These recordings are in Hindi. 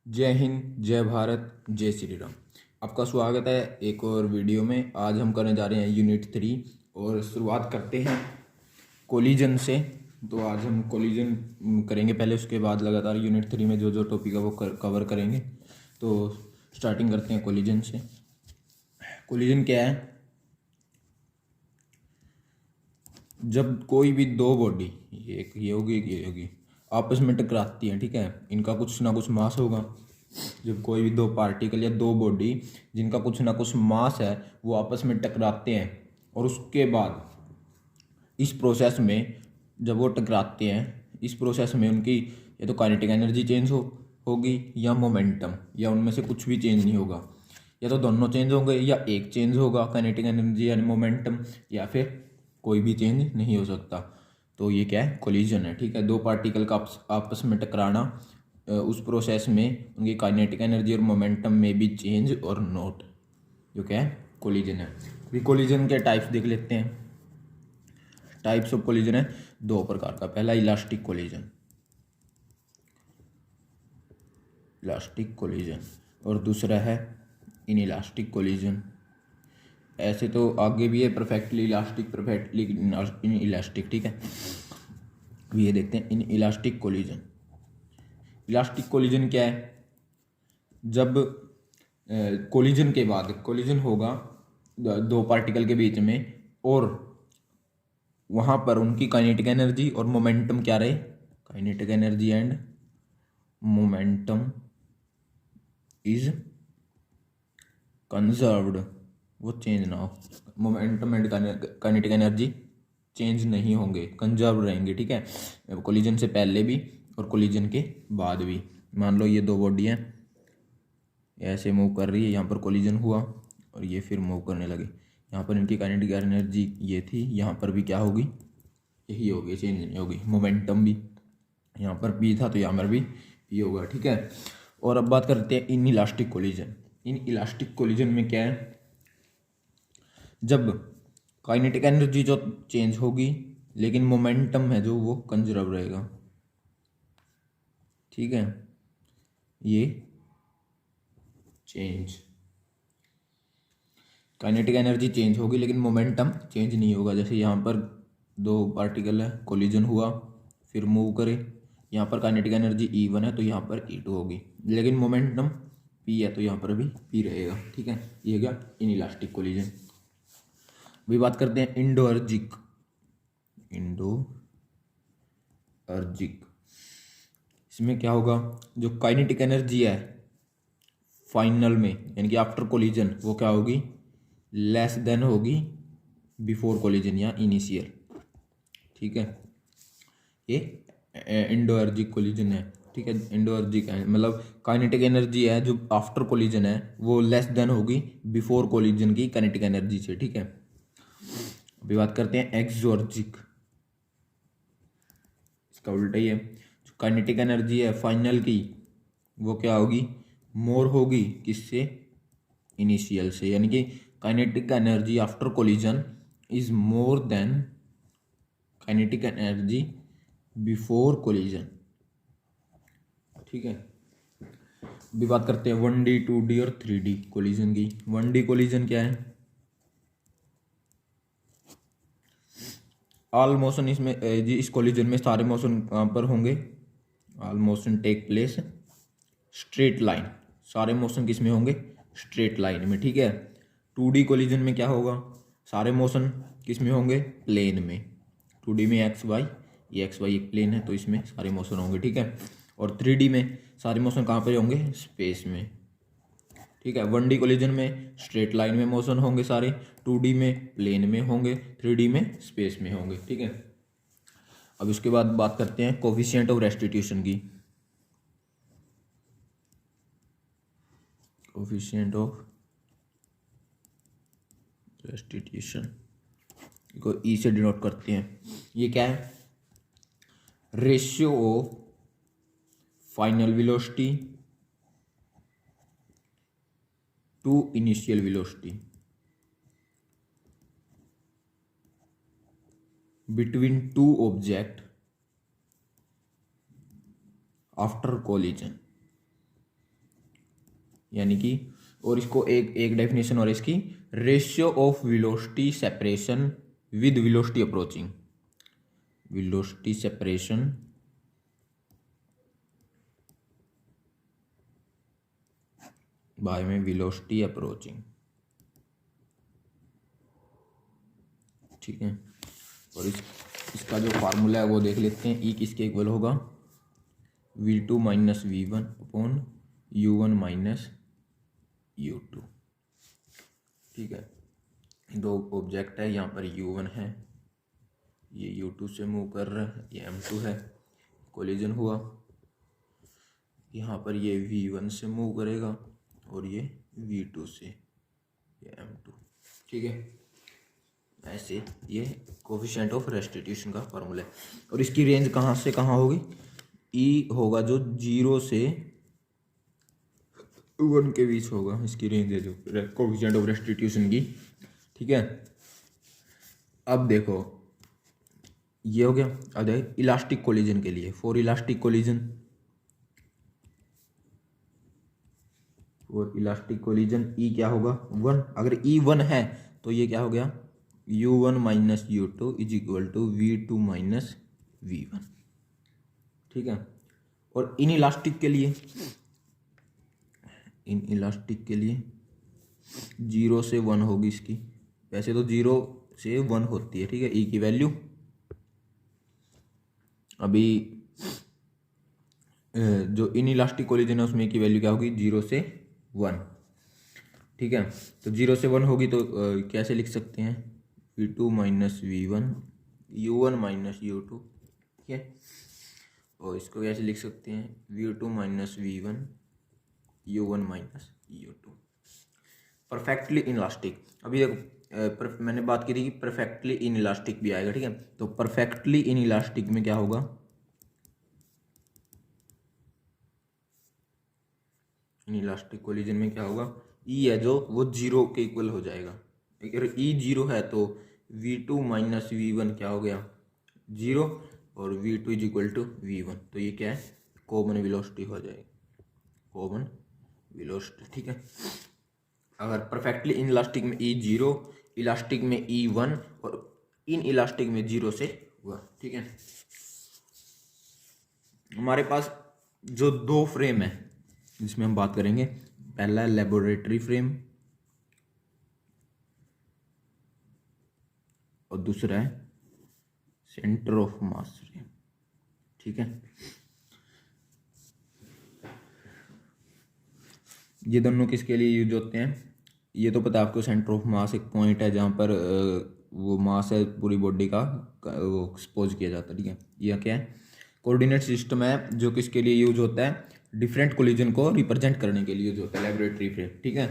जय हिंद, जय भारत, जय श्री राम। आपका स्वागत है एक और वीडियो में। आज हम करने जा रहे हैं यूनिट 3 और शुरुआत करते हैं कोलिजन से। तो आज हम कोलिजन करेंगे पहले, उसके बाद लगातार यूनिट 3 में जो जो टॉपिक है वो कवर करेंगे। तो स्टार्टिंग करते हैं कोलिजन से। कोलिजन क्या है? जब कोई भी दो बॉडी, एक ये होगी एक ये होगी, आपस में टकराती हैं, ठीक है, इनका कुछ ना कुछ मास होगा। जब कोई भी दो पार्टिकल या दो बॉडी जिनका कुछ ना कुछ मास है वो आपस में टकराते हैं, और उसके बाद इस प्रोसेस में जब वो टकराते हैं, इस प्रोसेस में उनकी या तो काइनेटिक एनर्जी चेंज होगी या मोमेंटम, या उनमें से कुछ भी चेंज नहीं होगा। या तो दोनों चेंज होंगे या एक चेंज होगा, काइनेटिक एनर्जी यानी मोमेंटम, या फिर कोई भी चेंज नहीं हो सकता। तो ये क्या है? कोलिजन है, ठीक है। दो पार्टिकल का आपस में टकराना, उस प्रोसेस में उनकी काइनेटिक एनर्जी और मोमेंटम में भी चेंज और नोट, जो क्या है? कोलिजन है। अभी कोलिजन के टाइप्स देख लेते हैं। टाइप्स ऑफ कोलिजन है दो प्रकार का। पहला इलास्टिक कोलिजन, इलास्टिक कोलिजन, और दूसरा है इनइलास्टिक कोलिजन। ऐसे तो आगे भी है परफेक्टली इलास्टिक, परफेक्टली इनइलास्टिक, ठीक है। ये देखते हैं in elastic collision. Elastic collision क्या है? जब कोलिजन के बाद कोलिजन होगा दो पार्टिकल के बीच में, और वहाँ पर उनकी काइनेटिक एनर्जी और मोमेंटम क्या रहे? Kinetic energy and momentum is conserved, वो चेंज ना हो। Momentum and kinetic energy change नहीं होंगे, कंजर्व रहेंगे, ठीक है। कोलिजन से पहले भी और कोलिजन के बाद भी। मान लो ये दो बॉडी हैं, ऐसे मूव कर रही है, यहाँ पर कोलिजन हुआ और ये फिर मूव करने लगे। यहाँ पर इनकी काइनेटिक एनर्जी ये थी, यहाँ पर भी क्या होगी? यही होगी, चेंज नहीं होगी। मोमेंटम भी यहाँ पर पी था तो यहाँ पर भी पी होगा, ठीक है। और अब बात करते हैं in elastic collision. In elastic collision में क्या है? जब काइनेटिक एनर्जी जो चेंज होगी, लेकिन मोमेंटम है जो वो कंजर्व रहेगा, ठीक है। ये चेंज, काइनेटिक एनर्जी चेंज होगी लेकिन मोमेंटम चेंज नहीं होगा। जैसे यहाँ पर दो पार्टिकल है, कोलिजन हुआ, फिर मूव करे, यहाँ पर काइनेटिक एनर्जी E1 है तो यहाँ पर E2 होगी, लेकिन मोमेंटम P है तो यहाँ पर भी P रहेगा, ठीक है। ये गया इनइलास्टिक कोलिजन। अभी बात करते हैं इंडोअर्जिक। इंडोअर्जिक, इसमें क्या होगा? जो काइनेटिक एनर्जी है फाइनल में, यानी कि आफ्टर कोलिजन, वो क्या होगी? लेस देन होगी बिफोर कोलिजन या इनिशियल, ठीक है। ये इंडोअर्जिक कोलिजन है, ठीक है। इंडोअर्जिक है मतलब काइनेटिक एनर्जी है जो आफ्टर कोलिजन है वो लेस देन होगी बिफोर कोलिजन की काइनेटिक एनर्जी से, ठीक है। अभी बात करते हैं एक्सोर्जिक। इसका उल्टा ही है। जो काइनेटिक एनर्जी है फाइनल की, वो क्या होगी? मोर होगी किससे? इनिशियल से, यानी कि kinetic energy after collision is more than kinetic energy before collision, ठीक है। अभी बात करते हैं 1D 2D और 3D कोलिजन की। 1D कोलिजन क्या है? ऑल मोशन इसमें जी इस कोलिजन में सारे मोशन कहाँ पर होंगे? All motion take place straight line. सारे मोशन किस में होंगे? स्ट्रेट लाइन में, ठीक है। 2D कोलिजन में क्या होगा? सारे मोशन किस में होंगे? प्लेन में। 2D में एक्स वाई, ये एक्स वाई एक प्लेन है तो इसमें सारे मोशन होंगे, ठीक है। और 3D में सारे मोशन कहाँ पर होंगे? स्पेस में, ठीक है। 1D कोलिजन में स्ट्रेट लाइन में मोशन होंगे सारे, 2D में प्लेन में होंगे, 3D में स्पेस में होंगे, ठीक है। अब इसके बाद बात करते हैं कोफिशिएंट ऑफ रेस्टिट्यूशन की। कोफिशिएंट ऑफ रेस्टिट्यूशन को ई से डिनोट करते हैं। ये क्या है? Ratio of final velocity to initial velocity between two object after collision. यानी कि, और इसको एक एक डेफिनेशन और इसकी, ratio of velocity separation with velocity approaching, velocity separation by में वेलोसिटी अप्रोचिंग, ठीक है। और इसका जो फार्मूला है वो देख लेते हैं। ई किसके इक्वल होगा, v2 minus v1 upon u1 minus u2, ठीक है। दो ऑब्जेक्ट है, यहाँ पर u1 है, ये u2 से मूव कर रहा है, ये m2 है, कोलिजन हुआ, यहाँ पर ये v1 से मूव करेगा और ये v2 से, ये m2, ठीक है। ऐसे ये कोफिशिएंट ऑफ रेस्टिट्यूशन का फॉर्मूला है। और इसकी रेंज कहाँ से कहाँ होगी, ई होगा जो 0 से 1 के बीच होगा, इसकी रेंज है जो कोफिशिएंट ऑफ रेस्टिट्यूशन की, ठीक है। अब देखो ये हो गया। अब देखो इलास्टिक कोलिजन के लिए, for elastic collision, for elastic collision E क्या होगा 1। अगर ई 1 है तो ये क्या हो गया, u1 minus u2 is equal to v2 minus v1, ठीक है। और इन इलास्टिक के लिए, इन इलास्टिक के लिए 0 से 1 होगी इसकी, वैसे तो 0 से 1 होती है, ठीक है, ई की वैल्यू। अभी जो इन इलास्टिक कोलिजन है उसमें की वैल्यू क्या होगी, 0 से 1, ठीक है। तो 0 से 1 होगी तो कैसे लिख सकते हैं, v2 minus v1 u1 minus u2, ठीक है। और इसको कैसे लिख सकते हैं, v2 minus v1 u1 minus u2, perfectly inelastic. अभी देखो मैंने बात की थी कि परफेक्टली इन इलास्टिक भी आएगा, ठीक है। तो परफेक्टली इन इलास्टिक में क्या होगा, इन इलास्टिक कोलिजन में क्या होगा, ई है जो वो 0 के इक्वल हो जाएगा। अगर ई 0 है तो v2 माइनस v1 क्या हो गया 0, और v2 is equal to v1, तो ये क्या है, कॉमन वेलोसिटी हो जाएगी, कॉमन वेलोसिटी, ठीक है। अगर परफेक्टली इन इलास्टिक में ई 0, इलास्टिक में ई 1 और इन इलास्टिक में 0 से 1, ठीक है। हमारे पास जो दो फ्रेम है जिसमें हम बात करेंगे, पहला है लेबोरेटरी फ्रेम और दूसरा है सेंटर ऑफ मास फ्रेम, ठीक है। ये दोनों किसके लिए यूज होते हैं, ये तो पता है आपको, सेंटर ऑफ मास एक पॉइंट है जहाँ पर वो मास है पूरी बॉडी का वो एक्सपोज किया जाता है, ठीक है। यह क्या है, कोऑर्डिनेट सिस्टम है जो किसके लिए यूज होता है, डिफरेंट कोलिजन को रिप्रेजेंट करने के लिए यूज होता है, लेबोरेटरी फ्रेम, ठीक है,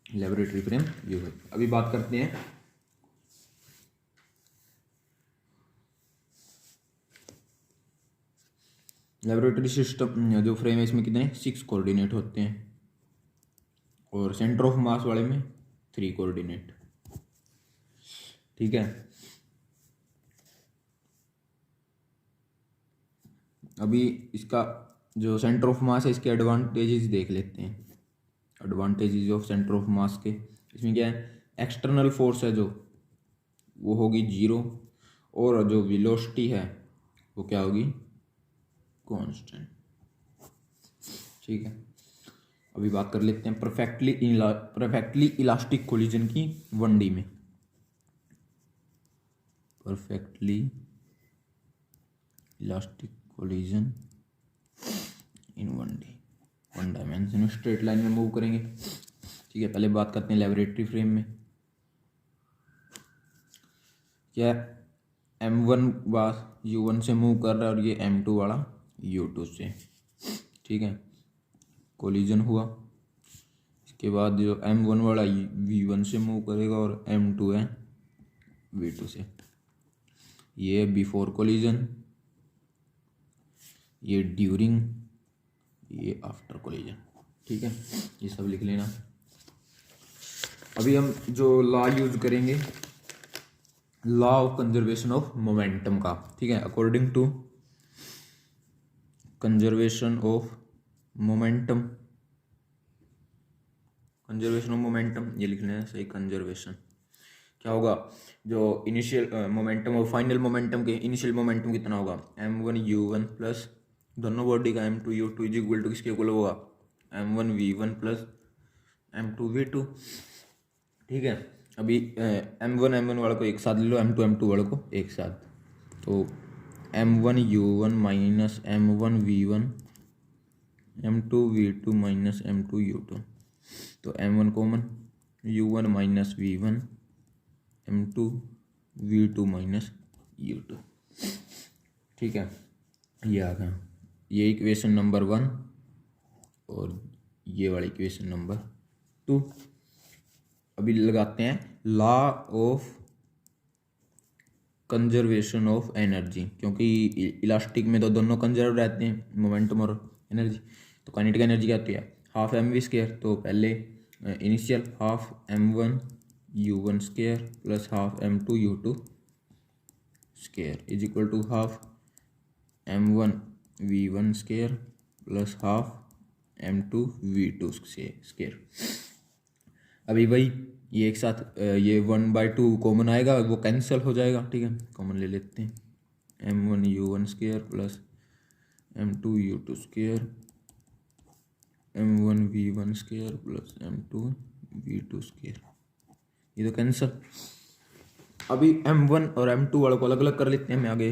लेबोरेटरी फ्रेम यूज होता है। अभी बात करते हैं लेबोरेटरी सिस्टम जो फ्रेम है, इसमें कितने 6 कोऑर्डिनेट होते हैं और सेंटर ऑफ मास वाले में 3 कोऑर्डिनेट, ठीक है। अभी इसका जो सेंटर ऑफ मास है इसके एडवांटेजेस देख लेते हैं, एडवांटेजेस ऑफ सेंटर ऑफ मास के। इसमें क्या है, एक्सटर्नल फोर्स है जो वो होगी 0, और जो वेलोसिटी है वो क्या होगी, कांस्टेंट, ठीक है। अभी बात कर लेते हैं परफेक्टली इलास्टिक कोलिजन की 1D में, परफेक्टली इलास्टिक कोलिजन इन 1D, 1 डायमेंशन में स्ट्रेट लाइन में मूव करेंगे, ठीक है। पहले बात करते हैं लेबोरेटरी फ्रेम में, क्या M1 बार U1 से मूव कर रहा है और ये M2 वाला U2 से, ठीक है, कोलिजन हुआ। इसके बाद जो M1 वाला V1 से मूव करेगा और M2 है V2 से, ये बिफोर कोलिजन, ये ड्यूरिंग, ये आफ्टर कोलिजन, ठीक है। ये सब लिख लेना। अभी हम जो लॉ यूज करेंगे, law of conservation of momentum का, ठीक है। According to conservation of momentum, conservation of momentum, ये लिख लेना सही, कंजर्वेशन। क्या होगा, जो इनिशियल मोमेंटम और फाइनल मोमेंटम के इनिशियल मोमेंटम कितना होगा, m1u1 प्लस दोनों बॉडी का m2u2 इज इक्वल टू किसके इक्वल होगा, m1v1 प्लस m2v2। ठीक है, अभी m1 वाले को एक साथ ले लो, m2 वाले को एक साथ, तो m1u1 minus m1v1 m2v2 minus m2u2, तो m1 common, u1 minus v1 m2v2 minus u2। ठीक है, ये आ गया, ये इक्वेशन नंबर 1 और ये वाली इक्वेशन नंबर 2। अभी लगाते हैं law of conservation of energy, क्योंकि इलास्टिक में तो दोनों कंजर्व रहते हैं, मोमेंटम और एनर्जी। तो काइनेटिक एनर्जी क्या होती है, हाफ mv², तो पहले initial half m1u1 square plus half m2u2 square is equal to half m1v1 square plus half m2v2 square. अभी वही ये एक साथ ये 1/2 कॉमन आएगा, वो कैंसिल हो जाएगा। ठीक है, कॉमन ले लेते हैं, m1u1 square plus m2u2 square m1v1 square plus m2v2 square, ये तो कैंसिल। अभी m1 और m2 वालों को अलग अलग कर लेते हैं, मैं आगे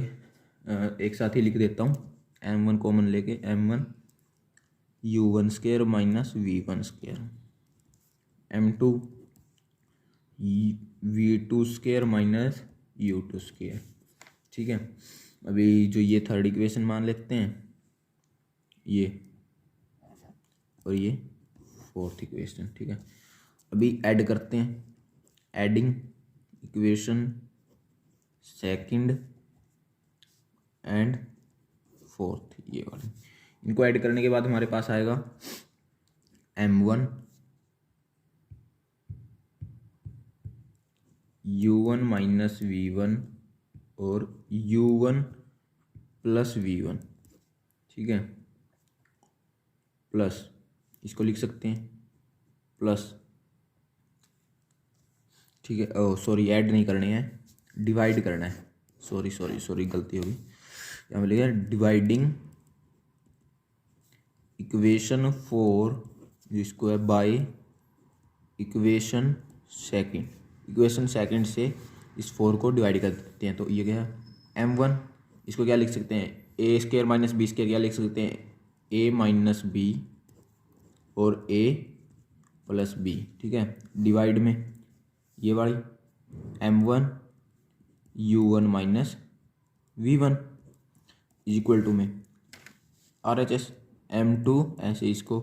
एक साथ ही लिख देता हूँ। m1 कॉमन लेके m1u1 square minus v1 square m2v2 square minus u2 square. ठीक है, अभी जो ये थर्ड इक्वेशन मान लेते हैं ये, और ये फोर्थ इक्वेशन। ठीक है, अभी ऐड करते हैं, adding equation second and fourth, ये वाली, इनको ऐड करने के बाद हमारे पास आएगा m1 u1 माइनस v1 और u1 प्लस v1। ठीक है, प्लस इसको लिख सकते हैं प्लस। ठीक है, ओह सॉरी, ऐड नहीं करने हैं, डिवाइड करना है, सॉरी गलती होगी, यहाँ पे लिखा है डिवाइडिंग इक्वेशन 4 जिसको है by equation second. Equation second से इस 4 को डिवाइड कर देते हैं, तो ये क्या है m1, इसको क्या लिख सकते हैं, a square minus b square, क्या लिख सकते हैं a माइनस b और a प्लस b। ठीक है, डिवाइड में ये वाली m1 u1 minus v1 is equal to में RHS m2, ऐसे इसको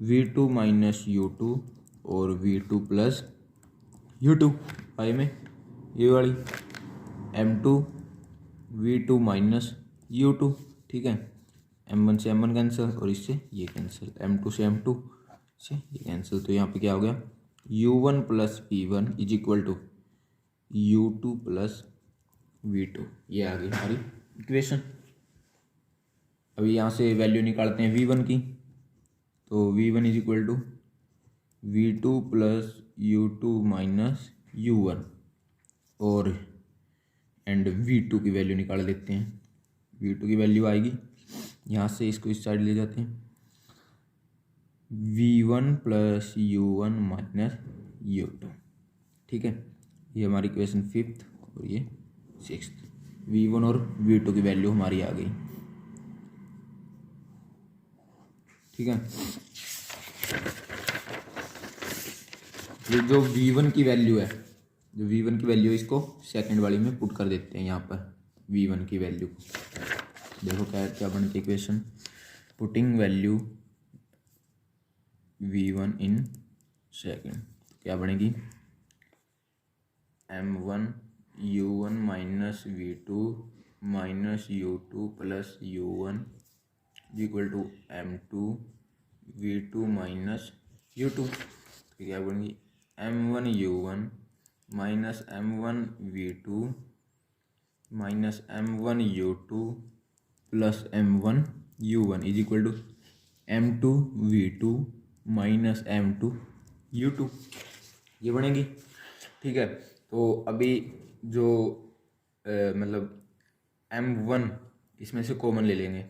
v2 माइनस u2 और v2 प्लस u2 पाई में ये वाली m2 v2 माइनस u2। ठीक है, m1 से m1 कैंसिल और इससे ये कैंसिल, m2 से m2 से ये कैंसिल, तो यहाँ पे क्या हो गया u1 plus v1 is equal to u2 plus v2, ये आ गई हमारी इक्वेशन। अभी यहाँ से वैल्यू निकालते हैं v1 की, तो v1 is equal to v2 plus u2 minus u1 और एंड v2 की वैल्यू निकाल लेते हैं। v2 की वैल्यू आएगी, यहाँ से इसको इस साइड ले जाते हैं, v1 plus u1 minus u2। ठीक है, ये हमारी इक्वेशन 5th और ये 6th, v1 और v2 की वैल्यू हमारी आ गई। ठीक है, ये जो v1 की वैल्यू है, जो v1 की वैल्यू इसको सेकंड वाली में पुट कर देते हैं, यहाँ पर v1 की वैल्यू को देखो क्या बनती है equation, putting value v1 in second, क्या बनेगी m1 u1 minus v2 minus u2 plus u1 equal to m2 v2 minus u2। क्या बनेगी m1 u1 minus m1 v2 minus m1 u2 plus m1 u1 is equal to m2 v2 minus m2 U2 ये बनेगी। ठीक है, तो अभी जो मतलब M1 इसमें से कॉमन ले लेंगे,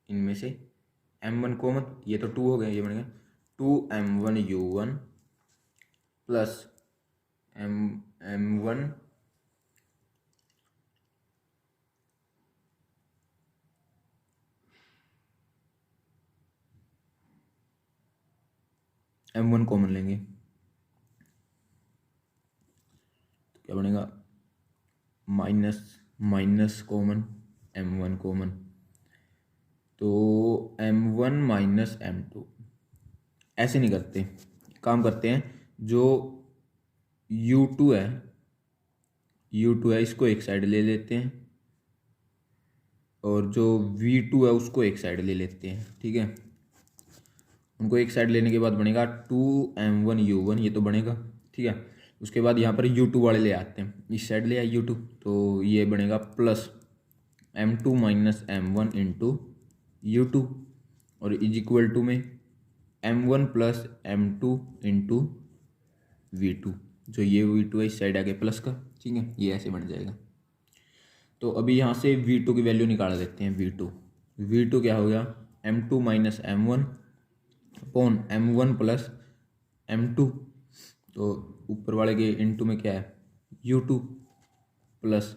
इनमें से M1 कॉमन, ये तो 2 हो गया, ये बनेगा 2M1U1 plus M1 M1 common लेंगे तो क्या बनेगा, minus minus common M1 common, तो M1 माइनस M2। ऐसे नहीं करते, काम करते हैं, जो U2 है इसको एक साइड ले लेते हैं और जो V2 है उसको एक साइड ले लेते हैं। ठीक है, उनको एक साइड लेने के बाद बनेगा 2M1U1, ये तो बनेगा। ठीक है, उसके बाद यहाँ पर U2 वाले ले आते हैं, इस साइड ले आए U2, तो ये बनेगा plus M2 minus M1 into U2 और इज इक्वल टू में M1 plus M2 into V2, जो ये V2 है इस साइड आ गया प्लस का। ठीक है, ये ऐसे बन जाएगा। तो अभी यहाँ से V2 की वैल्यू निकाल देते हैं। V2 क्या हो गया, M2 minus M1 upon M1 plus M2, तो ऊपर वाले के इनटू में क्या है U2 प्लस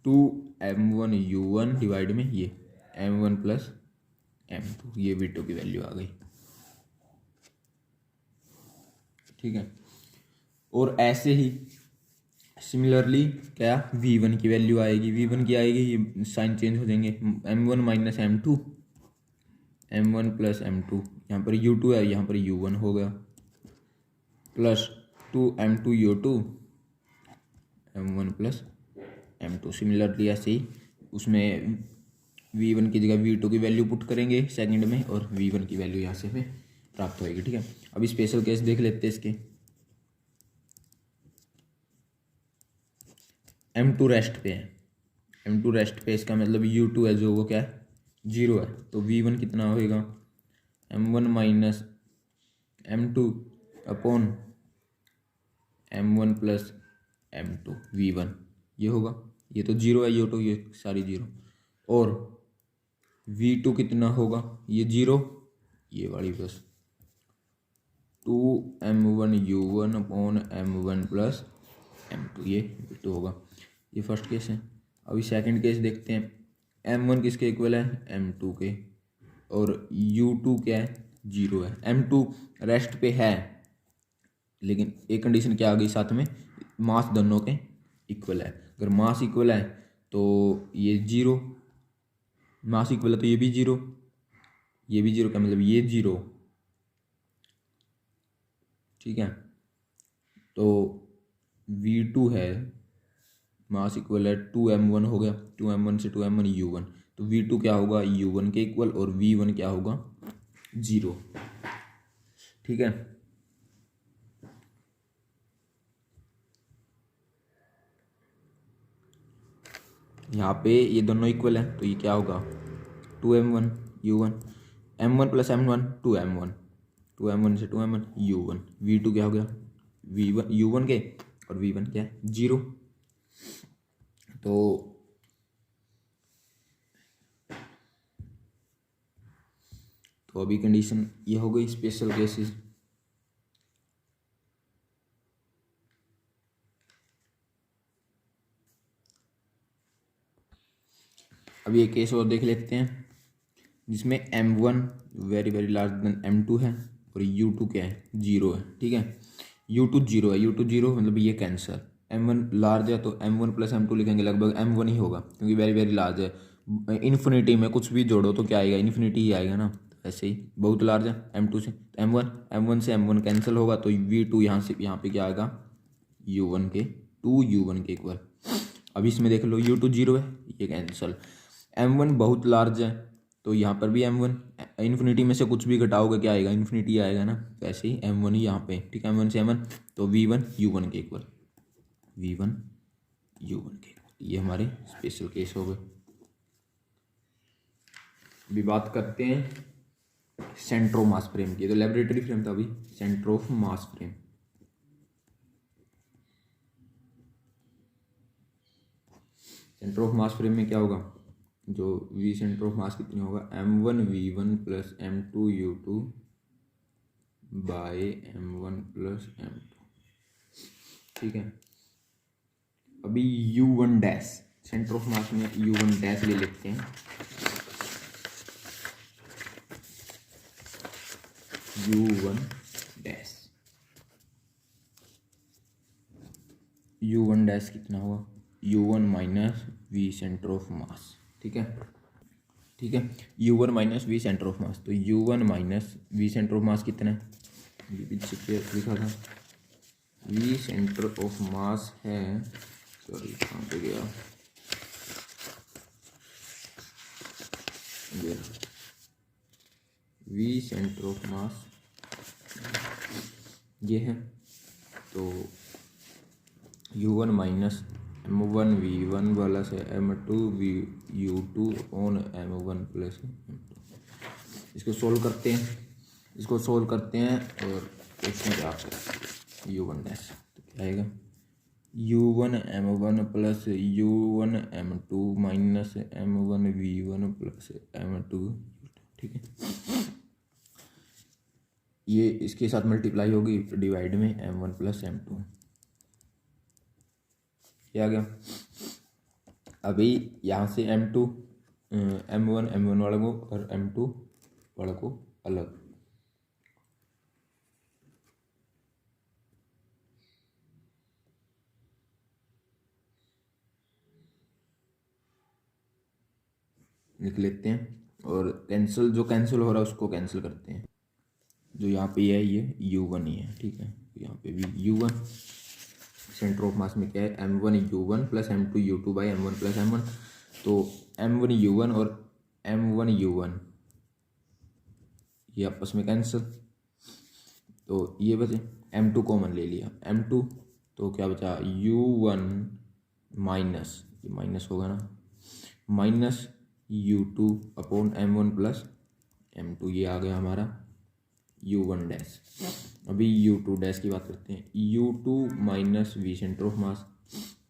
2M1U1 डिवाइड में ये M1 प्लस M2, ये V2 की वैल्यू आ गई। ठीक है, और ऐसे ही सिमिलरली क्या V1 की वैल्यू आएगी, V1 की आएगी, ये साइन चेंज हो जाएंगे, M1 minus M2, M1 plus M2, यहाँ पर U2 है, यहाँ पर U1 हो गया, plus 2M2U2 M1 plus M2। Similarly ऐसे ही उसमें V1 की जगह V2 की वैल्यू पुट करेंगे सेकंड में और V1 की वैल्यू यहाँ से हमें प्राप्त होएगी। ठीक है, अभी स्पेशल केस देख लेते हैं इसके। M2 रेस्ट पे है, M2 रेस्ट पे, इसका मतलब U2 है जो वो क्या है 0 है, तो V1 कितना होएगा M1 minus M2 upon M1 plus M2 V1, ये होगा, ये तो 0 है U2, ये सारी 0, और V2 कितना होगा, ये 0, ये वाली plus 2M1U1 upon M1 plus M2, ये V2 होगा। ये फर्स्ट केस है। अभी सेकंड केस देखते हैं। M1 किसके इक्वल है M2 के, और U2 क्या है 0 है। M2 रेस्ट पे है, लेकिन एक कंडीशन क्या आ गई साथ में, मास दोनों के इक्वल है। अगर मास इक्वल है तो ये 0, मास इक्वल है तो ये भी 0, ये भी 0 का मतलब ये 0। ठीक है, तो V2 है, मास इक्वल है 2M1 हो गया, 2M1 से 2M1U1, तो V2 क्या होगा U1 के इक्वल और V1 क्या होगा 0। ठीक है, यहाँ पे ये दोनों इक्वल है तो ये क्या होगा 2M1U1, M1 plus M1 2M1, 2M1 से 2M1U1, V2 क्या हो गया V1 U1 के और V1 क्या है 0। तो अभी कंडीशन ये हो गई स्पेशल केसेस। अभी एक केस और देख लेते हैं जिसमें M1 very very large then M2 है और U2 क्या है 0 है। ठीक है, U2 0 है, U2 0 मतलब ये कैंसर। M1 लार्ज है तो M1 प्लस M2 लिखेंगे, लगभग M1 ही होगा क्योंकि वेरी वेरी लार्ज है। इन्फिनिटी में कुछ भी जोड़ो तो क्या आएगा, इन्फिनिटी ही आएगा ना। ऐसे ही बहुत लार्ज है M2 से M1 से M1 कैंसिल होगा तो V2 यहाँ से यहाँ पे क्या आएगा U1 के 2U1 के इक्वल। अब इसमें देख लो U2 0 है, ये कैंसिल। M1 बहुत लार्ज है तो यहाँ पर भी M1, इन्फिनिटी में से कुछ भी घटाओगे क्या आएगा, इन्फिनिटी आएगा ना। वैसे ही M1 ही यहाँ पे, ठीक है, M1 से M1 तो V1 U1 के इक्वल, V1 U1 के इक्वल। ये हमारे स्पेशल केस हो गए। अभी बात करते हैं सेंटर ऑफ मास फ्रेम की, तो लेबोरेटरी फ्रेम था अभी, centre of mass frame. Centre of mass frame में क्या होगा, जो वी सेंटर ऑफ मास कितनी होगा, m1v1 plus m2u2 bye m1 plus m2, ठीक है। अभी u1 डैश, सेंटर ऑफ मास में u1 डैश ले लेते हैं, u1 डैश, u1 डैश कितना हुआ, u1 minus V centre of mass, ठीक है, ठीक है। u1 minus V centre of mass, तो u1 minus V centre of mass कितना है, ये पीछे लिखा था, वी सेंटर ऑफ मास है, सॉरी कहाँ पे गया, वी सेंटर ऑफ मास ये है, तो u1 माइनस m1 v1 वाला से m2 u2 on m1 plus m2। इसको सोल्व करते हैं, इसको सोल्व करते हैं और इसमें क्या आता है u1 डैश, तो क्या आएगा u1 m1 plus u1 m2 minus m1 v1 plus m2, ठीक है। ये इसके साथ मल्टीप्लाई होगी डिवाइड में m1 प्लस m2, ये आ गया। अभी यहाँ से m2 m1 वाले को और m2 वाले को अलग, लिख लेते हैं, और कैंसिल, जो कैंसिल हो रहा है उसको कैंसिल करते हैं, जो यहाँ पे है ये u1 ही है, ठीक है, यहाँ पे भी u1, सेंटर ऑफ मास में क्या है m1u1 plus m2u2 by m1 plus m1, तो m1u1 और m1u1 ये आपस में कैंसिल, तो ये बचे, m2 कॉमन ले लिया, m2, तो क्या बचा u1 माइनस, ये माइनस होगा ना, minus u2 upon m1 plus m2, ये आ गया हमारा u1 डैश। अभी u2 डैश की बात करते हैं, u2 minus V centre of mass,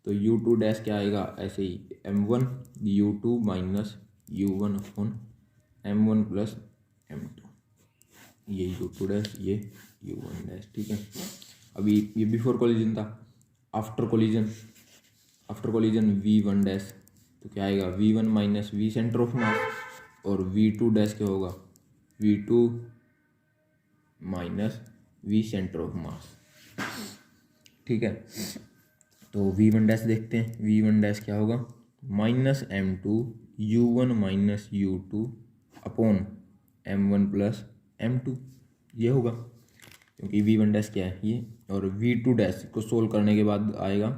तो u2 डैश क्या आएगा, ऐसे ही m1 u2 minus u1 upon m1 plus m2, ये u2 डैश, ये u1 डैश, ठीक है। अभी ये बिफोर कोलिजन था, after collision, after collision v1 dash, तो क्या आएगा v1 minus V centre of mass, और v2 डैश क्या होगा v2 minus V centre of mass, ठीक है। तो v1 डैश देखते हैं, v1 डैश क्या होगा minus m2 u1 minus u2 upon m1 plus m2, ये होगा, क्योंकि v1 डैश क्या है ये, और v2 डैश को सोल्व करने के बाद आएगा,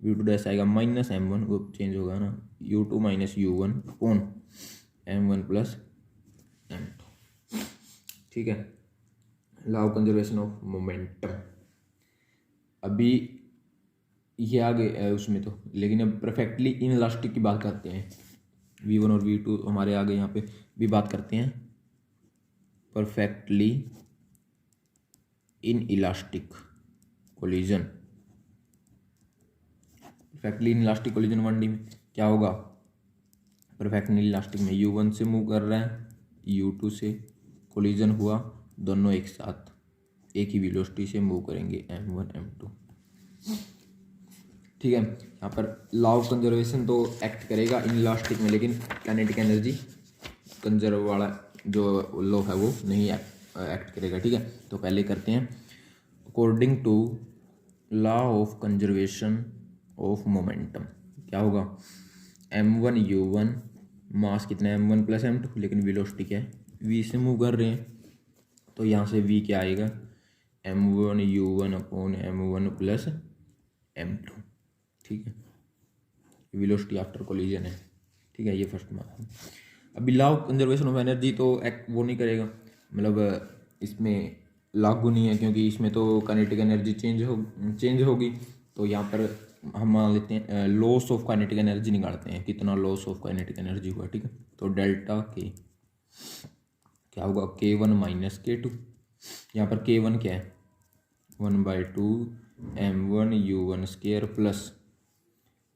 v2 डैश आएगा माइनस m1, वो चेंज होगा ना, u2 minus u1 upon m1 plus m2, ठीक है। Law of conservation of momentum, अभी ये आ गए उसमें तो, लेकिन अब परफेक्टली इनइलास्टिक की बात करते हैं, v1 और v2 हमारे आगे यहाँ पे भी बात करते हैं, perfectly inelastic collision, perfectly inelastic collision 1D में क्या होगा, परफेक्टली इनइलास्टिक में u1 से मूव कर रहा है, u2 से कोलिजन हुआ, दोनों एक साथ एक ही वेलोसिटी से मूव करेंगे m1 m2, ठीक है। यहाँ पर लॉ ऑफ कंजर्वेशन तो एक्ट करेगा इनइलास्टिक में, लेकिन काइनेटिक एनर्जी कंजर्व वाला जो लॉ है वो नहीं एक्ट करेगा, ठीक है। तो पहले करते हैं, according to law of conservation of momentum क्या होगा, m1u1 मास कितना है m1 प्लस m2, लेकिन वेलोसिटी क्या है v से मूव कर रहे हैं, तो यहाँ से v क्या आएगा m1u1 upon m1 plus m2, ठीक है, वेलोसिटी आफ्टर कोलिजन है, ठीक है, ये फर्स्ट मास। अभी law of conservation of energy तो एक्ट वो नहीं करेगा, मतलब इसमें लागू नहीं है, क्योंकि इसमें तो काइनेटिक एनर्जी चेंज होगी, तो यहाँ पर हम मान लेते हैं लॉस ऑफ काइनेटिक एनर्जी निकालते हैं, कितना लॉस ऑफ काइनेटिक एनर्जी हुआ, ठीक है। तो डेल्टा के क्या होगा K1 माइनस K2। यहाँ पर K1 क्या है 1/2 M1 U1 स्केयर प्लस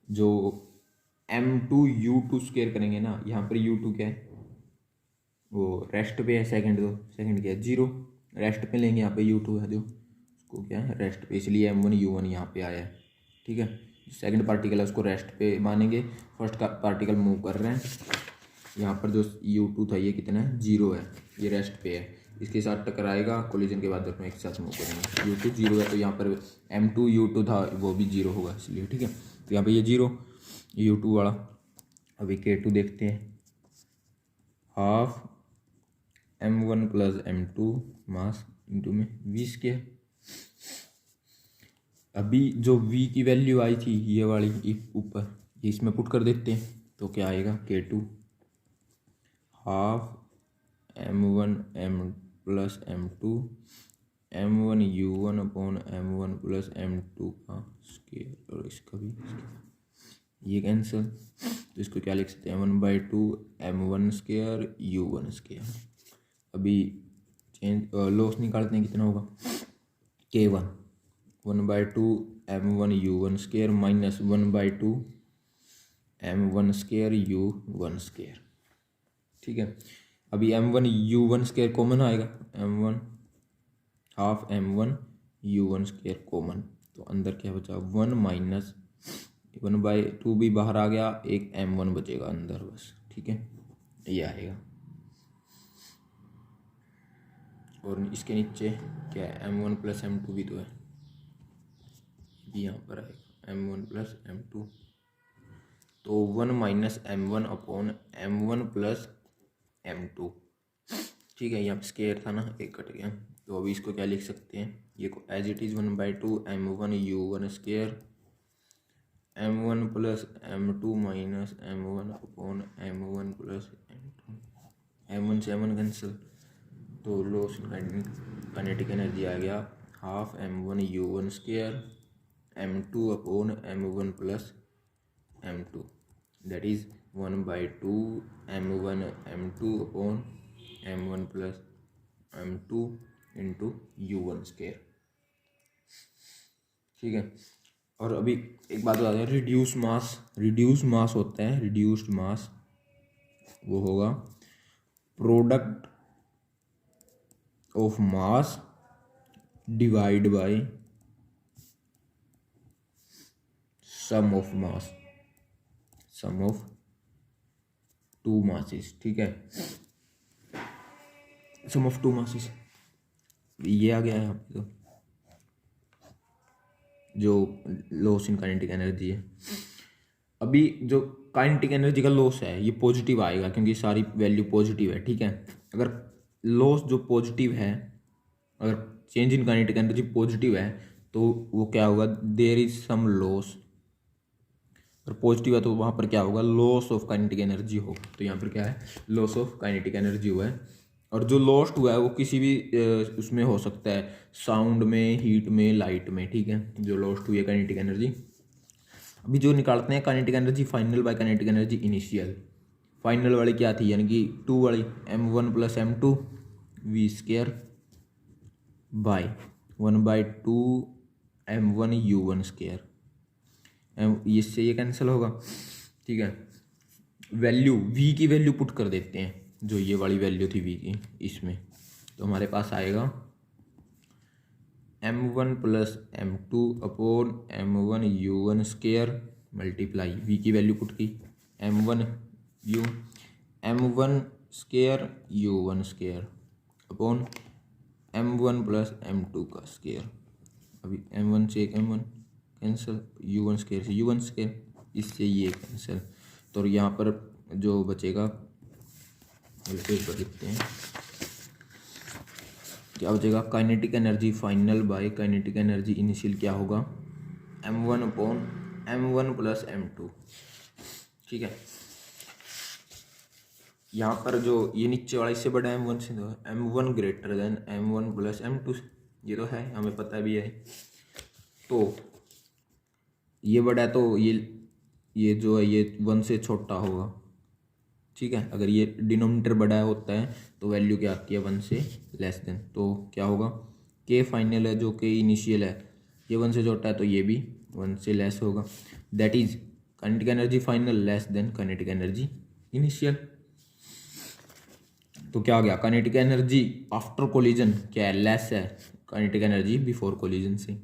जो M2 U2 स्केयर करेंगे ना, यहाँ पर U2 क्या है वो रेस्ट पे है, सेकंड क्या है 0, रेस्ट पे लेंगे, यहाँ पे U2 है जो उसको क्या है रेस्ट पे, इसलिए M1 U1 यहाँ पे आया है। ठीक है, सेकंड पार्टिकल है उसको रेस्ट पे मानेंगे, फर्स्ट का पार्टिकल मूव कर रहे हैं। यहाँ पर जो U2 था ये कितना है 0 है, ये रेस्ट पे है, इसके साथ टकराएगा, कोलिजन के बाद दोनों एक साथ मूव करेंगे। U2 0 है तो यहाँ पर M2 U2 था वो भी 0 होगा इसलिए। ठीक है, तो यहाँ पर ये 0 U2 वाला। अभी K2 देखते हैं, half M1 plus M2 mass into में V स्केयर। अभी जो V की वैल्यू आई थी ये वाली ऊपर, ये इसमें पुट कर देते हैं तो क्या आएगा K2 half M1 M plus M2 M1 U1 upon M1 plus M2 का स्केयर, और इसका भी ये कैंसिल, तो इसको क्या लिख सकते हैं 1/2 M1 स्केयर U1 स्केयर। अभी चेंज लॉस निकालते हैं, कितना होगा K1 1/2 M1 U1 square minus 1/2 M1 square U1 square. ठीक है, अभी M1 U1 स्केयर कॉमन आएगा, M1 half M1 U1 square common, तो अंदर क्या बचा 1 माइनस 1/2 भी बाहर आ गया, एक M1 बचेगा अंदर बस। ठीक है, ये आएगा, और इसके नीचे क्या है M1 प्लस M2 भी तो है, ये यहाँ पर आएगा M1 प्लस M2, तो 1 minus M1 upon M1 plus M2। ठीक है, यहाँ पर स्केयर था ना, एक कट गया, तो अभी इसको क्या लिख सकते हैं, ये को as it is 1/2 M1 U1 square M1 plus M2 minus M1 upon M1 plus M2, M1 से M1 कैंसिल, तो लॉस काइनेटिक एनर्जी आ गया half M1 U1 square M2 upon M1 plus M2, that is 1/2 M1 M2 upon M1 plus M2 into U1 square. ठीक है, और अभी एक बात बता दें, रिड्यूस मास होता है, रिड्यूस्ड मास वो होगा product of mass divide by sum of mass, sum of two masses. ठीक है, सम ऑफ टू मासेस ये आ गया है यहाँ पे, तो जो लॉस इन काइनेटिक एनर्जी है। अभी जो काइनेटिक एनर्जी का लॉस है ये पॉजिटिव आएगा क्योंकि सारी वैल्यू पॉजिटिव है। ठीक है, अगर लॉस जो पॉजिटिव है, अगर change in kinetic energy positive है तो वो क्या होगा देयर इज सम लॉस, और पॉजिटिव है तो वहाँ पर क्या होगा लॉस ऑफ काइनेटिक एनर्जी होगा, तो यहाँ पर क्या है लॉस ऑफ काइनेटिक एनर्जी हुआ है। और जो लॉस्ट हुआ है वो किसी भी उसमें हो सकता है, साउंड में, हीट में, लाइट में। ठीक है, जो लॉस्ट हुई है काइनेटिक एनर्जी। अभी जो निकालते हैं kinetic energy final by kinetic energy initial, final वाली क्या थी यानी कि 2 वाली M1 plus M2 V square by 1/2 M1 U1 square, इससे ये कैंसिल होगा। ठीक है, वैल्यू V की वैल्यू पुट कर देते हैं, जो ये वाली वैल्यू थी V की इसमें, तो हमारे पास आएगा M1 plus M2 upon M1 U1 square multiply V की वैल्यू पुट की M1 square U1 square upon M1 plus M2 का स्केयर। अभी M1 से एक M1 कैंसिल, U1 स्केयर से U1 स्केयर, इससे ये कैंसिल, तो यहाँ पर जो बचेगा पर लिखते हैं क्या बचेगा, kinetic energy final by kinetic energy initial क्या होगा M1 upon M1 plus M2। ठीक है, यहाँ पर जो ये नीचे वाला इससे बड़ा M1 से, तो M1 greater than M1 plus M2, ये तो है हमें पता भी है, तो ये बड़ा है तो ये जो है ये 1 से छोटा होगा, ठीक है। अगर ये डिनोमिनेटर बड़ा होता है तो वैल्यू क्या आती है 1 से लेस देन, तो क्या होगा के फाइनल है जो के इनिशियल है ये 1 से छोटा है तो ये भी 1 से लेस होगा। That is kinetic energy final less than kinetic energy initial. तो क्या हो गया, काइनेटिक एनर्जी आफ्टर कोलिजन क्या है, लेस है काइनेटिक एनर्जी बिफोर कोलिजन से।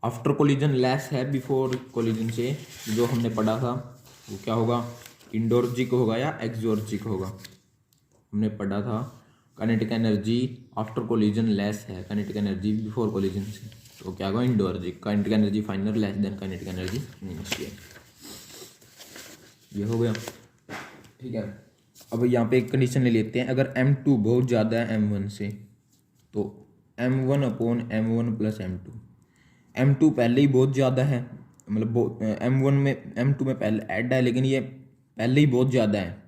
आफ्टर कोलिजन लेस है बिफोर कोलिजन से, जो हमने पढ़ा था वो क्या होगा, इंडोर्जिक होगा या एक्सोर्जिक होगा। हमने पढ़ा था kinetic energy after collision less है काइनेटिक एनर्जी बिफोर कोलिजन से, तो क्या होगा endoergic. Kinetic energy final less than kinetic energy initial, ये हो गया। ठीक है, अब यहाँ पे एक कंडीशन ले लेते हैं, अगर m2 बहुत ज़्यादा है m1 से तो m1 upon m1 plus m2। m2 पहले ही बहुत ज़्यादा है, मतलब m1 में m2 में पहले ऐड है लेकिन ये पहले ही बहुत ज़्यादा है।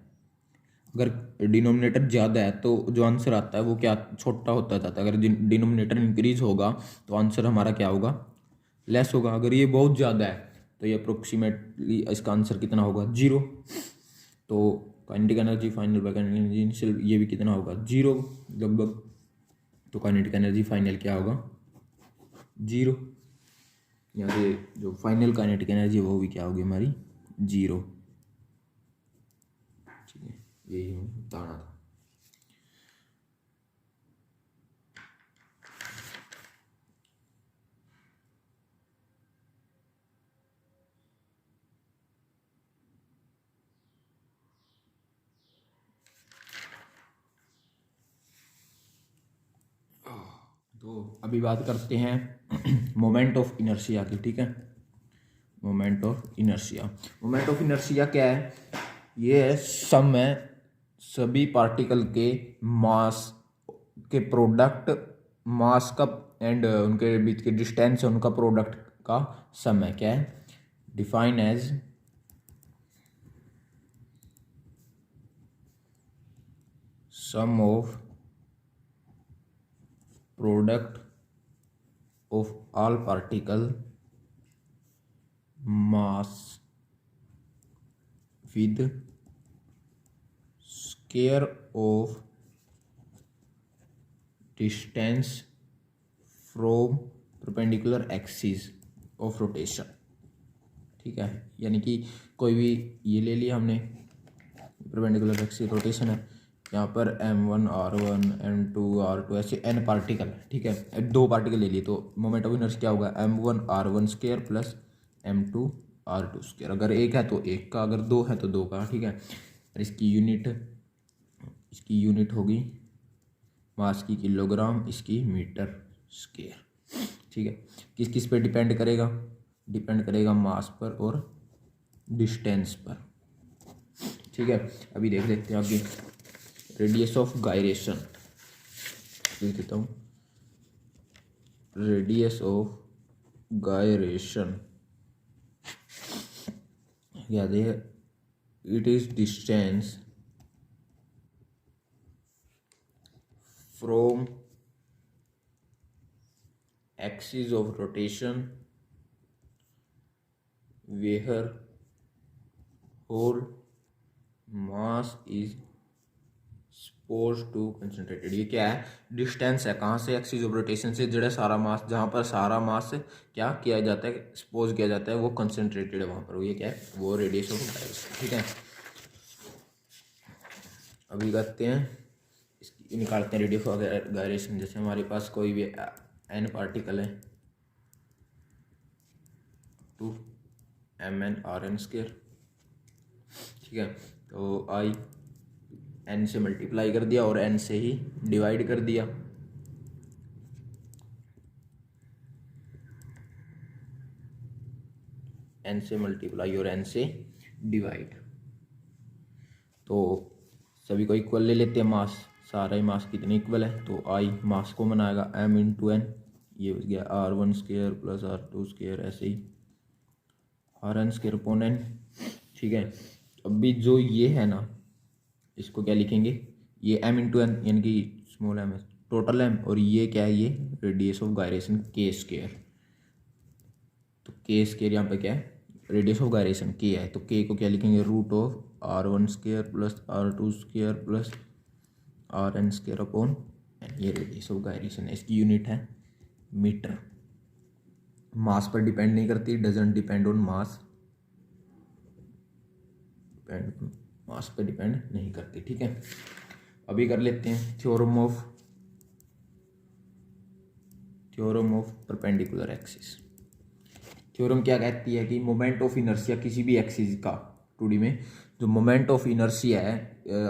अगर डिनोमिनेटर ज़्यादा है तो जो आंसर आता है वो क्या छोटा होता जाता है। अगर डिनोमिनेटर इंक्रीज होगा तो आंसर हमारा क्या होगा, लेस होगा। अगर ये बहुत ज़्यादा है तो ये अप्रोक्सीमेटली इसका आंसर कितना होगा, 0। तो kinetic energy final by kinetic energy initial ये भी कितना होगा, 0 लगभग। तो काइनेटिक एनर्जी फाइनल क्या होगा, 0। यहाँ से जो फाइनल काइनेटिक एनर्जी वो भी क्या होगी हमारी, 0। ठीक है, यही बताना था। तो अभी बात करते हैं मोमेंट ऑफ इनर्शिया की। ठीक है, moment of inertia, moment of inertia क्या है, ये है सम है सभी पार्टिकल के मास के प्रोडक्ट, मास का एंड उनके बीच के डिस्टेंस है उनका प्रोडक्ट का सम है। क्या है, define as sum of product of all particle mass with square of distance from perpendicular axis of rotation। ठीक है, यानी कि कोई भी ये ले लिया हमने परपेंडिकुलर एक्सिस रोटेशन है, यहाँ पर m1 r1 m2 r2 ऐसे n पार्टिकल। ठीक है, 2 पार्टिकल ले लिए तो मोमेंट ऑफ इनर्शिया क्या होगा, m1 r1 square plus m2 r2 square. अगर एक है तो एक का, अगर 2 है तो 2 का। ठीक है, और इसकी यूनिट होगी मास की किलोग्राम, इसकी मीटर स्क्वायर। ठीक है, किस किस पे डिपेंड करेगा, डिपेंड करेगा मास पर और डिस्टेंस पर। ठीक है, अभी देख लेते हैं आगे रेडियस ऑफ गायरेशन, लिख देता हूँ रेडियस ऑफ गायरेशन याद है, it is distance from axis of rotation where whole mass is suppose to concentrated. ये क्या है, डिस्टेंस है कहाँ से, एक्सिस ऑफ रोटेशन से, जड़ा सारा मास, जहाँ पर सारा मास क्या किया जाता है, सपोज किया जाता है, वो कंसंट्रेटेड है वहाँ पर। ये क्या है, वो रेडियस ऑफ गायरेशन। ठीक है, अभी करते हैं इसकी, निकालते हैं रेडियस ऑफ गायरेशन। जैसे हमारे पास कोई भी n पार्टिकल है, 2mn/n²। ठीक है, तो आई n से मल्टीप्लाई कर दिया और n से ही डिवाइड कर दिया। n से मल्टीप्लाई और n से डिवाइड, तो सभी को इक्वल ले लेते हैं मास, सारा ही मास कितने इक्वल है, तो आई मास को बनाएगा m इंटू एन, ये हो गया r1² प्लस r2², ऐसे ही rn² अपॉन n। ठीक है, अभी जो ये है ना, इसको क्या लिखेंगे, ये m इंटू एन यानी कि स्मॉल m है, टोटल m, और ये क्या है, ये रेडियस ऑफ गायरेशन k²। तो k² यहाँ पे क्या है, रेडियस ऑफ गायरेशन के है, तो के को क्या लिखेंगे, √(r1² + r2² + rn² upon n। ये रेडियस ऑफ गायरेशन है, इसकी यूनिट है मीटर। मास पर डिपेंड नहीं करती, डजंट डिपेंड ऑन मास, मास पर डिपेंड नहीं करती। ठीक है, अभी कर लेते हैं theorem of perpendicular axis. Theorem क्या कहती है कि मोमेंट ऑफ इनर्शिया किसी भी एक्सिस का 2D में जो मोमेंट ऑफ इनर्शिया है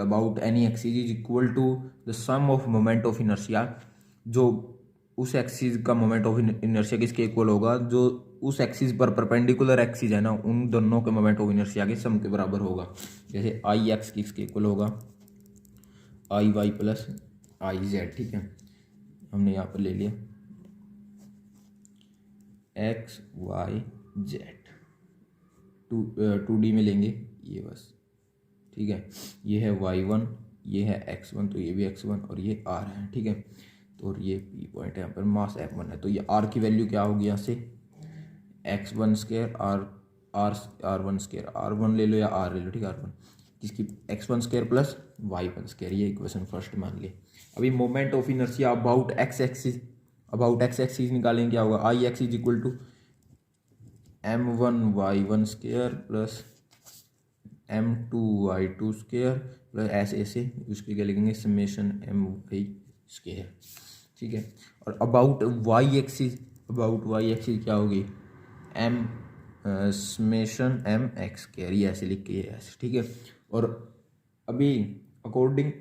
about any axis is equal to the sum of moment of inertia, जो उस एक्सिस का मोमेंट ऑफ इनर्शिया किसके इक्वल होगा, जो उस एक्सिस पर परपेंडिकुलर एक्सिस है ना, उन दोनों के मोमेंट ऑफ इनर्शिया के सम के बराबर होगा। जैसे आई एक्स किसके इक्वल होगा, आई वाई प्लस आई जेड। ठीक है, हमने यहाँ पर ले लिया एक्स वाई जेड, 2D में लेंगे ये बस। ठीक है, ये है y1, ये है x1, तो ये भी x1 और ये r है। ठीक है, तो ये P पॉइंट है, यहाँ पर मास F1 है, तो ये r की वैल्यू क्या होगी यहाँ से, x1² r1², r1 ले लो या r ले लो। ठीक है, r1 किसकी, x1² + y1², ये इक्वेशन फर्स्ट मान ली। अभी moment of inertia about x axis निकालेंगे, क्या होगा, I X is equal to m1y1² + m2y2² plus ऐसे उसके क्या लिखेंगे, समेशन my²। ठीक है, और अबाउट वाई एक्सिस क्या होगी, m समेशन mx², ये ऐसे लिख के ऐसे। ठीक है, और अभी अकॉर्डिंग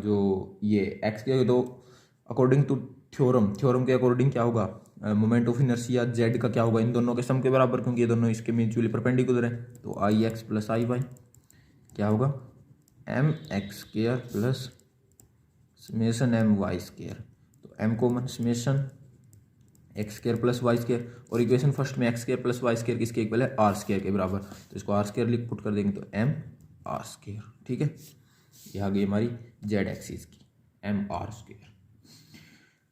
जो ये x के, तो अकॉर्डिंग टू थ्योरम के अकॉर्डिंग क्या होगा, मोमेंट ऑफ इनर्शिया z का क्या होगा, इन दोनों के सम के बराबर, क्योंकि ये दोनों इसके म्यूचुअली परपेंडिकुलर है। तो आई एक्स प्लस आई वाई क्या होगा, mx² प्लस समेशन my², तो m common, summation x² + y², और इक्वेशन फर्स्ट में x² + y² किसके इक्वल है, r² के बराबर, तो इसको r² लिख पुट कर देंगे तो mr²। ठीक है, ये आ गई हमारी z एक्सिस की mr²।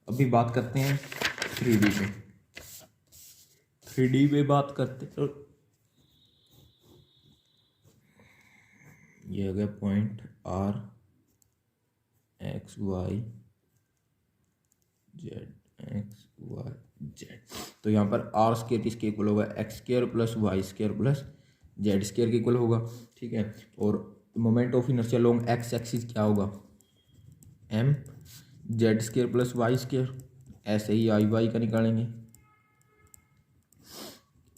अभी बात करते हैं 3D पे। 3D पे बात करते तो ये हो गया point r x y z, तो यहाँ पर r² किसके इक्वल होगा, x² + y² + z² के इक्वल होगा। ठीक है, और moment of inertia long x axis क्या होगा, m z² + y², ऐसे ही आई वाई का निकालेंगे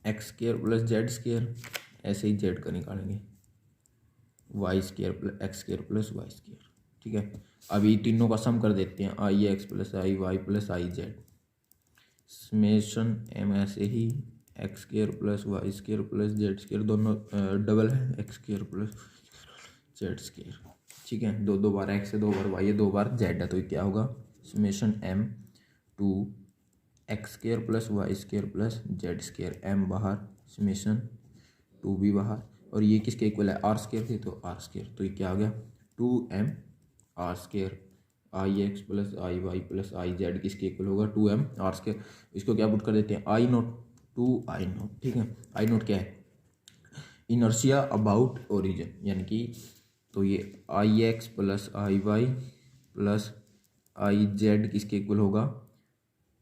x² + z², ऐसे ही z का निकालेंगे y² + x² + y²। ठीक है, अभी तीनों का सम कर देते हैं, I x + I Y + I Z, summation m, ऐसे ही x² + y² + z², दोनों डबल है x² + z²। ठीक है, दो बार x है, 2 बार y है, 2 बार z है, तो ये क्या होगा, summation m two x² + y² + z², m बाहर, समेशन 2 भी बाहर, और ये किसके इक्वल है, r² थे, तो r², तो ये क्या आ गया 2m r², I x + I Y + I Z किसके इक्वल होगा, 2m r²। इसको क्या पुट कर देते हैं, I0 2 I0। ठीक है, I0 क्या है, इनर्शिया अबाउट ओरिजिन, यानी कि तो ये I x + I Y + I Z किसके इक्वल होगा,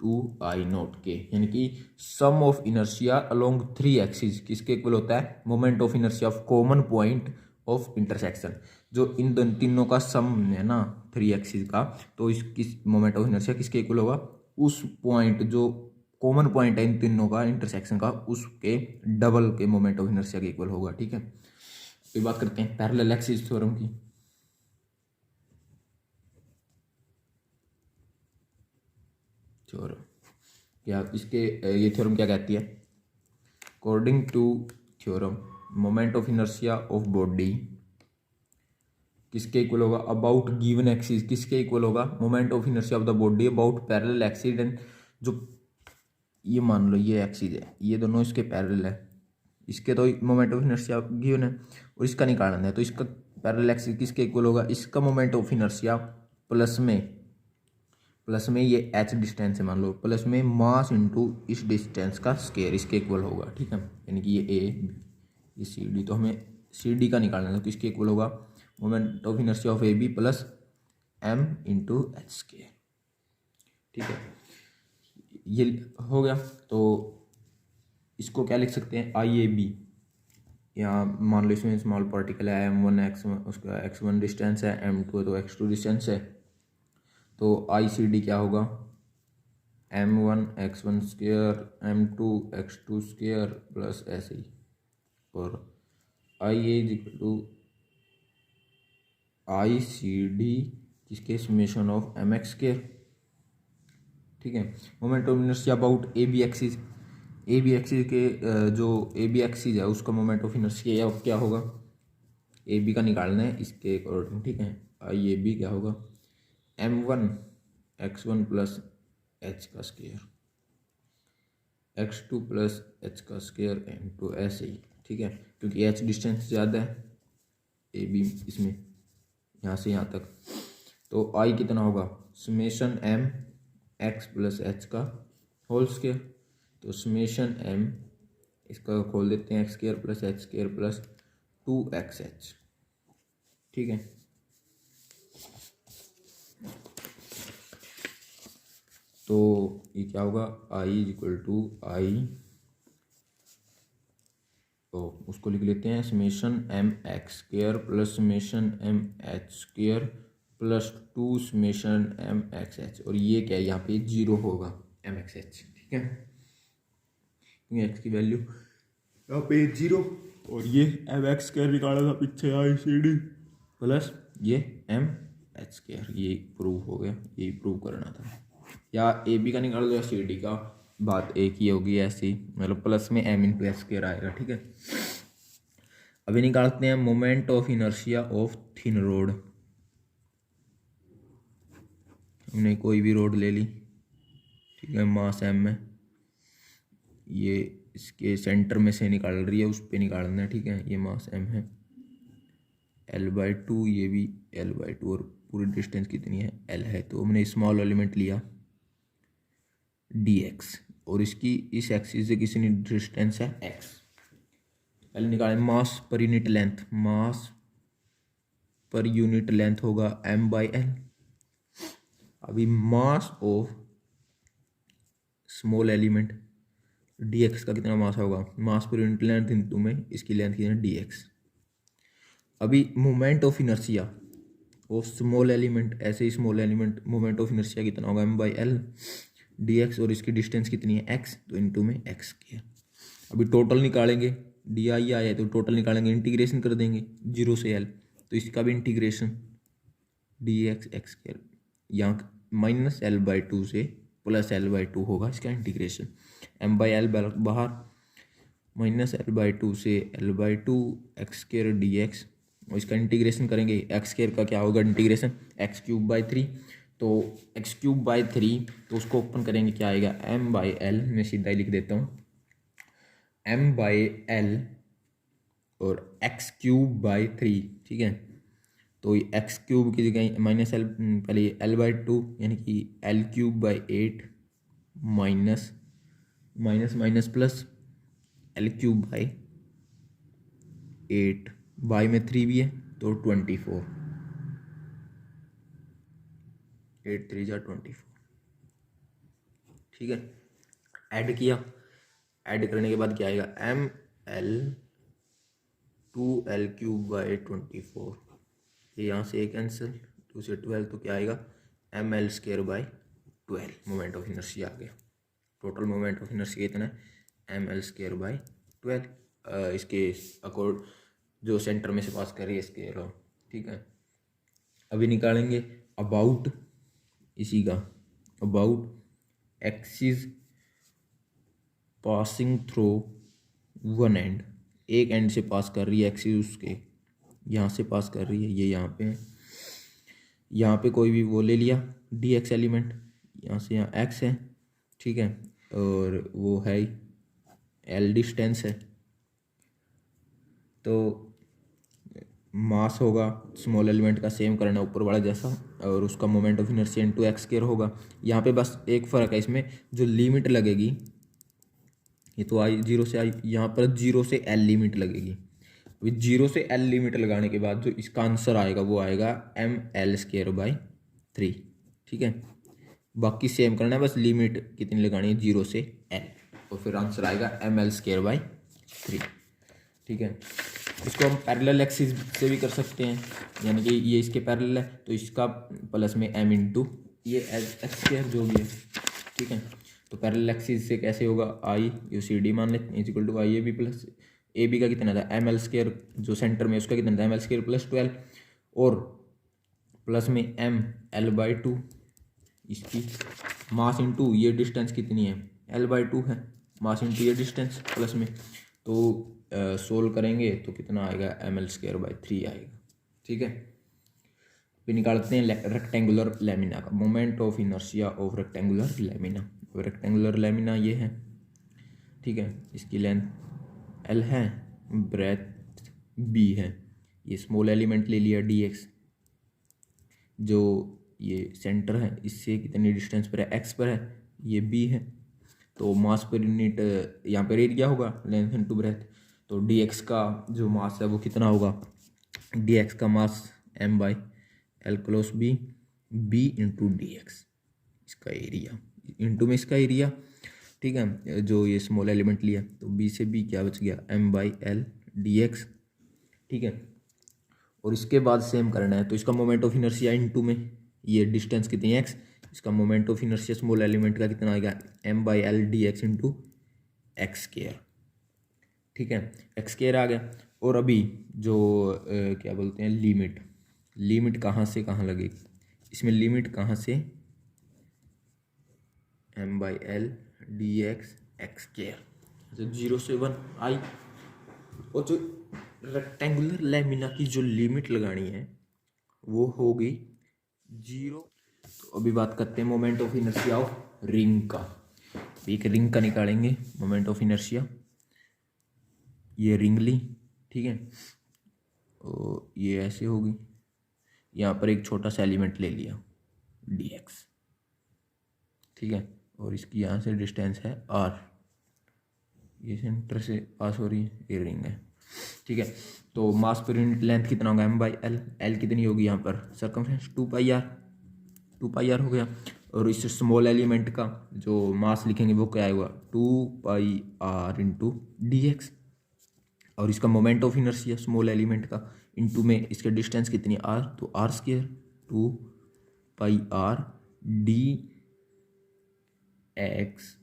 2I0 के, यानी कि sum of inertia along 3 axis किसके इक्वल होता है, moment of inertia of common point of intersection, जो इन तीनों का सम है ना 3 एक्सिस का, तो इस किस मोमेंट ऑफ इनर्शिया किसके इक्वल होगा, उस पॉइंट जो कॉमन पॉइंट है इन तीनों का इंटरसेक्शन का, उसके डबल के मोमेंट ऑफ इनर्शिया के इक्वल होगा। ठीक है, तो बात करते हैं पैरेलल एक्सिस थ्योरम की। थ्योरम क्या, इसके ये थ्योरम क्या कहती है, according to theorem moment of inertia of body किसके इक्वल होगा, अबाउट गिवन एक्सिस किसके इक्वल होगा, moment of inertia of the body about parallel axis, and जो ये मान लो ये एक्सिस है, ये दोनों इसके पैरेलल है, इसके तो मोमेंट ऑफ इनर्शिया गिवन है और इसका निकालना है, तो इसका पैरेलल एक्सिस किसके इक्वल होगा, इसका मोमेंट ऑफ इनर्शिया प्लस में ये h डिस्टेंस है मान लो, प्लस में मास इंटू इस डिस्टेंस का स्केयर इसके इक्वल होगा। ठीक है, यानी कि ये a ये सी डी, तो हमें सी डी का निकालना है, तो किसके इक्वल होगा, moment of inertia of a B plus m into h square. ठीक है, ये हो गया। तो इसको क्या लिख सकते हैं, आई ए बी, यहाँ मान लो इसमें स्मॉल पार्टिकल है m1 x1, उसका x1 डिस्टेंस है, m2 तो x2 डिस्टेंस है, तो आई सी डी क्या होगा, m1 x1 square m2 x2 square plus ऐसे ही, और I A is equal to I C D जिसके summation of M x square. ठीक है, moment of inertia about A B axis, A B axis के जो ए बी एक्सिस है उसका मोमेंट ऑफ इनर्शिया क्या होगा, ए बी का निकालना है इसके अकॉर्डिंग। ठीक है, आई ए बी क्या होगा, m1 x1 प्लस एच का स्क्वायर x2 प्लस एच का स्क्वायर m2 ऐसे ही। ठीक है, क्योंकि h डिस्टेंस ज़्यादा है ए बी इसमें यहाँ से यहाँ तक, तो आई कितना होगा, summation m x plus h का होल स्क्वायर, तो समेशन m इसका खोल देते हैं x square plus h square plus 2xh। ठीक है, तो ये क्या होगा, I is equal to I, तो उसको लिख लेते हैं summation m x square plus summation m h square plus 2 summation m x h, और ये क्या है यहाँ पे 0 होगा एम एक्स एच। ठीक है, क्योंकि एक्स की वैल्यू यहाँ पे 0, और ये एम एक्स स्क्वायर निकाला था पीछे आई सी डी प्लस ये एम एच स्क्वायर, ये प्रूव हो गया, यही प्रूव करना था, या ए बी का निकाल दो या सी डी का, बात एक ही होगी ऐसी, मतलब प्लस में एम इंटू एच स्क्वायर आएगा। ठीक है, अभी निकालते हैं moment of inertia of thin road. हमने कोई भी रोड ले ली, ठीक है, मास एम है, ये इसके सेंटर में से निकाल रही है, उस पर निकालना है। ठीक है, ये मास एम है, L/2, ये भी L/2, और पूरी डिस्टेंस कितनी है, L है, तो हमने स्मॉल एलिमेंट लिया dx, और इसकी इस एक्सिस से किसी डिस्टेंस है x। पहले निकालें मास पर यूनिट लेंथ, मास पर यूनिट लेंथ होगा m/l। अभी mass of small element dx का कितना मास होगा, मास पर यूनिट लेंथ इंटू में इसकी लेंथ कितना dx। अभी moment of inertia of small element, ऐसे ही small element moment of inertia कितना होगा m/l dx, और इसकी डिस्टेंस कितनी है x, तो इंटू में x के। अभी टोटल निकालेंगे, डी आई आया है तो टोटल निकालेंगे, इंटीग्रेशन कर देंगे 0 से l, तो इसका भी इंटीग्रेशन dx x स्क्वायर, यहाँ माइनस L/2 से प्लस L/2 होगा इसका इंटीग्रेशन, m/l बाहर, माइनस L/2 से L/2 x स्क्वायर dx, और इसका इंटीग्रेशन करेंगे, x स्क्वायर का क्या होगा इंटीग्रेशन, x³/3, तो x³/3, तो उसको ओपन करेंगे क्या आएगा, m/l, मैं सीधा ही लिख देता हूँ m/l और x³/3। ठीक है, तो ये x³ की जगह माइनस l, पहले L/2 यानी कि L³/8 minus minus minus plus L³/8, by में 3 भी है तो 24, 8 3 जा 24। ठीक है, ऐड किया, ऐड करने के बाद क्या आएगा, ml 2l³/24, ये यहाँ से एक कैंसिल, 2 से 12, तो क्या आएगा ml²/12, मोमेंट ऑफ इनर्शिया आ गया। टोटल मोमेंट ऑफ इनर्शिया कितना है, ml²/12, इसके अकॉर्ड जो सेंटर में से पास कर रही है इसके अलावा। ठीक है, अभी निकालेंगे अबाउट, इसी का about axis passing through one and, एक एंड से पास कर रही है एक्सिस, उसके यहाँ से पास कर रही है, ये यहाँ पे है, यहाँ पे कोई भी वो ले लिया dx एलिमेंट, यहाँ से यहाँ x है। ठीक है, और वो है l डिस्टेंस है, तो मास होगा स्मॉल एलिमेंट का सेम करना ऊपर वाला जैसा, और उसका moment of inertia into x square होगा। यहाँ पे बस एक फ़र्क है इसमें, जो लिमिट लगेगी ये तो आई, जीरो से आई, यहाँ पर जीरो से एल लिमिट लगेगी। अभी जीरो से एल लिमिट लगाने के बाद जो इसका आंसर आएगा वो आएगा एम एल स्क्वायर बाई 3। ठीक है, बाकी सेम करना है, बस लिमिट कितनी लगानी है, जीरो से एल, और फिर आंसर आएगा एम एल स्क्वायर बाई 3। ठीक है, इसको हम पैरेलल एक्सिस से भी कर सकते हैं, यानी कि ये इसके पैरेलल है तो इसका प्लस में एम इंटू ये एक्स स्क्वायर जो भी है। ठीक है, तो पैरेलल एक्सिस से कैसे होगा, आई यू सी डी मान लेते हैं is equal to I A B plus A B का कितना था एम एल स्क्वायर, जो सेंटर में उसका कितना था एम एल स्क्वायर प्लस 12, और प्लस में एम एल बाई 2, इसकी मास इंटू ये डिस्टेंस कितनी है एल बाई 2 है, मास इंटू ये डिस्टेंस प्लस में, तो सोल्व करेंगे तो कितना आएगा एम एल स्क्वायर बाई 3 आएगा। ठीक है, फिर निकालते हैं रेक्टेंगुलर लेमिना का moment of inertia of rectangular lamina. Rectangular lamina ये है। ठीक है, इसकी लेंथ एल है, ब्रेथ बी है, ये स्मॉल एलिमेंट ले लिया डी एक्स, जो ये सेंटर है इससे कितनी डिस्टेंस पर है एक्स पर है, ये बी है, तो मास पर यूनिट यहाँ पर एरिया होगा लेंथ इनटू ब्रेथ, तो डी एक्स का जो मास है वो कितना होगा, डी एक्स का mass M by L close B, B into D X, इसका एरिया इंटू में इसका एरिया। ठीक है, जो ये स्मॉल एलिमेंट लिया तो बी से बी क्या बच गया M by L D X. ठीक है, और इसके बाद सेम करना है, तो इसका मोमेंट ऑफ इनर्शिया इंटू में ये डिस्टेंस कितनी है एक्स, इसका moment of inertia small element का कितना आएगा M by L D X into X square. ठीक है, एक्स स्क्वायर आ गया, और अभी जो क्या बोलते हैं लिमिट कहाँ से कहाँ लगेगी, इसमें लिमिट कहाँ से M by L D X X square, तो 0 से 1 आई, और जो रेक्टेंगुलर लेमिना की जो लिमिट लगानी है वो होगी 0। तो अभी बात करते हैं moment of inertia of ring का। एक रिंग का निकालेंगे मोमेंट ऑफ इनर्शिया, ये रिंग ली। ठीक है, तो ये ऐसे होगी, यहाँ पर एक छोटा सा एलिमेंट ले लिया डी एक्स। ठीक है, और इसकी यहाँ से डिस्टेंस है आर, ये सेंटर से पास हो रही है, ये रिंग है। ठीक है, तो मास पर यूनिट लेंथ कितना होगा एम बाई एल, एल कितनी होगी यहाँ पर सर्कमफ्रेंस 2 पाई आर हो गया, और इस स्मॉल एलिमेंट का जो मास लिखेंगे वो क्या आएगा 2 pi R into D X, और इसका moment of inertia small element का इंटू में इसके डिस्टेंस कितनी आर, तो R square 2 pi R D X.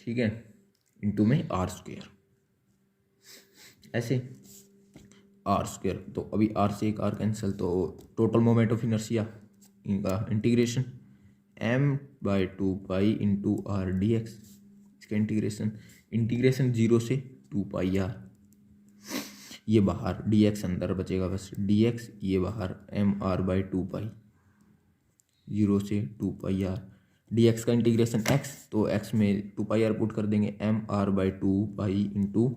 ठीक है, इंटू में आर स्क्वायर, ऐसे आर स्क्वायर, तो अभी आर से एक आर कैंसिल, तो टोटल मोमेंट ऑफ इनर्शिया इनका integration M by 2 pi into R D X, इसका इंटीग्रेशन 0 से 2 पाई आर, ये बाहर डी एक्स अंदर बचेगा बस डी एक्स, ये बाहर एम आर बाई 2 पाई, 0 से 2 पाई आर, डी एक्स का इंटीग्रेशन एक्स, तो एक्स में 2 पाई आर पुट कर देंगे M R by 2 pi into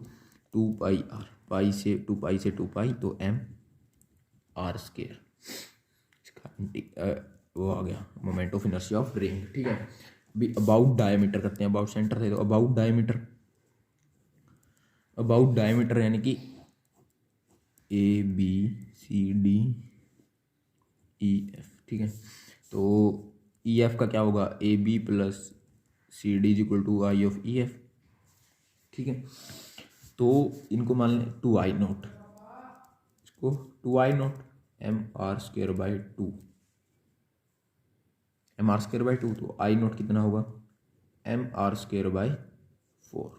2 pi R, pi से 2 पाई, तो एम आर स्क्वायर, इसका वो आ गया moment of inertia of ring. ठीक है, अभी अबाउट डायमीटर करते हैं, अबाउट सेंटर थे तो अबाउट डायमीटर यानी कि A B C D E F. ठीक है, तो ई एफ का क्या होगा A B plus C D is equal to I of E F. ठीक है, तो इनको मान लें 2 I0, इसको 2 I0 M R square by 2, तो I0 कितना होगा एम आर स्क्वायर बाई 4,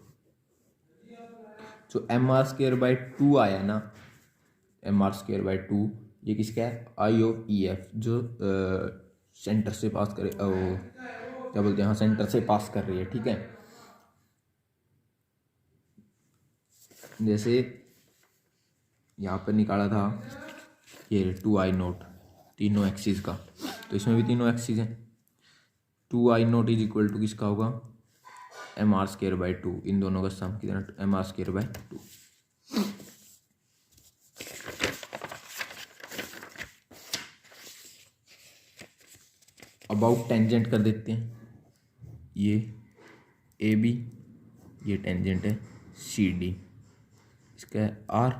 जो एम आर स्क्वायर बाई 2 आया ना, एम आर स्क्वायर बाई 2 ये किसका है आई ऑफ ई एफ, जो सेंटर से पास करे, क्या बोलते हैं, हाँ सेंटर से पास कर रही है। ठीक है, जैसे यहाँ पर निकाला था ये 2 I0 तीनों एक्सिस का, तो इसमें भी तीनों एक्सिस हैं, 2 I0 इज इक्वल टू किसका होगा एम आर स्क्वायर बाई 2, इन दोनों का सम कितना M R square by 2। About tangent कर देते हैं, ये ए बी, ये टेंजेंट है सी डी, इसका है आर,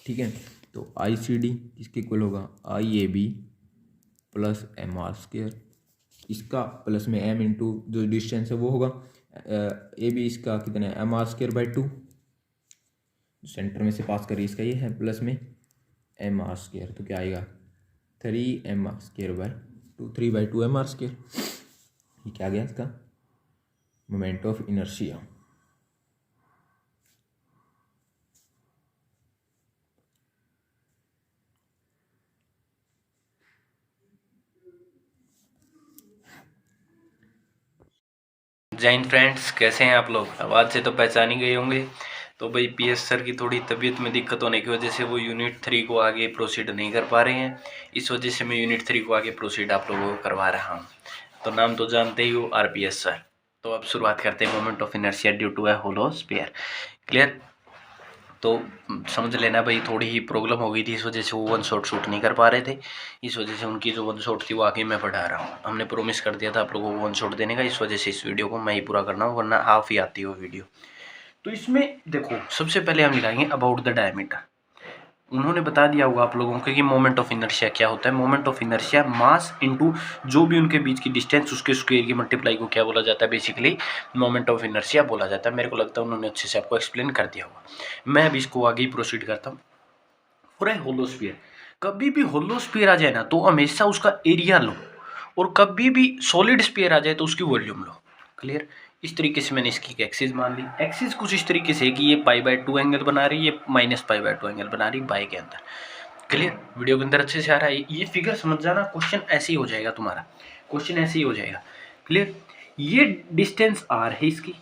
ठीक है। तो आई सी डी किसके इक्वल होगा, I A B plus M R square, इसका प्लस में एम इंटू जो डिस्टेंस है वो होगा ए बी, इसका कितना है M R square by 2, centre में से पास करिए, इसका ये है प्लस में एम आर स्क्वायर, तो क्या आएगा 3 M R square by 2, 3 by 2 M R square. ये क्या आ गया इसका मोमेंट ऑफ इनर्शिया। जय हिंद फ्रेंड्स, कैसे हैं आप लोग? आवाज़ से तो पहचान ही गए होंगे। तो भाई पीएस सर की थोड़ी तबीयत में दिक्कत होने की वजह से वो यूनिट 3 को आगे प्रोसीड नहीं कर पा रहे हैं। इस वजह से मैं यूनिट 3 को आगे प्रोसीड आप लोगों को करवा रहा हूं। तो नाम तो जानते ही हो, आरपीएस सर। तो अब शुरुआत करते हैं moment of inertia due to a hollow sphere. Clear? तो समझ लेना भाई, थोड़ी ही प्रॉब्लम हो गई थी, इस वजह से वो वन शॉट शूट नहीं कर पा रहे थे। इस वजह से उनकी जो वन शॉट थी वो आगे मैं पढ़ा रहा हूँ। हमने प्रॉमिस कर दिया था आप लोगों को वन शॉट देने का, इस वजह से इस वीडियो को मैं ही पूरा करना हूँ, वरना हाफ ही आती है वो वीडियो। तो इसमें देखो, सबसे पहले हम निकालेंगे अबाउट द डायमीटर। उन्होंने बता दिया होगा आप लोगों को कि मोमेंट ऑफ इनर्शिया क्या होता है। Moment of inertia mass into जो भी उनके बीच की डिस्टेंस, उसके स्क्वायर की मल्टीप्लाई को क्या बोला जाता है, बेसिकली मोमेंट ऑफ इनर्शिया बोला जाता है। मेरे को लगता है उन्होंने अच्छे से आपको एक्सप्लेन कर दिया होगा। मैं अब इसको आगे ही प्रोसीड करता हूँ। फॉर ए होलो स्फीयर, कभी भी होलो स्फीयर आ जाए ना तो हमेशा उसका एरिया लो, और कभी भी सॉलिड स्फीयर आ जाए तो उसकी वॉल्यूम लो। क्लियर? इस तरीके से मैंने इसकी एक्सिस मान ली। एक्सिस कुछ इस तरीके से कि ये π/2 एंगल बना रही है, ये -π/2 एंगल बना रही है बाई के अंदर। क्लियर? वीडियो के अंदर अच्छे से आ रहा है? ये फिगर समझ जाना, क्वेश्चन ऐसे ही हो जाएगा तुम्हारा, क्वेश्चन ऐसे ही हो जाएगा। क्लियर? ये डिस्टेंस आर है इसकी,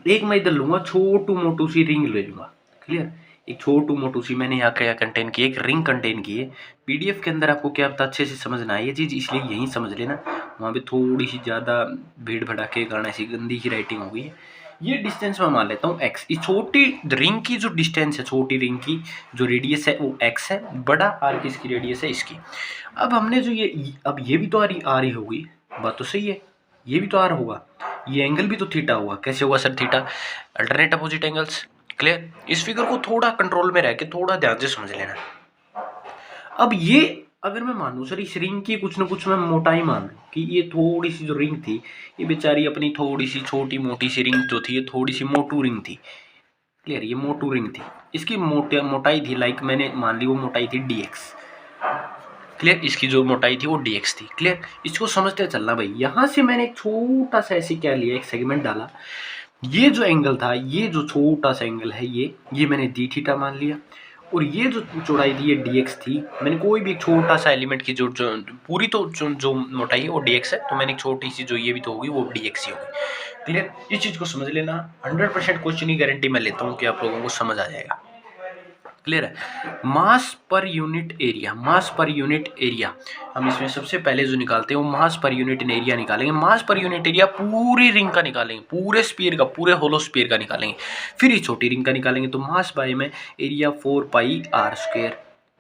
एक मैं इधर लूंगा छोटू मोटू सी रिंग ले लूंगा। क्लियर? एक छोटू मोटू सी मैंने यहाँ क्या कंटेन की, एक रिंग कंटेन की है। पीडीएफ के अंदर आपको क्या पता अच्छे से समझना है ये चीज़, इसलिए यहीं समझ लेना। वहाँ पे थोड़ी सी ज़्यादा भीड़ भड़ाके के कारण ऐसी गंदी की राइटिंग हो गई है। ये डिस्टेंस मैं मान लेता हूँ एक्स। इस छोटी रिंग की जो डिस्टेंस है, छोटी रिंग की जो रेडियस है वो एक्स है, बड़ा आर की इसकी रेडियस है इसकी। अब हमने जो अब ये भी तो आ रही होगी, बात तो सही है, ये भी तो आर होगा, ये एंगल भी तो थीटा होगा। कैसे होगा sir theta? Alternate opposite angles. Clear? इस फिगर को थोड़ा कंट्रोल में रह के थोड़ा ध्यान से समझ लेना। अब ये अगर मैं मानूं सर इस रिंग की कुछ ना कुछ मैं मोटाई मान लूं कि ये थोड़ी सी जो रिंग थी, ये बेचारी अपनी थोड़ी सी छोटी मोटी सी रिंग जो थी, ये थोड़ी सी मोटू रिंग थी। क्लियर? ये मोटू रिंग थी, इसकी मोटाई थी, लाइक मैंने मान ली वो मोटाई थी dx। क्लियर? इसकी जो मोटाई थी वो dx थी। क्लियर? इसको समझते चलना भाई। यहां से मैंने एक छोटा सा ऐसे क्या लिया, एक सेगमेंट डाला, ये जो एंगल था, ये जो छोटा सा एंगल है, ये मैंने डी थीटा मान लिया, और ये जो चौड़ाई थी ये dx थी। मैंने कोई भी एक छोटा सा एलिमेंट की जो पूरी तो जो मोटाई है वो dx है, तो मैंने एक छोटी सी जो ये भी तो होगी वो dx ही होगी। क्लियर? इस चीज को समझ लेना। 100% क्वेश्चन की गारंटी मैं लेता हूँ कि आप लोगों को समझ आ जाएगा। क्लियर है? मास पर यूनिट एरिया, मास पर यूनिट एरिया हम इसमें सबसे पहले जो निकालते हैं वो मास पर यूनिट एरिया निकालेंगे। मास पर यूनिट एरिया पूरी रिंग का निकालेंगे, पूरे स्फीयर का, पूरे होलो स्फीयर का निकालेंगे, फिर इस छोटी रिंग का निकालेंगे। तो मास बाय में एरिया 4πr²।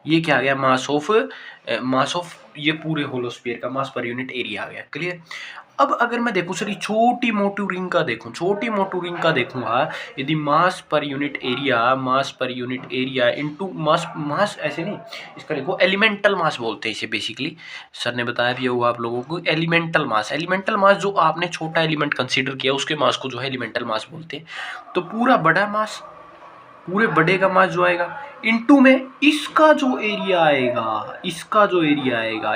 ये क्या आ गया? मास ऑफ ये पूरे होलो स्फीयर का मास पर यूनिट एरिया आ गया। क्लियर? अब अगर मैं देखूं सर छोटी मोटी रिंग का देखूं, छोटी मोटी रिंग का देखूंगा, यदि मास per unit area into mass ऐसे नहीं, इसका देखो एलिमेंटल मास बोलते हैं इसे बेसिकली। सर ने बताया भी होगा आप लोगों को, एलिमेंटल मास जो आपने छोटा एलिमेंट कंसीडर किया उसके मास को जो है एलिमेंटल मास बोलते हैं। तो पूरा बड़ा मास, पूरे बड़े का मास जो आएगा इनटू में इसका जो एरिया आएगा,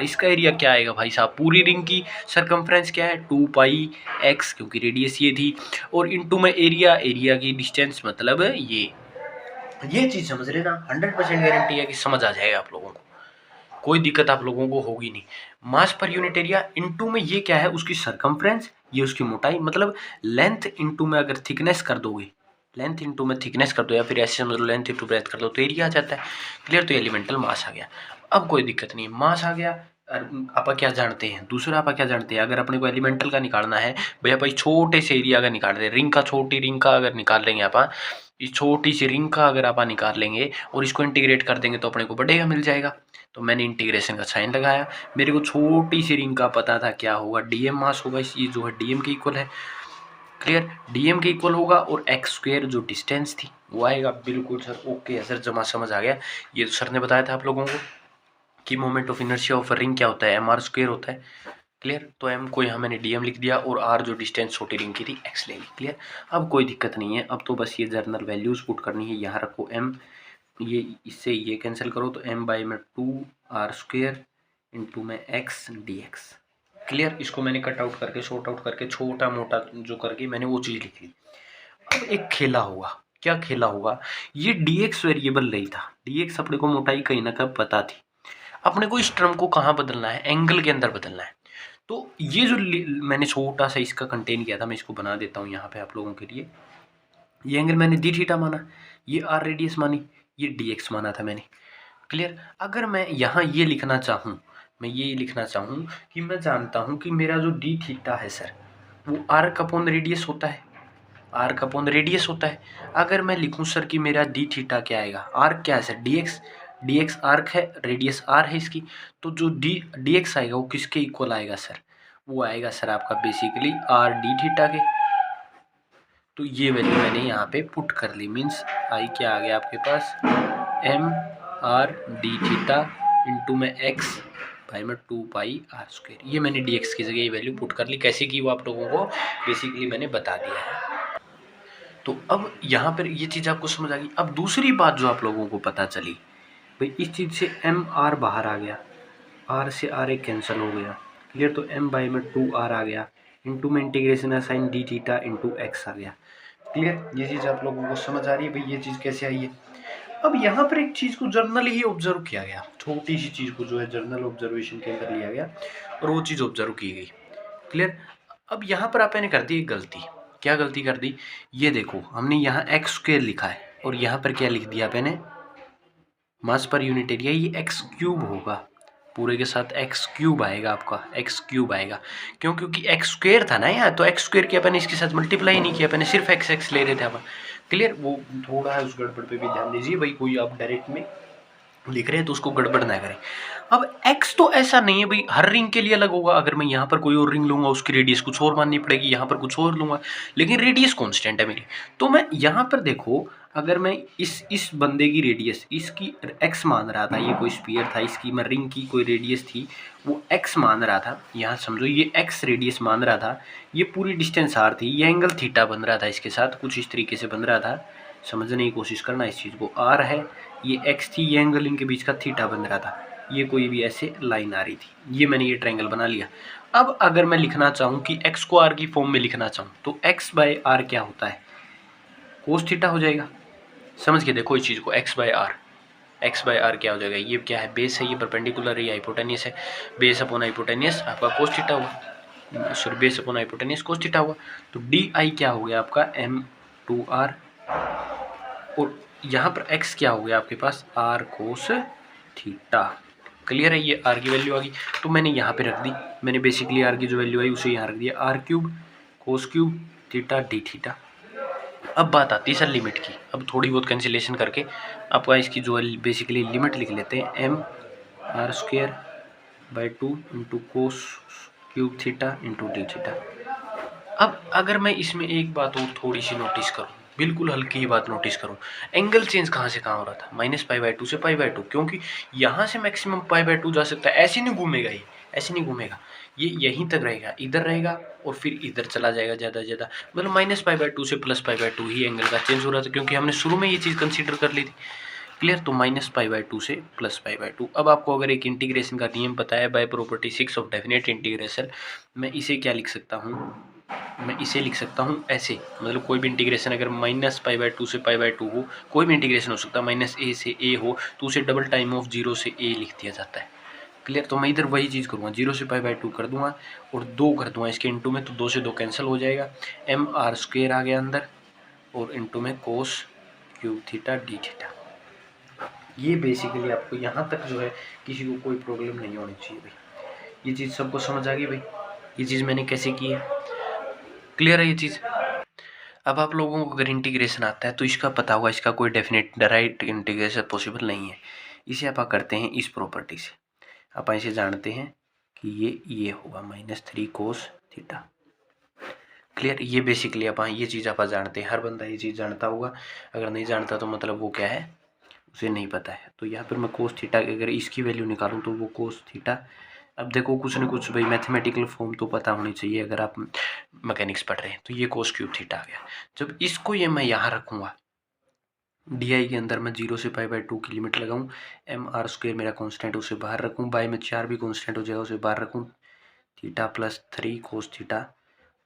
इसका एरिया क्या आएगा भाई साहब? पूरी रिंग की सरकमफ्रेंस क्या है? 2πx, क्योंकि रेडियस ये थी, और इनटू में एरिया की डिस्टेंस, मतलब ये चीज समझ लेना। 100% गारंटी है कि समझ आ जाएगा आप लोगों को, कोई दिक्कत आप लोगों को होगी नहीं। मास पर यूनिट एरिया इनटू में ये क्या है? उसकी सरकमफ्रेंस, ये उसकी मोटाई, मतलब लेंथ इनटू में अगर थिकनेस कर दोगे, लेंथ इंटू में थिकनेस कर दो, या फिर ऐसे समझ लो लेंथ इंटू ब्रेथ कर दो, तो एरिया आ जाता है। क्लियर? तो एलिमेंटल मास आ गया। अब कोई दिक्कत नहीं है, मास आ गया, आप क्या जानते हैं, दूसरा आप क्या जानते हैं, अगर अपने को एलिमेंटल का निकालना है भैया भाई, छोटे से एरिया का निकाल रहे, रिंग का, छोटी रिंग का अगर निकाल लेंगे आप, इस छोटी सी रिंग का अगर आप निकाल लेंगे और इसको इंटीग्रेट कर देंगे तो अपने को बढ़ेगा, मिल जाएगा। तो मैंने इंटीग्रेशन का साइन लगाया, मेरे को छोटी सी रिंग का पता था क्या होगा, डीएम मास होगा, ये जो है डीएम के इक्वल है। क्लियर, डीएम के इक्वल होगा और एक्स स्क्वायर जो डिस्टेंस थी वो आएगा। बिल्कुल सर, ओके है सर, जमा समझ आ गया। ये तो सर ने बताया था आप लोगों को कि moment of inertia of ring क्या होता है, एम आर स्क्वायर होता है। क्लियर, तो एम को यहाँ मैंने डीएम लिख दिया और आर जो डिस्टेंस छोटी रिंग की थी एक्स ले ली। क्लियर, अब कोई दिक्कत नहीं है, अब तो बस ये जर्नल वैल्यूज पुट करनी है। यहाँ रखो एम, ये इससे ये कैंसिल करो तो एम बाई में 2r² इंटू में एक्स डी एक्स। क्लियर, इसको मैंने कट आउट करके, शॉर्ट आउट करके, छोटा मोटा जो करके मैंने वो चीज़ लिख ली। अब एक खेला होगा, क्या खेला होगा, ये dx वेरिएबल नहीं था, dx अपने को मोटाई कहीं ना कहीं पता थी, अपने को इस टर्म को कहाँ बदलना है, एंगल के अंदर बदलना है। तो ये जो मैंने छोटा सा इसका कंटेन किया था, मैं इसको बना देता हूँ यहाँ पे आप लोगों के लिए। ये एंगल मैंने डी थीटा माना, ये आर रेडियस मानी, ये dx माना था मैंने। क्लियर, अगर मैं यहाँ ये लिखना चाहूँ, मैं ये लिखना चाहूँ कि मैं जानता हूँ कि मेरा जो डी थीटा है सर वो आर्क अपॉन रेडियस होता है, आर्क अपॉन रेडियस होता है। अगर मैं लिखूँ सर कि मेरा डी थीटा क्या आएगा, आर्क क्या है सर, डी एक्स आर्क है, रेडियस आर है इसकी, तो जो डी एक्स आएगा वो किसके इक्वल आएगा सर, वो आएगा सर आपका बेसिकली आर डी थीटा के। तो ये वैल्यू मैंने यहाँ पे पुट कर ली, मीन्स आई क्या आ गया आपके पास, M R D theta into में एक्स भाई में 2πr²। ये मैंने डी एक्स की जगह ये वैल्यू पुट कर ली। कैसे की वो आप लोगों को बेसिकली मैंने बता दिया है। तो अब यहाँ पर ये चीज़ आपको समझ आ गई। अब दूसरी बात जो आप लोगों को पता चली भाई, इस चीज़ से एम आर बाहर आ गया, आर से आर एक कैंसिल हो गया। क्लियर, तो एम बाई में 2r आ गया, इंटू में इंटीग्रेशन है sine D theta into X आ गया। क्लियर, ये चीज़ आप लोगों को समझ आ रही है भाई, ये चीज़ कैसे आई है। अब यहाँ पर एक चीज़ को जर्नली ही ऑब्जर्व किया गया, छोटी सी चीज़ को जो है जर्नल ऑब्जर्वेशन के अंदर लिया गया और वो चीज़ ऑब्जर्व की गई। क्लियर, अब यहाँ पर आपने कर दी एक गलती। क्या गलती कर दी, ये देखो हमने यहाँ एक्स स्क्वायर लिखा है और यहाँ पर क्या लिख दिया आपने, मास पर यूनिट एरिया, ये एक्स क्यूब होगा, पूरे के साथ एक्स क्यूब आएगा, आपका एक्स क्यूब आएगा। क्यों, क्योंकि एक्स स्क्वायर था ना यहाँ, तो एक्स स्क्वायर की अपन इसके साथ मल्टीप्लाई नहीं किया, अपन सिर्फ एक्स एक्स ले रहे थे अपन। क्लियर, वो थोड़ा है उस गड़बड़ पे भी ध्यान दीजिए भाई, कोई आप डायरेक्ट में लिख रहे हैं तो उसको गड़बड़ ना करें। अब x तो ऐसा नहीं है भाई हर रिंग के लिए अलग होगा, अगर मैं यहाँ पर कोई और रिंग लूंगा उसकी रेडियस कुछ और माननी पड़ेगी, यहाँ पर कुछ और लूंगा, लेकिन रेडियस कांस्टेंट है मेरी। तो मैं यहाँ पर देखो, अगर मैं इस बंदे की रेडियस, इसकी x मान रहा था, ये कोई स्फीयर था, इसकी मैं रिंग की कोई रेडियस थी वो x मान रहा था, यहाँ समझो ये x रेडियस मान रहा था, ये पूरी डिस्टेंस r थी, ये एंगल थीटा बन रहा था, इसके साथ कुछ इस तरीके से बन रहा था, समझने की कोशिश करना इस चीज़ को। r है, ये x थी, ये एंगल इनके बीच का थीटा बन रहा था, ये कोई भी ऐसे लाइन आ रही थी, ये मैंने ये ट्रायंगल बना लिया। अब अगर मैं लिखना चाहूँ कि x को r की फॉर्म में लिखना चाहूँ तो x बाय r क्या होता है, कोस थीटा हो जाएगा। समझ के देखो इस चीज़ को, x बाय r क्या हो जाएगा, ये क्या है, बेस है, ये परपेंडिकुलर है, ये हाइपोटेनियस है, बेस अपॉन हाइपोटेनियस आपका कोस थीटा हुआ, sorry base upon hypotenuse cos theta हुआ। तो डी आई क्या हो गया आपका m2r, और यहाँ पर x क्या हो गया आपके पास, r कोस थीटा। क्लियर है, ये r की वैल्यू आ गई, तो मैंने यहाँ पे रख दी, मैंने बेसिकली r की जो वैल्यू आई उसे यहाँ रख दिया, r क्यूब कोस क्यूब थीटा डी थीटा। अब बात आती है सर लिमिट की, अब थोड़ी बहुत कैंसिलेशन करके आपका इसकी जो है बेसिकली लिमिट लिख लेते हैं, M R square by 2 into cos cube theta into D theta. अब अगर मैं इसमें एक बात और थोड़ी सी नोटिस करूँ, बिल्कुल हल्की ही बात नोटिस करूँ, एंगल चेंज कहाँ से कहाँ हो रहा था, -π/2 से π/2, क्योंकि यहाँ से मैक्सिमम π/2 जा सकता है, ऐसे नहीं घूमेगा, ये ऐसे नहीं घूमेगा, ये यहीं तक रहेगा, इधर रहेगा और फिर इधर चला जाएगा ज़्यादा से ज़्यादा, मतलब -π/2 से +π/2 ही एंगल का चेंज हो रहा था, क्योंकि हमने शुरू में ये चीज़ कंसिडर कर ली थी। क्लियर, तो -π/2 से +π/2। अब आपको अगर एक इंटीग्रेशन का नियम पता है by property 6 of definite integration, मैं इसे क्या लिख सकता हूँ, मैं इसे लिख सकता हूँ ऐसे, मतलब कोई भी इंटीग्रेशन अगर -π/2 से π/2 हो, कोई भी इंटीग्रेशन हो सकता है, -a से a हो तो उसे डबल टाइम ऑफ 0 से a लिख दिया जाता है। क्लियर, तो मैं इधर वही चीज़ करूँगा, 0 से π/2 कर दूंगा और 2 कर दूंगा इसके इंटू में, तो 2 से 2 कैंसिल हो जाएगा, mr² आ गया अंदर और इंटू में कोस क्यूब थीटा डी थीटा। ये बेसिकली आपको यहाँ तक जो है किसी को कोई प्रॉब्लम नहीं होनी चाहिए भाई। ये चीज़ सबको समझ आ गई भाई, ये चीज़ मैंने कैसे की है, क्लियर है ये चीज़। अब आप लोगों को अगर इंटीग्रेशन आता है तो इसका पता होगा, इसका कोई डेफिनेट डायरेक्ट इंटीग्रेशन पॉसिबल नहीं है। इसे आप करते हैं इस प्रॉपर्टी से, आप ऐसे जानते हैं कि ये होगा -3 cos थीटा, क्लियर। ये बेसिकली आप ये चीज़ आप जानते हैं, हर बंदा ये चीज़ जानता होगा, अगर नहीं जानता तो मतलब वो क्या है, उसे नहीं पता है। तो यहाँ पर मैं कोस थीटा अगर इसकी वैल्यू निकालूँ तो वो कोस थीटा, अब देखो कुछ न कुछ भाई मैथमेटिकल फॉर्म तो पता होनी चाहिए अगर आप मैकेनिक्स पढ़ रहे हैं। तो ये कोस क्यूब थीटा आ गया। जब इसको ये मैं यहाँ रखूँगा डी के अंदर, मैं 0 से π/2 की लिमिट लगाऊँ, mr² मेरा कॉन्स्टेंट उसे बाहर रखूँ, बाय में 4 भी कॉन्स्टेंट हो जाएगा उसे बाहर रखूँ, थीटा प्लस 3 कोस थीटा।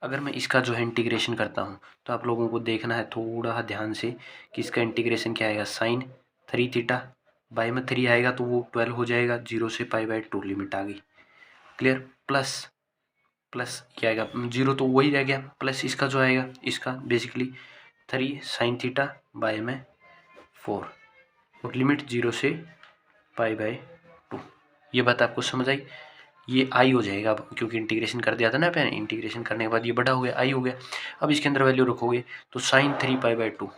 अगर मैं इसका जो है इंटीग्रेशन करता हूँ तो आप लोगों को देखना है थोड़ा ध्यान से कि इसका इंटीग्रेशन क्या आएगा, साइन 3 थीटा, बाय में 3 आएगा तो वो 12 हो जाएगा, 0 से π/2 लिमिट आ गई, क्लियर। प्लस क्या आएगा, 0 तो वही रह गया, प्लस इसका जो आएगा, इसका बेसिकली 3 साइन थीटा बाय में 4 और लिमिट 0 से π/2। ये बात आपको समझ आई, ये आई हो जाएगा अब, क्योंकि इंटीग्रेशन कर दिया था ना पहले, इंटीग्रेशन करने के बाद ये बड़ा हो गया, आई हो गया। अब इसके अंदर वैल्यू रखोगे तो साइन 3π/2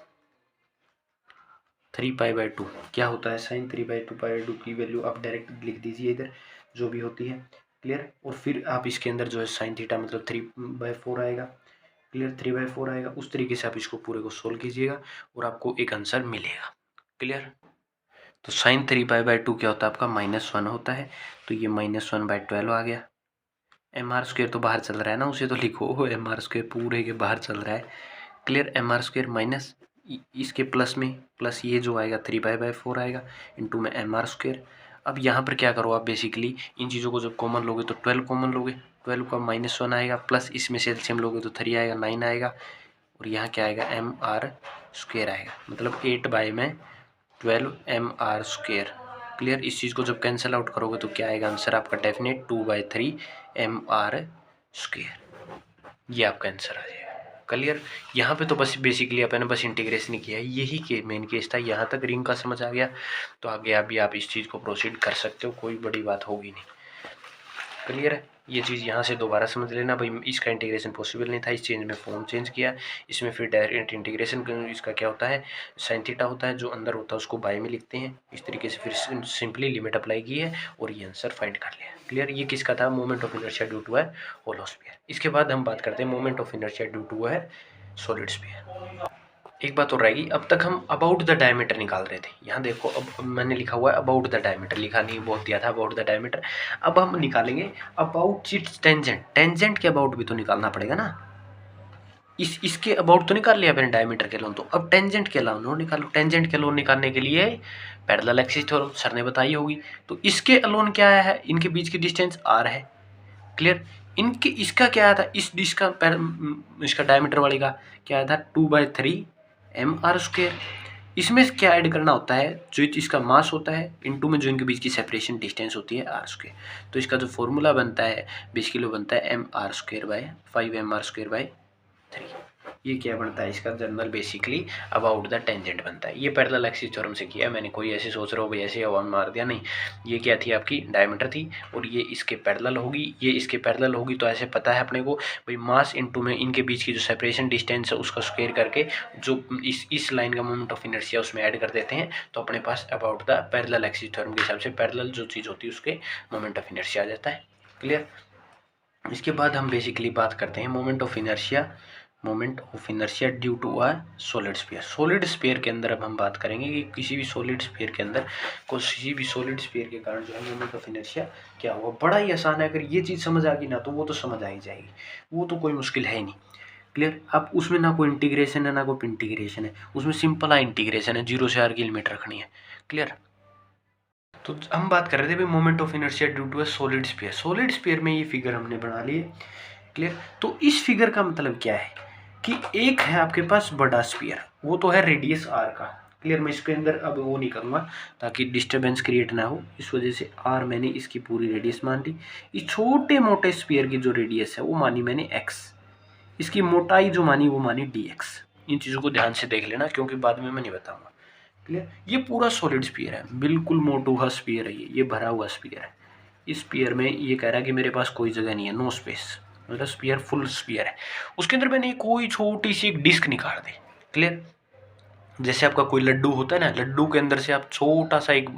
क्या होता है, साइन 3/2 की वैल्यू आप डायरेक्ट लिख दीजिए इधर जो भी होती है, क्लियर। और फिर आप इसके अंदर जो है साइन थीटा मतलब 3/4 आएगा, क्लियर, 3/4 आएगा। उस तरीके से आप इसको पूरे को सोल्व कीजिएगा और आपको एक आंसर मिलेगा, क्लियर। तो साइन 3π/2 क्या होता है आपका, -1 होता है, तो ये -1/12 आ गया। mr² तो बाहर चल रहा है ना, उसे तो लिखो, mr² पूरे के बाहर चल रहा है, क्लियर। mr² माइनस इसके प्लस में प्लस ये जो आएगा 3π/4 आएगा इंटू में mr²। अब यहाँ पर क्या करो आप, बेसिकली इन चीज़ों को जब कॉमन लोगे तो 12 कॉमन लोगे, 12 का -1 आएगा, प्लस इसमें से एलसीएम लोगे तो 3 आएगा, 9 आएगा, और यहाँ क्या आएगा, mr² आएगा, मतलब 8/12 mr², क्लियर। इस चीज़ को जब कैंसिल आउट करोगे तो क्या आएगा आंसर आपका, डेफिनेट 2/3 mr², ये आपका आंसर आ जाएगा, क्लियर। यहाँ पे तो बस बेसिकली आपने बस इंटीग्रेशन किया है, यही के मेन केस था। यहाँ तक रिंग का समझ आ गया तो आगे अभी आप इस चीज़ को प्रोसीड कर सकते हो, कोई बड़ी बात होगी नहीं, क्लियर है। ये चीज़ यहाँ से दोबारा समझ लेना भाई, इसका इंटीग्रेशन पॉसिबल नहीं था, इस चेंज में फॉर्म चेंज किया, इसमें फिर डायरेक्ट इंटीग्रेशन इसका क्या होता है, साइन थीटा होता है, जो अंदर होता है उसको बाय में लिखते हैं, इस तरीके से फिर सिंपली लिमिट अप्लाई की है और ये आंसर फाइंड कर लिया, क्लियर। ये किसका था, moment of inertia due to a hollow sphere. इसके बाद हम बात करते हैं moment of inertia due to a solid sphere. एक बात और रहेगी, अब तक हम अबाउट द डायमीटर निकाल रहे थे, यहाँ देखो अब मैंने लिखा हुआ है अबाउट द डायमीटर, लिखा नहीं बोल दिया था अबाउट द डायमीटर। अब हम निकालेंगे अबाउट इट्स टेंजेंट, टेंजेंट के अबाउट भी तो निकालना पड़ेगा ना, इसके अबाउट तो निकाल लिया मैंने डायमीटर के लोन, तो अब टेंजेंट के लोन निकालो। टेंजेंट के लोन निकालने के लिए पैरेलल एक्सिस थ्योरम सर ने बताई होगी, तो इसके अलोन क्या आया है, इनके बीच की डिस्टेंस r है, क्लियर। इनके इसका क्या आया था, इसका डायमीटर वाले का क्या आया था, 2/3 mr²। इसमें क्या ऐड करना होता है, जो इसका मास होता है इनटू में जो इनके बीच की सेपरेशन डिस्टेंस होती है r²। तो इसका जो फॉर्मूला बनता है बेसिकली बनता है mr²/5 mr²/3। ये क्या बनता है इसका general, basically about the tangent बनता है। ये पैरेलल एक्सिस थ्योरम से किया, मैंने कोई ऐसे सोच रहा हो भाई ऐसे हवा मार दिया, नहीं। ये क्या थी आपकी डायमीटर थी और ये इसके पैरेलल होगी, ये इसके पैरेलल होगी, तो ऐसे पता है अपने को भाई मास इनटू में इनके बीच की जो सेपरेशन डिस्टेंस है उसका स्क्वायर करके जो इस लाइन का मोमेंट ऑफ इनर्शिया उसमें ऐड कर देते हैं, तो अपने पास about the parallel axis theorem के हिसाब से पैरेलल जो चीज़ होती है उसके मोमेंट ऑफ इनर्शिया आ जाता है, क्लियर। इसके बाद हम बेसिकली बात करते हैं moment of inertia due to a solid sphere. Solid sphere के अंदर अब हम बात करेंगे कि किसी भी सॉलिड स्फीयर के अंदर किसी भी सॉलिड स्फीयर के कारण जो है मोमेंट ऑफ इनर्शिया क्या होगा। बड़ा ही आसान है, अगर ये चीज़ समझ आ गई ना तो वो तो समझ आ ही जाएगी, वो तो कोई मुश्किल है ही नहीं, क्लियर। अब उसमें ना कोई इंटीग्रेशन है ना कोई इंटीग्रेशन है, उसमें सिंपल है इंटीग्रेशन है, 0 से r की लिमिट रखनी है, क्लियर। तो हम बात कर रहे थे भाई moment of inertia due to a solid sphere. Solid sphere में ये फिगर हमने बना ली है, क्लियर। तो इस फिगर का मतलब क्या है कि एक है आपके पास बड़ा स्फीयर, वो तो है रेडियस r का, क्लियर। मैं इसके अंदर अब वो नहीं करूँगा ताकि डिस्टर्बेंस क्रिएट ना हो, इस वजह से r मैंने इसकी पूरी रेडियस मान ली। इस छोटे मोटे स्फीयर की जो रेडियस है वो मानी मैंने x, इसकी मोटाई जो मानी वो मानी dx। इन चीज़ों को ध्यान से देख लेना क्योंकि बाद में मैं नहीं बताऊँगा, क्लियर। ये पूरा सॉलिड स्फीयर है, बिल्कुल मोटू हुआ स्फीयर है, ये भरा हुआ स्फीयर है, इस स्पीयर में ये कह रहा है कि मेरे पास कोई जगह नहीं है, नो स्पेस, मतलब स्पीयर फुल स्पीयर है। उसके अंदर मैंने कोई छोटी सी एक डिस्क निकाल दी, क्लियर। जैसे आपका कोई लड्डू होता है ना, लड्डू के अंदर से आप छोटा सा एक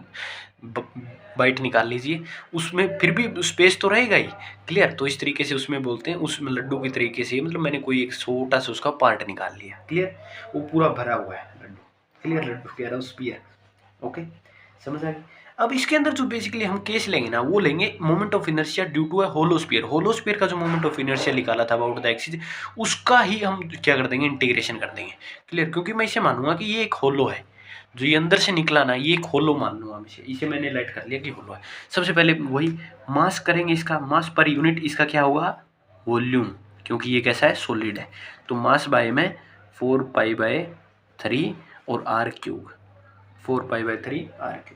बाइट निकाल लीजिए, उसमें फिर भी स्पेस तो रहेगा ही, क्लियर। तो इस तरीके से उसमें बोलते हैं, उसमें लड्डू की तरीके से, मतलब मैंने कोई एक छोटा सा उसका पार्ट निकाल लिया, क्लियर। वो पूरा भरा हुआ है लड्डू, क्लियर। लड्डू कह रहा हूँ स्पीयर, ओके, समझ आ गई। अब इसके अंदर जो बेसिकली हम केस लेंगे ना, वो लेंगे moment of inertia due to a hollow sphere. Hollow sphere का जो मोमेंट ऑफ इनर्शिया निकाला था अबाउट द एक्सिस, उसका ही हम क्या कर देंगे, इंटीग्रेशन कर देंगे, क्लियर। क्योंकि मैं इसे मानूंगा कि ये एक होलो है, जो ये अंदर से निकला ना, ये एक होलो मान लूंगा इसे मैंने लाइट कर लिया कि होलो है। सबसे पहले वही मास करेंगे, इसका मास पर यूनिट इसका क्या होगा, वॉल्यूम, क्योंकि ये कैसा है, सॉलिड है। तो मास बाय में 4π/3 और r³, 4π/3 r³,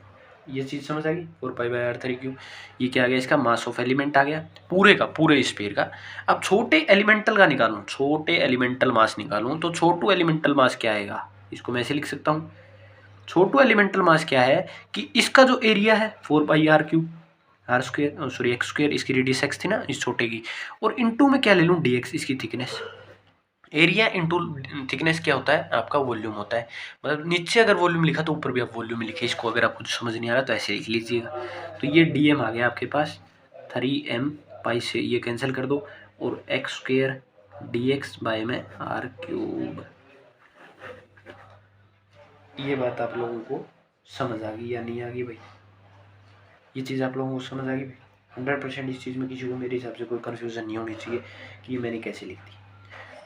ये चीज़ समझ आ गई। 4π/r³ ये क्या आ गया, इसका मास ऑफ एलिमेंट आ गया पूरे का, पूरे स्फीयर का। अब छोटे एलिमेंटल का निकालूं, छोटे एलिमेंटल मास निकालूं, तो छोटू एलिमेंटल मास क्या आएगा, इसको मैं ऐसे लिख सकता हूँ। छोटू एलिमेंटल मास क्या है कि इसका जो एरिया है 4πr³ r², सॉरी x², इसकी रेडियस x थी ना इस छोटे की, और इनटू में क्या ले लूँ, dx, इसकी थिकनेस। एरिया इंटू थिकनेस क्या होता है, आपका वॉल्यूम होता है। मतलब नीचे अगर वॉल्यूम लिखा तो ऊपर भी आप वॉल्यूम लिखिए इसको, अगर आपको समझ नहीं आ रहा तो ऐसे लिख लीजिएगा। तो ये dm आ गया आपके पास, 3m पाई से ये कैंसिल कर दो, और x² dx बाय में r³। ये बात आप लोगों को समझ आ गई या नहीं आ गई भाई, ये चीज़ आप लोगों को समझ आ गई भाई। 100% इस चीज़ में किसी को मेरे हिसाब से कोई कन्फ्यूज़न नहीं होनी चाहिए कि ये मैंने कैसे लिख दी,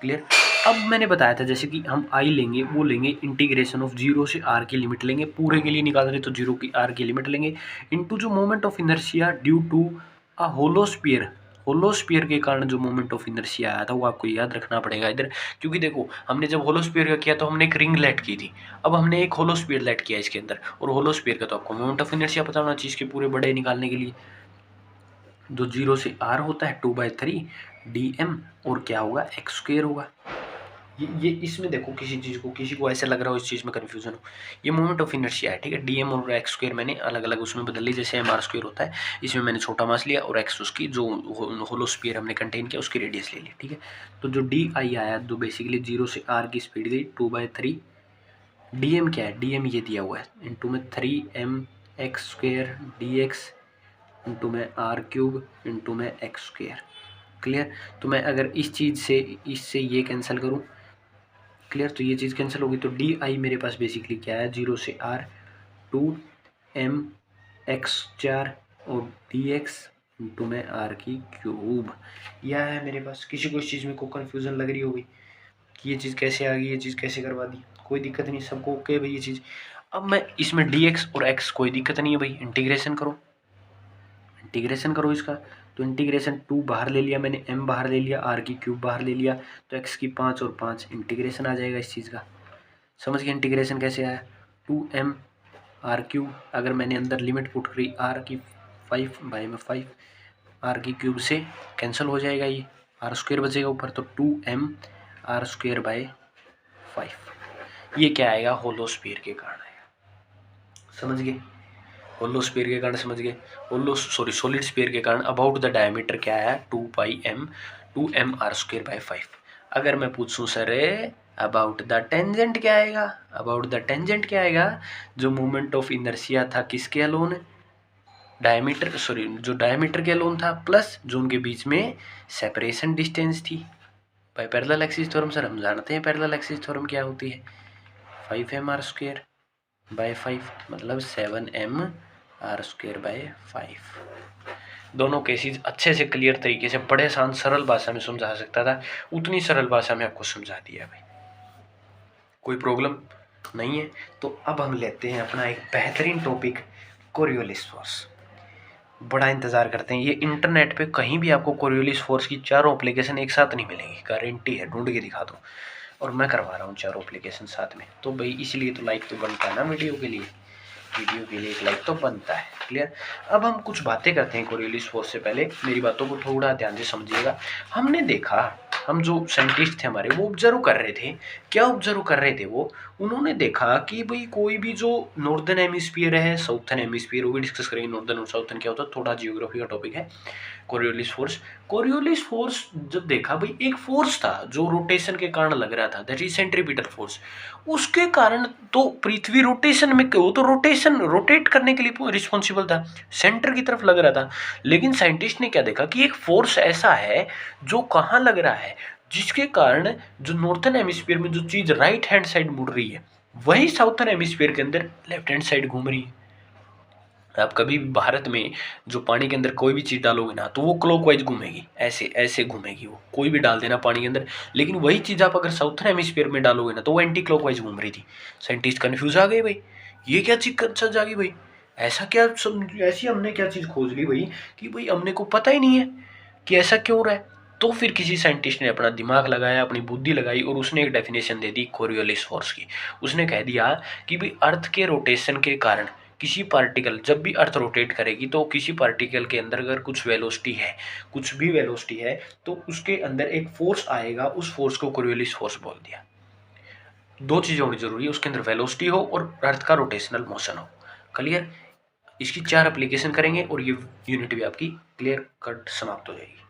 क्लियर। अब मैंने बताया था जैसे कि हम आई लेंगे, वो लेंगे इंटीग्रेशन ऑफ 0 से r की लिमिट लेंगे, पूरे के लिए निकाल रहे तो 0 की r की लिमिट लेंगे, इनटू जो moment of inertia due to a hollow sphere, hollow sphere के कारण जो मोमेंट ऑफ इनर्शिया आया था वो आपको याद रखना पड़ेगा इधर। क्योंकि देखो हमने जब होलो स्फीयर का किया तो हमने एक रिंग लेट की थी, अब हमने एक होलो स्फीयर लेट किया इसके अंदर, और होलो स्फीयर का तो आपको मोमेंट ऑफ इनर्शिया पता होना चाहिए इसके पूरे बड़े निकालने के लिए। जो 0 से r होता है 2/3 dm, और क्या होगा, x² होगा। ये इसमें देखो किसी को ऐसा लग रहा हो इस चीज़ में कन्फ्यूजन हो, ये मोमेंट ऑफ इनर्शिया है, ठीक है। dm और x² मैंने अलग अलग उसमें बदल ली, जैसे mr² होता है, इसमें मैंने छोटा मास लिया, और x उसकी जो होलो स्फीयर हमने कंटेन किया उसकी रेडियस ले ली, ठीक है। तो जो di आया, जो बेसिकली 0 से r की स्पीड गई 2/3, dm क्या है, dm ये दिया हुआ है, इंटू में 3m x² dx, इंटू में r³ इंटू में x², क्लियर। तो मैं अगर इस चीज़ से इससे ये कैंसिल करूँ, क्लियर, तो ये चीज़ कैंसिल होगी, तो डी आई मेरे पास बेसिकली क्या है, 0 से r 2m x4 और dx इंटू में r³। यह है मेरे पास। किसी को इस चीज़ में कोई कन्फ्यूज़न लग रही होगी कि ये चीज़ कैसे आ गई, ये चीज़ कैसे करवा दी, कोई दिक्कत नहीं, सबको ओके भाई ये चीज़। अब मैं इसमें dx और x कोई दिक्कत नहीं है भाई, इंटीग्रेशन करो, इंटीग्रेशन करो इसका। तो इंटीग्रेशन 2 बाहर ले लिया मैंने, m बाहर ले लिया, r³ बाहर ले लिया, तो x की 5 और 5 इंटीग्रेशन आ जाएगा इस चीज़ का। समझ गए इंटीग्रेशन कैसे आया, 2m r³ अगर मैंने अंदर लिमिट पुट करी r की 5/5, r³ से कैंसिल हो जाएगा, ये r² बचेगा ऊपर, तो 2m r²/5। ये क्या आएगा, होलो स्फीयर के कारण आएगा, समझ गए। होलो स्फीयर के कारण समझ गए, सॉलिड स्फीयर के कारण अबाउट द डायमीटर क्या है, 2m r²/5। अगर मैं पूछूं सर अबाउट द टेंजेंट क्या आएगा, अबाउट द टेंजेंट क्या आएगा, जो मोमेंट ऑफ इनर्शिया था किसके अलोन, डायमीटर, सॉरी जो डायमीटर के अलोन था, प्लस जो उनके बीच में सेपरेशन डिस्टेंस थी। भाई पैरेलल एक्सिस थ्योरम सर हम जानते हैं, पैरेलल एक्सिस थ्योरम क्या होती है, 5m r²/5 मतलब 7m r²/5। दोनों केसेस अच्छे से क्लियर तरीके से बड़े आसान सरल भाषा में समझा सकता था, उतनी सरल भाषा में आपको समझा दिया भाई, कोई प्रॉब्लम नहीं है। तो अब हम लेते हैं अपना एक बेहतरीन टॉपिक, कोरियोलिस फोर्स। बड़ा इंतज़ार करते हैं, ये इंटरनेट पे कहीं भी आपको कोरियोलिस फोर्स की चारों एप्लीकेशन एक साथ नहीं मिलेंगी, गारंटी है, ढूंढ के दिखा दो। और मैं करवा रहा हूँ चारों एप्लीकेशन साथ में, तो भाई इसलिए तो लाइक तो बनता है ना वीडियो के लिए, वीडियो के लिए एक लाइक तो बनता है। क्लियर। अब हम कुछ बातें करते हैं कोरियोलिस फोर्स से पहले मेरी बातों को थोड़ा ध्यान से समझिएगा। हमने देखा, हम जो साइंटिस्ट थे हमारे वो ऑब्जर्व कर रहे थे। क्या ऑब्जर्व कर रहे थे वो? उन्होंने देखा कि भाई कोई भी जो नॉर्दर्न हेमिस्फीयर है, साउथर्न हेमिस्फीयर, वो भी डिस्कस करेंगे नॉर्दर्न और साउथर्न क्या होता है, थोड़ा जियोग्राफी का टॉपिक है। कोरियोलिस फोर्स जब देखा भाई एक फोर्स था जो रोटेशन के कारण लग रहा था, दैट इज सेंट्रीपिटल फोर्स। उसके कारण तो पृथ्वी रोटेशन में, वो तो रोटेट करने के लिए रिस्पॉन्सिबल था, सेंटर की तरफ लग रहा था। लेकिन साइंटिस्ट ने क्या देखा कि एक फोर्स ऐसा है जो कहाँ लग रहा है, जिसके कारण जो नॉर्थर्न हेमिस्फीयर में जो चीज राइट हैंड साइड मुड़ रही है, वही साउथर्न हेमिस्फीयर के अंदर लेफ्ट हैंड साइड घूम रही है। आप कभी भी भारत में जो पानी के अंदर कोई भी चीज़ डालोगे ना तो वो क्लॉकवाइज घूमेगी, ऐसे ऐसे घूमेगी, वो कोई भी डाल देना पानी के अंदर। लेकिन वही चीज़ आप अगर साउथर्न हेमिस्फीयर में डालोगे ना तो वो एंटी क्लॉकवाइज घूम रही थी। साइंटिस्ट कन्फ्यूज आ गए भाई, ये क्या चीज़ सच आ गई भाई, ऐसा क्या ऐसी हमने क्या चीज़ खोज ली भाई कि भाई हमने को पता ही नहीं है कि ऐसा क्यों हो रहा है। तो फिर किसी साइंटिस्ट ने अपना दिमाग लगाया, अपनी बुद्धि लगाई और उसने एक डेफिनेशन दे दी कोरियोलिस फोर्स की। उसने कह दिया कि भाई अर्थ के रोटेशन के कारण किसी पार्टिकल, जब भी अर्थ रोटेट करेगी तो किसी पार्टिकल के अंदर अगर कुछ वेलोसिटी है, कुछ भी वेलोसिटी है, तो उसके अंदर एक फोर्स आएगा, उस फोर्स को कोरियोलिस फोर्स बोल दिया। दो चीज़ें होनी जरूरी है, उसके अंदर वेलोसिटी हो और अर्थ का रोटेशनल मोशन हो। क्लियर। इसकी 4 एप्लीकेशन करेंगे और ये यूनिट भी आपकी क्लियर कट समाप्त हो जाएगी।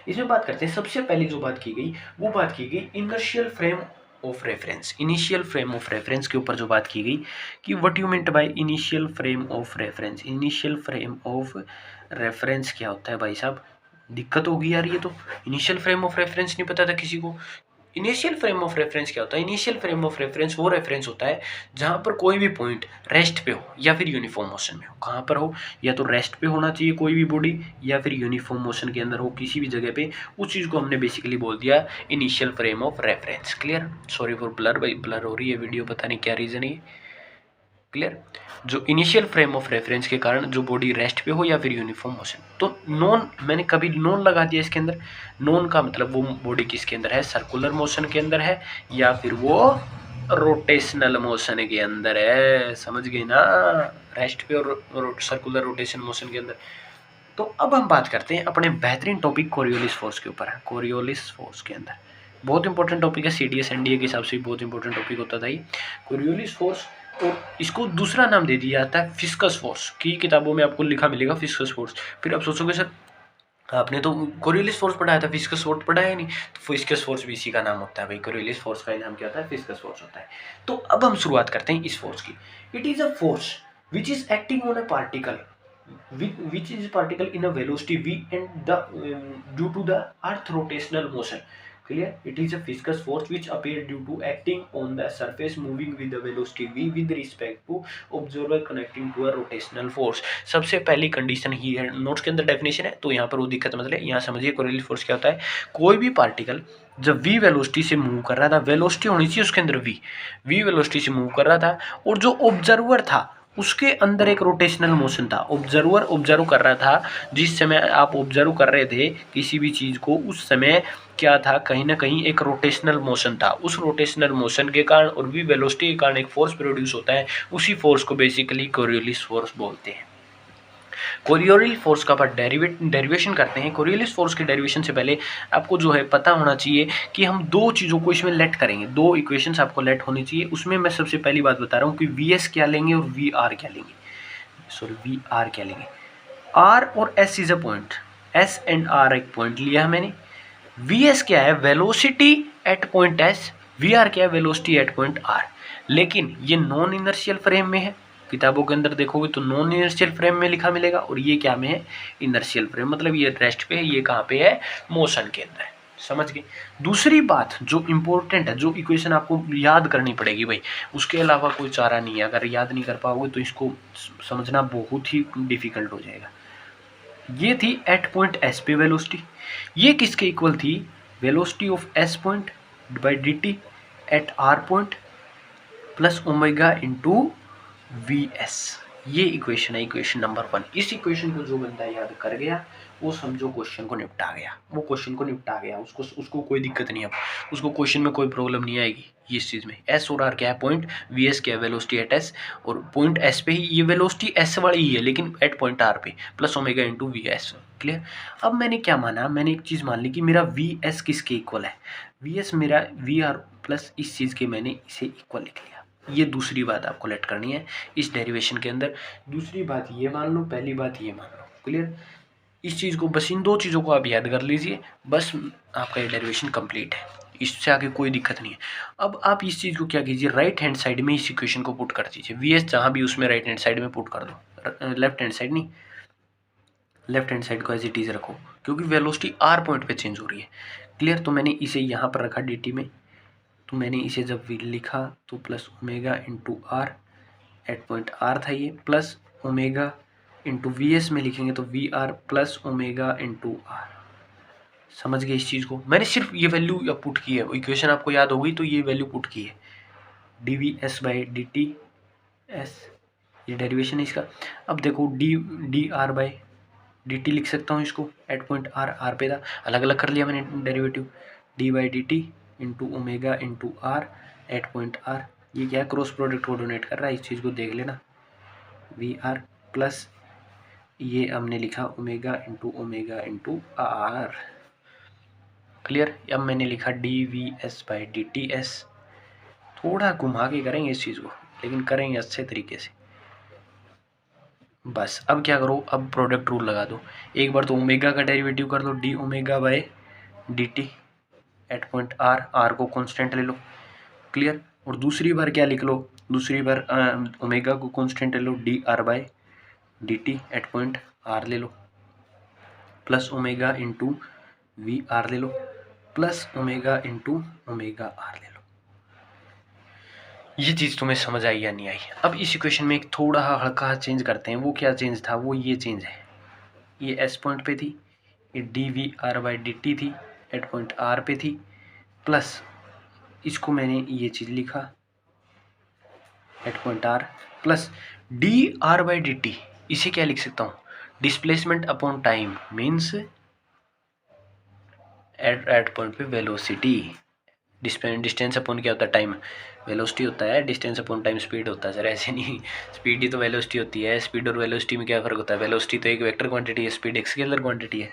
इसमें बात करते हैं, सबसे पहले जो बात की गई वो बात की गई inertial frame of reference. Initial frame of reference के ऊपर जो बात की गई कि what you meant by initial frame of reference. Initial frame of reference क्या होता है भाई साहब? दिक्कत होगी यार, ये तो इनिशियल फ्रेम ऑफ रेफरेंस नहीं पता था किसी को। इनिशियल फ्रेम ऑफ रेफरेंस क्या होता है? इनिशियल फ्रेम ऑफ रेफरेंस वो रेफरेंस होता है जहां पर कोई भी पॉइंट रेस्ट पे हो या फिर यूनिफॉर्म मोशन में हो। कहां पर हो? या तो रेस्ट पे होना चाहिए कोई भी बॉडी, या फिर यूनिफॉर्म मोशन के अंदर हो किसी भी जगह पे। उस चीज़ को हमने बेसिकली बोल दिया initial frame of reference. Clear. Sorry for blur, भाई ब्लर हो रही है वीडियो, पता नहीं क्या रीज़न है। क्लियर। जो इनिशियल फ्रेम ऑफ रेफरेंस के कारण जो बॉडी रेस्ट पे हो या फिर यूनिफॉर्म मोशन। तो नॉन, मैंने कभी नॉन लगा दिया इसके अंदर। नॉन का मतलब वो बॉडी किसके अंदर है? सर्कुलर मोशन के अंदर है या फिर वो रोटेशनल मोशन के अंदर है। समझ गए ना? रेस्ट पे और सर्कुलर रोटेशन मोशन के अंदर। तो अब हम बात करते हैं अपने बेहतरीन टॉपिक कोरियोलिस फोर्स के ऊपर। कोरियोलिस फोर्स के अंदर बहुत इंपॉर्टेंट टॉपिक है, CDS NDA के हिसाब से बहुत इंपॉर्टेंट टॉपिक होता था ये कोरियोलिस फोर्स। और इसको दूसरा नाम दे दिया जाता है फिस्कस फोर्स। की किताबों में आपको लिखा मिलेगा फिस्कस फोर्स। फिर आप सोचोगे सर आपने तो कोरियोलिस फोर्स पढ़ाया था, फिस्कस फोर्स पढ़ाया नहीं। तो फिस्कस फोर्स भी इसी का नाम होता है भाई। कोरियोलिस फोर्स का नाम क्या होता है? फिस्कस फोर्स होता है। तो अब हम शुरुआत करते हैं इस फोर्स की। It is a force which is acting on a particle which is particle in a velocity v and the due to the earth rotational motion. Clear. It is a viscous force which appear due to acting on the surface moving with the velocity v with respect to observer connecting to a rotational force. सबसे पहली कंडीशन ही है, नोट्स के अंदर डेफिनेशन है तो यहाँ पर वो दिक्कत मतलब है। यहाँ समझिए कोरियोलिस फोर्स क्या होता है। कोई भी पार्टिकल जब v वेलोसिटी से मूव कर रहा था, वेलोसिटी होनी चाहिए उसके अंदर v वेलोसिटी से मूव कर रहा था, और जो ऑब्जर्वर था उसके अंदर एक रोटेशनल मोशन था। ऑब्जर्व कर रहा था, जिस समय आप ऑब्जर्व कर रहे थे किसी भी चीज़ को, उस समय क्या था? कहीं ना कहीं एक रोटेशनल मोशन था। उस रोटेशनल मोशन के कारण और भी वेलोसिटी के कारण एक फोर्स प्रोड्यूस होता है। उसी फोर्स को बेसिकली कोरियोलिस फोर्स बोलते हैं। कोरियोलिस फोर्स का डेरिवेशन करते हैं। कोरियोलिस फोर्स के डेरिवेशन से पहले आपको जो है पता होना चाहिए कि हम दो चीज़ों को इसमें लेट करेंगे। दो इक्वेशंस आपको लेट होनी चाहिए। उसमें मैं सबसे पहली बात बता रहा हूँ कि VS क्या लेंगे और VR क्या लेंगे। सॉरी, VR क्या लेंगे। R और S is a point, S and R एक पॉइंट लिया है मैंने। VS क्या है? Velocity at point S। VR क्या है? Velocity at point R। लेकिन ये नॉन इनर्शियल फ्रेम में है। किताबों के अंदर देखोगे तो नॉन इनर्शियल फ्रेम में लिखा मिलेगा, और ये क्या में है? Inertial frame. मतलब ये रेस्ट पे है, ये कहाँ पे है? मोशन के अंदर है। समझ गए? दूसरी बात जो इम्पोर्टेंट है, जो इक्वेशन आपको याद करनी पड़ेगी भाई, उसके अलावा कोई चारा नहीं है। अगर याद नहीं कर पाओगे तो इसको समझना बहुत ही डिफिकल्ट हो जाएगा। ये थी एट पॉइंट S पे वेलोसिटी। ये किसके इक्वल थी? Velocity of S point by dt at R point plus omega into VS। ये इक्वेशन है इक्वेशन नंबर 1। इस इक्वेशन को जो बंदा याद कर गया वो समझो क्वेश्चन को निपटा गया, वो क्वेश्चन को निपटा गया, उसको कोई दिक्कत नहीं है, उसको क्वेश्चन में कोई प्रॉब्लम नहीं आएगी। ये इस चीज़ में एस और आर क्या है, पॉइंट, वी एस क्या है, वेलोसिटी एट एस, और पॉइंट एस पे ही ये वेलोसिटी एस वाली ही है लेकिन एट पॉइंट आर पे, plus omega into V S. Clear. अब मैंने क्या माना, मैंने एक चीज़ मान ली कि मेरा वी एस किसके इक्वल है, वी एस मेरा वी आर प्लस इस चीज़ के, मैंने इसे इक्वल लिख लिया। ये दूसरी बात आपको लेट करनी है इस डेरिवेशन के अंदर। दूसरी बात ये मान लो, पहली बात ये मान लो। क्लियर। इस चीज़ को बस, इन दो चीज़ों को आप याद कर लीजिए, बस आपका ये डेरिवेशन कंप्लीट है, इससे आगे कोई दिक्कत नहीं है। अब आप इस चीज़ को क्या कीजिए, राइट हैंड साइड में इस इक्वेशन को पुट कर दीजिए, वी एस जहाँ भी उसमें राइट हैंड साइड में पुट कर दो, लेफ्ट हैंड साइड नहीं, लेफ्ट हैंड साइड को एज इट इज़ रखो क्योंकि वेलोसिटी आर पॉइंट पे चेंज हो रही है। क्लियर। तो मैंने इसे यहाँ पर रखा dt में, तो मैंने इसे जब v लिखा तो plus omega into R, at point R था ये, plus omega into V S में लिखेंगे तो V R plus omega into R. समझ गए इस चीज़ को, मैंने सिर्फ ये वैल्यू पुट की है, इक्वेशन आपको याद होगी तो ये वैल्यू पुट की है, D V S by D T S, ये डेरिवेशन है इसका। अब देखो D R by D T लिख सकता हूँ इसको, एट पॉइंट आर, आर पे था, अलग अलग कर लिया मैंने derivative, D by D T into omega into R at point R. ये क्या है, क्रॉस प्रोडक्ट को डोनेट कर रहा है, इस चीज़ को देख लेना, वी आर प्लस ये हमने लिखा ओमेगा इंटू आर। क्लियर। अब मैंने लिखा D V S by D T S, थोड़ा घुमा के करेंगे इस चीज़ को लेकिन करेंगे अच्छे तरीके से। बस अब क्या करो, अब प्रोडक्ट रूल लगा दो, एक बार तो ओमेगा का डेरिवेटिव कर दो, D omega by D T at point R, R को कांस्टेंट ले लो। क्लियर। और दूसरी बार क्या लिख लो, दूसरी बार ओमेगा को कांस्टेंट ले लो, D R by D T at point R ले लो, plus omega into V R ले लो, plus omega into omega R ले लो। ये चीज़ तुम्हें समझ आई या नहीं आई। अब इस इक्वेशन में एक थोड़ा हल्का चेंज करते हैं, वो क्या चेंज था, वो ये चेंज है, ये एस पॉइंट पे थी, ये D V R by D T थी, एट पॉइंट आर पे थी, प्लस इसको मैंने ये चीज़ लिखा at point R, plus D R by D T, इसे क्या लिख सकता हूँ, displacement upon time means at point पे वेलोसिटी, डिस्टेंस अपॉन क्या होता है, टाइम, वेलोसिटी होता है, डिस्टेंस अपॉन टाइम स्पीड होता है। सर ऐसे नहीं, स्पीड ही तो वेलोसिटी होती है, स्पीड और वेलोसिटी में क्या फ़र्क होता है, वेलोसिटी तो एक वेक्टर क्वांटिटी है, स्पीड एक स्केलर क्वांटिटी है।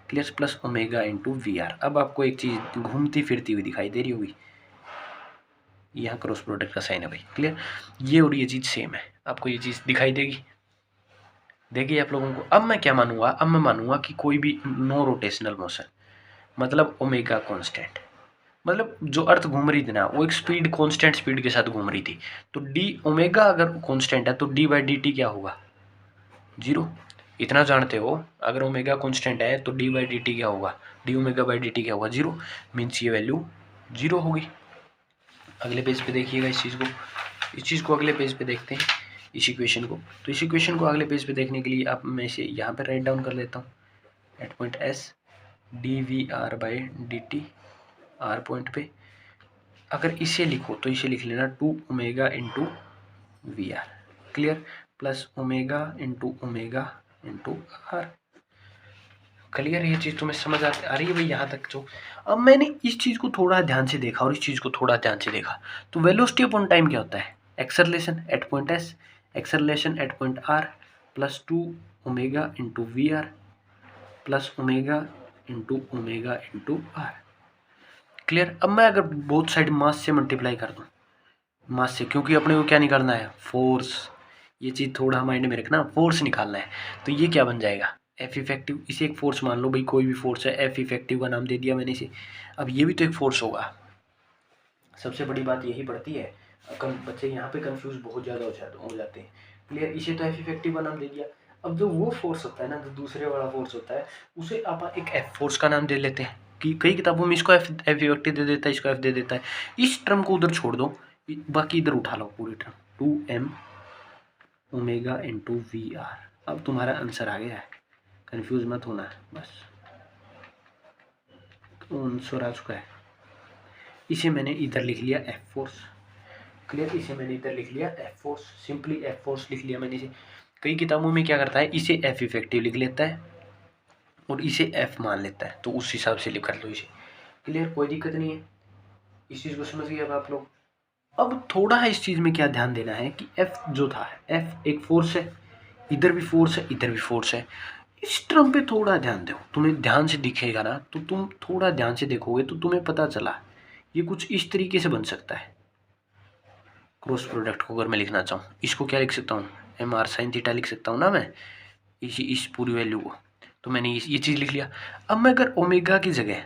Clear. Plus omega into V R. अब आपको एक चीज़ घूमती फिरती हुई दिखाई दे रही होगी, यहाँ क्रॉस प्रोडक्ट का साइन है भाई। क्लियर। ये और ये चीज़ सेम है, आपको ये चीज़ दिखाई देगी, देखिए आप लोगों को। अब मैं क्या मानूंगा, अब मैं मानूंगा कि कोई भी नो रोटेशनल मोशन, मतलब ओमेगा कांस्टेंट, मतलब जो अर्थ घूम रही थी ना वो एक स्पीड, कांस्टेंट स्पीड के साथ घूम रही थी, तो डी ओमेगा अगर कांस्टेंट है तो डी बाई डी टी क्या होगा, जीरो। इतना जानते हो, अगर ओमेगा कांस्टेंट है तो डी बाई डी टी क्या होगा, D omega by D T क्या होगा, जीरो। मीन्स ये वैल्यू जीरो होगी। अगले पेज पे देखिएगा इस चीज़ को अगले पेज पे देखते हैं इस इक्वेशन को। तो इस इक्वेशन को अगले पेज पे देखने के लिए आप, मैं इसे यहाँ पे राइट डाउन कर लेता हूँ, at point S D V R by D T R point पे, अगर इसे लिखो तो इसे लिख लेना two omega into V R. Clear. Plus omega into R. Clear. ये चीज़ तुम्हें समझ आ रही है भाई यहाँ तक जो। अब मैंने इस चीज़ को थोड़ा ध्यान से देखा और इस चीज़ को थोड़ा ध्यान से देखा, तो वेलोसिटी अपॉन टाइम क्या होता है, acceleration at point S, acceleration at point R, plus two omega into V R, plus omega into R. Clear. अब मैं अगर बोथ साइड मास से मल्टीप्लाई कर दूँ, मास से, क्योंकि अपने को क्या निकालना है, फोर्स, ये चीज़ थोड़ा माइंड में रखना, फोर्स निकालना है, तो ये क्या बन जाएगा, एफ इफेक्टिव। इसे एक फोर्स मान लो भाई, कोई भी फोर्स है, एफ इफेक्टिव का नाम दे दिया मैंने इसे। अब ये भी तो एक फोर्स होगा। सबसे बड़ी बात यही पड़ती है, बच्चे यहाँ पे कंफ्यूज बहुत ज़्यादा हो जाते हैं। क्लियर। इसे तो एफ इफेक्टिव का नाम दे दिया। अब जो वो फोर्स होता है ना, जो दूसरे वाला फोर्स होता है, उसे आप एक एफ फोर्स का नाम दे लेते हैं, कि कई किताबों में इसको एफ इफेक्टिव दे देता है, इसको एफ दे देता है। इस टर्म को उधर छोड़ दो, बाकी इधर उठा लो पूरी term, two M omega into V R. अब तुम्हारा आंसर आ गया है, कंफ्यूज मत होना है, बस आंसर आ चुका है। इसे मैंने इधर लिख लिया एफ फोर्स, क्लियर, इसे मैंने इधर लिख लिया F force, simply F force लिख लिया मैंने इसे। कई किताबों में क्या करता है, इसे एफ इफेक्टिव लिख लेता है और इसे एफ मान लेता है, तो उस हिसाब से लिख कर लो इसे। क्लियर, कोई दिक्कत नहीं है, इस चीज़ को समझ गए अब आप लोग। अब थोड़ा है इस चीज़ में क्या ध्यान देना है कि एफ जो था, एफ एक फोर्स है, इधर भी फोर्स है, इधर भी फोर्स है। इस टर्म पे थोड़ा ध्यान दो, तुम्हें ध्यान से दिखेगा ना, तो तुम थोड़ा ध्यान से देखोगे तो तुम्हें पता चला ये कुछ इस तरीके से बन सकता है। क्रॉस प्रोडक्ट को अगर मैं लिखना चाहूँ, इसको क्या लिख सकता हूँ, एम आर साइन थीटा लिख सकता हूँ ना मैं, इस पूरी वैल्यू को। तो मैंने ये चीज़ लिख लिया। अब मैं अगर ओमेगा की जगह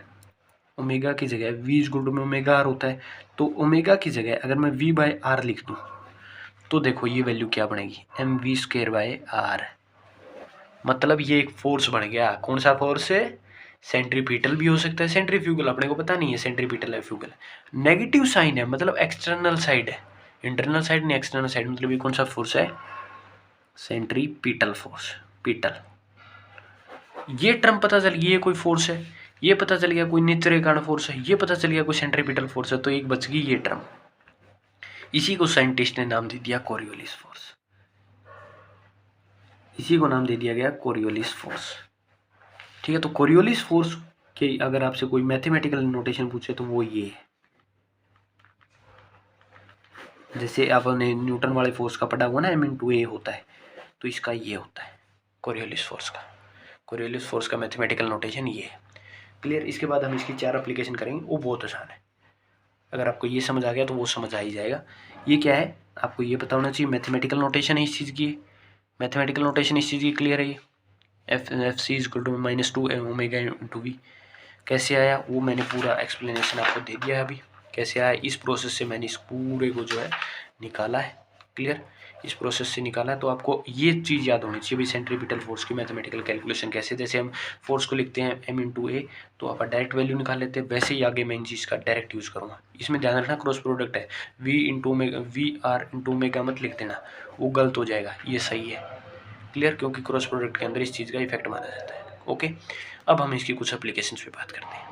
वी इज इक्वल टू में ओमेगा आर होता है, तो ओमेगा की जगह अगर मैं वी बाय आर लिख दूँ तो देखो ये वैल्यू क्या बनेगी, M V square by R. मतलब ये एक फोर्स बन गया। कौन सा फोर्स है, सेंट्रीपिटल भी हो सकता है, सेंट्रीफ्यूगल अपने को पता नहीं है सेंट्रीपिटल है फ्यूगल। नेगेटिव साइन है मतलब एक्सटर्नल साइड है, इंटरनल साइड नहीं एक्सटर्नल साइड, मतलब ये कौन सा फोर्स है, सेंट्रीपिटल फोर्स, पिटल। ये टर्म पता चल गया, ये कोई फोर्स है, ये पता चल गया कोई नेचर के कारण फोर्स है, ये पता चल गया कोई सेंट्रीपिटल फोर्स है, तो एक बच गई ये टर्म। इसी को साइंटिस्ट ने नाम दे दिया कोरियोलिस फोर्स, इसी को नाम दे दिया गया कोरियोलिस फोर्स। ठीक है, तो कोरियोलिस फोर्स के अगर आपसे कोई मैथमेटिकल नोटेशन पूछे तो वो ये है, जैसे आपने न्यूटन वाले फोर्स का पढ़ा हुआ ना, m/a होता है, तो इसका ये होता है कोरियोलिस फोर्स का। कोरियोलिस फोर्स का मैथमेटिकल नोटेशन ये है। क्लियर, इसके बाद हम इसकी 4 एप्लीकेशन करेंगे, वो बहुत आसान है। अगर आपको ये समझ आ गया तो वो समझ आ ही जाएगा। ये क्या है आपको ये पता होना चाहिए, मैथमेटिकल नोटेशन है इस चीज़ की, मैथमेटिकल नोटेशन इस चीज़ की क्लियर है। ये F C is equal to -2 omega into V कैसे आया वो मैंने पूरा एक्सप्लेनेशन आपको दे दिया है अभी, कैसे आया। इस प्रोसेस से मैंने इस पूरे को जो है निकाला है। क्लियर, इस प्रोसेस से निकाला है, तो आपको ये चीज़ याद होनी चाहिए भाई सेंट्रीपिटल फोर्स की मैथमेटिकल कैलकुलेशन कैसे। जैसे हम फोर्स को लिखते हैं m/a, तो आप डायरेक्ट वैल्यू निकाल लेते हैं, वैसे ही आगे मैं इन चीज़ का डायरेक्ट यूज़ करूँगा। इसमें ध्यान रखना क्रॉस प्रोडक्ट है, वी आर इंटू ओमेगा मत लिख देना, वो गलत हो जाएगा, ये सही है। क्लियर, क्योंकि क्रॉस प्रोडक्ट के अंदर इस चीज़ का इफेक्ट माना जाता है। ओके, अब हम इसकी कुछ एप्लीकेशन पे बात करते हैं।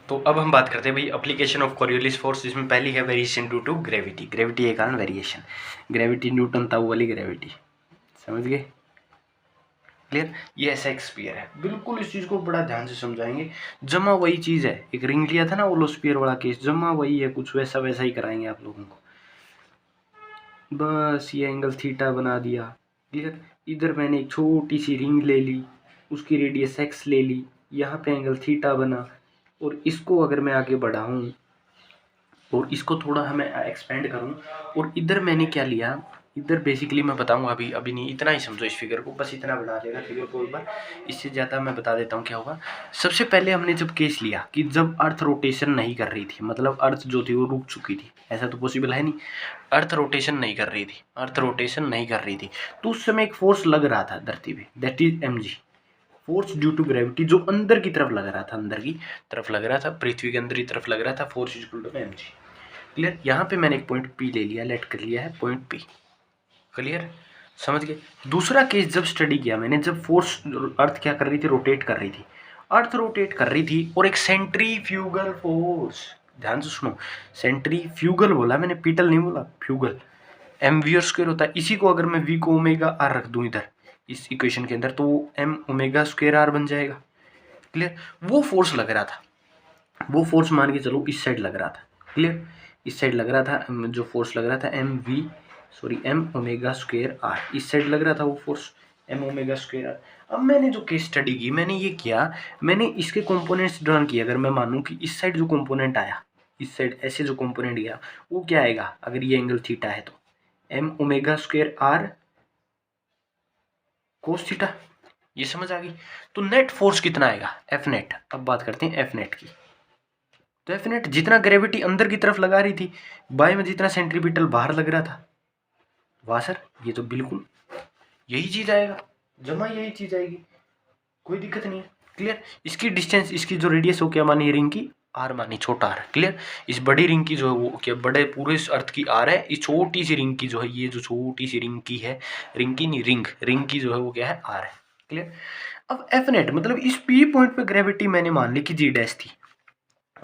तो अब हम बात करते हैं भाई एप्लीकेशन ऑफ कोरियोलिस फोर्स, जिसमें पहली है variation due to gravity, gravity के कारण वेरिएशन, ग्रेविटी न्यूटन ताऊ वाली ग्रेविटी, समझ गए। क्लियर, ये ऐसा एक स्फीयर है, बिल्कुल इस चीज़ को बड़ा ध्यान से समझाएंगे। जमा वही चीज़ है, एक रिंग लिया था ना ओलो स्फीयर वाला केस, जमा वही है, कुछ वैसा वैसा ही कराएंगे आप लोगों को, बस ये एंगल थीटा बना दिया। क्लियर, इधर मैंने एक छोटी सी रिंग ले ली, उसकी रेडियस एक्स ले ली, यहाँ पे एंगल थीटा बना, और इसको अगर मैं आगे बढ़ाऊँ और इसको थोड़ा हमें एक्सपेंड करूँ, और इधर मैंने क्या लिया, इधर बेसिकली मैं बताऊंगा अभी नहीं, इतना ही समझो इस फिगर को, बस इतना बना लेगा फिगर को एक बार, इससे ज़्यादा मैं बता देता हूँ क्या होगा। सबसे पहले हमने जब केस लिया कि जब अर्थ रोटेशन नहीं कर रही थी, मतलब अर्थ जो थी वो रुक चुकी थी, ऐसा तो पॉसिबल है नहीं, अर्थ रोटेशन नहीं कर रही थी, तो उस समय एक फोर्स लग रहा था धरती पे, that is mg, force due to gravity, जो अंदर की तरफ लग रहा था, पृथ्वी के अंदर की तरफ लग रहा था, force equal to mg। Clear, यहाँ पे मैंने एक पॉइंट P ले लिया, लेट कर लिया है पॉइंट P। क्लियर, समझ गए। दूसरा केस जब स्टडी किया मैंने, जब फोर्स अर्थ क्या कर रही थी, रोटेट कर रही थी, अर्थ रोटेट कर रही थी, और एक सेंट्रीफ्यूगल फोर्स, ध्यान से सुनो, सेंट्रीफ्यूगल बोला मैंने, पीटल नहीं बोला, फ्यूगल, एम वी स्क्वायर होता है। इसी को अगर मैं वी को ओमेगा आर रख दूं इधर इस इक्वेशन के अंदर, तो वो एम ओमेगा स्क्वायर आर बन जाएगा। क्लियर, वो फोर्स लग रहा था, वो फोर्स मान के चलो इस साइड लग रहा था। क्लियर, इस साइड लग रहा था, जो फोर्स लग रहा था एम ओमेगा स्क्वायर आर, इस साइड लग रहा था वो force M omega square R. अब मैंने जो केस स्टडी की, मैंने ये किया, मैंने इसके कंपोनेंट्स ड्रॉ किए। अगर मैं मानूं कि इस साइड जो कंपोनेंट आया, इस साइड ऐसे जो कंपोनेंट गया, वो क्या आएगा, अगर ये एंगल थीटा है तो M omega square R cos theta, ये समझ आ गई। तो नेट फोर्स कितना आएगा, एफ नेट। अब बात करते हैं एफ नेट की। तो एफ नेट जितना ग्रेविटी अंदर की तरफ लगा रही थी, बाय में जितना सेंट्रीपिटल बाहर लग रहा था, वाह सर, ये तो बिल्कुल यही चीज आएगा, जमा यही चीज आएगी, कोई दिक्कत नहीं है। क्लियर, इसकी डिस्टेंस, इसकी जो रेडियस हो क्या मानी, रिंग की आर मानी, छोटा आर। क्लियर, इस बड़ी रिंग की जो है वो क्या, बड़े पूरे अर्थ की आर है, इस छोटी सी रिंग की जो है, ये जो छोटी सी रिंग की है, रिंग की नहीं, रिंग की जो है वो क्या है, आर है। क्लियर, अब एफ नेट मतलब इस पी पॉइंट पे ग्रेविटी मैंने मान ली कि जी डैश थी,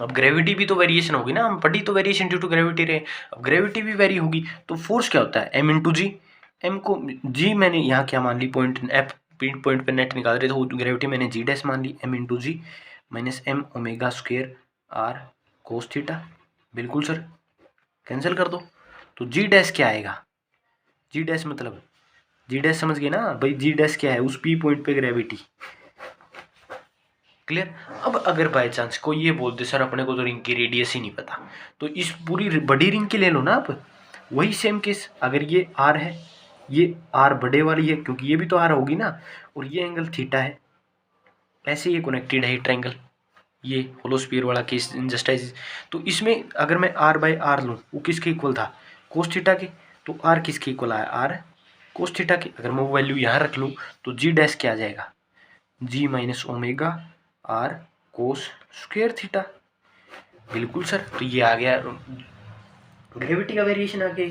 अब ग्रेविटी भी तो वेरिएशन होगी ना, हम पढ़ी तो वेरिएशन ड्यू टू ग्रेविटी रहे, अब ग्रेविटी भी वेरी होगी, तो फोर्स क्या होता है एम इंटू जी। एम को जी मैंने यहाँ क्या मान ली, पॉइंट एफ पॉइंट पे नेट निकाल रहे थे, तो ग्रेविटी मैंने जी डैश मान ली, M into G minus M omega square R cos theta. बिल्कुल सर, कैंसिल कर दो, तो जी डैश क्या आएगा, जी डैश मतलब जी डैश समझ गए ना भाई, जी डैश क्या है उस पी पॉइंट पे ग्रेविटी। क्लियर। अब अगर बाय चांस कोई ये बोल दे सर अपने को तो रिंग की रेडियस ही नहीं पता, तो इस पूरी बड़ी रिंग की ले लो ना आप, वही सेम केस, अगर ये आर है, ये आर बड़े वाली है क्योंकि ये भी तो आर होगी ना, और ये एंगल थीटा है, ऐसे ये कनेक्टेड है ट्रायंगल, ये होलोस्फीयर वाला केस जस्टाइज। तो इसमें अगर मैं आर बाय आर लूँ, वो किसके इक्वल था, कोस थीटा के, तो आर किसके इक्वल आया, आर कोस थीटा के। अगर मैं वो वैल्यू यहाँ रख लूँ तो जी डैश क्या आ जाएगा, G minus omega R cos square theta. बिल्कुल सर, तो ये आ गया ग्रेविटी का वेरिएशन आ गया,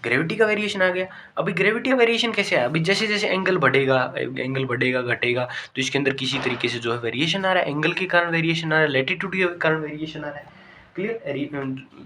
ग्रेविटी का वेरिएशन आ गया। अभी ग्रेविटी का वेरिएशन कैसे आया, अभी जैसे जैसे एंगल बढ़ेगा घटेगा, तो इसके अंदर किसी तरीके से जो है वेरिएशन आ रहा है, एंगल के कारण वेरिएशन आ रहा है, लैटिट्यूड के कारण वेरिएशन आ रहा है। Clear.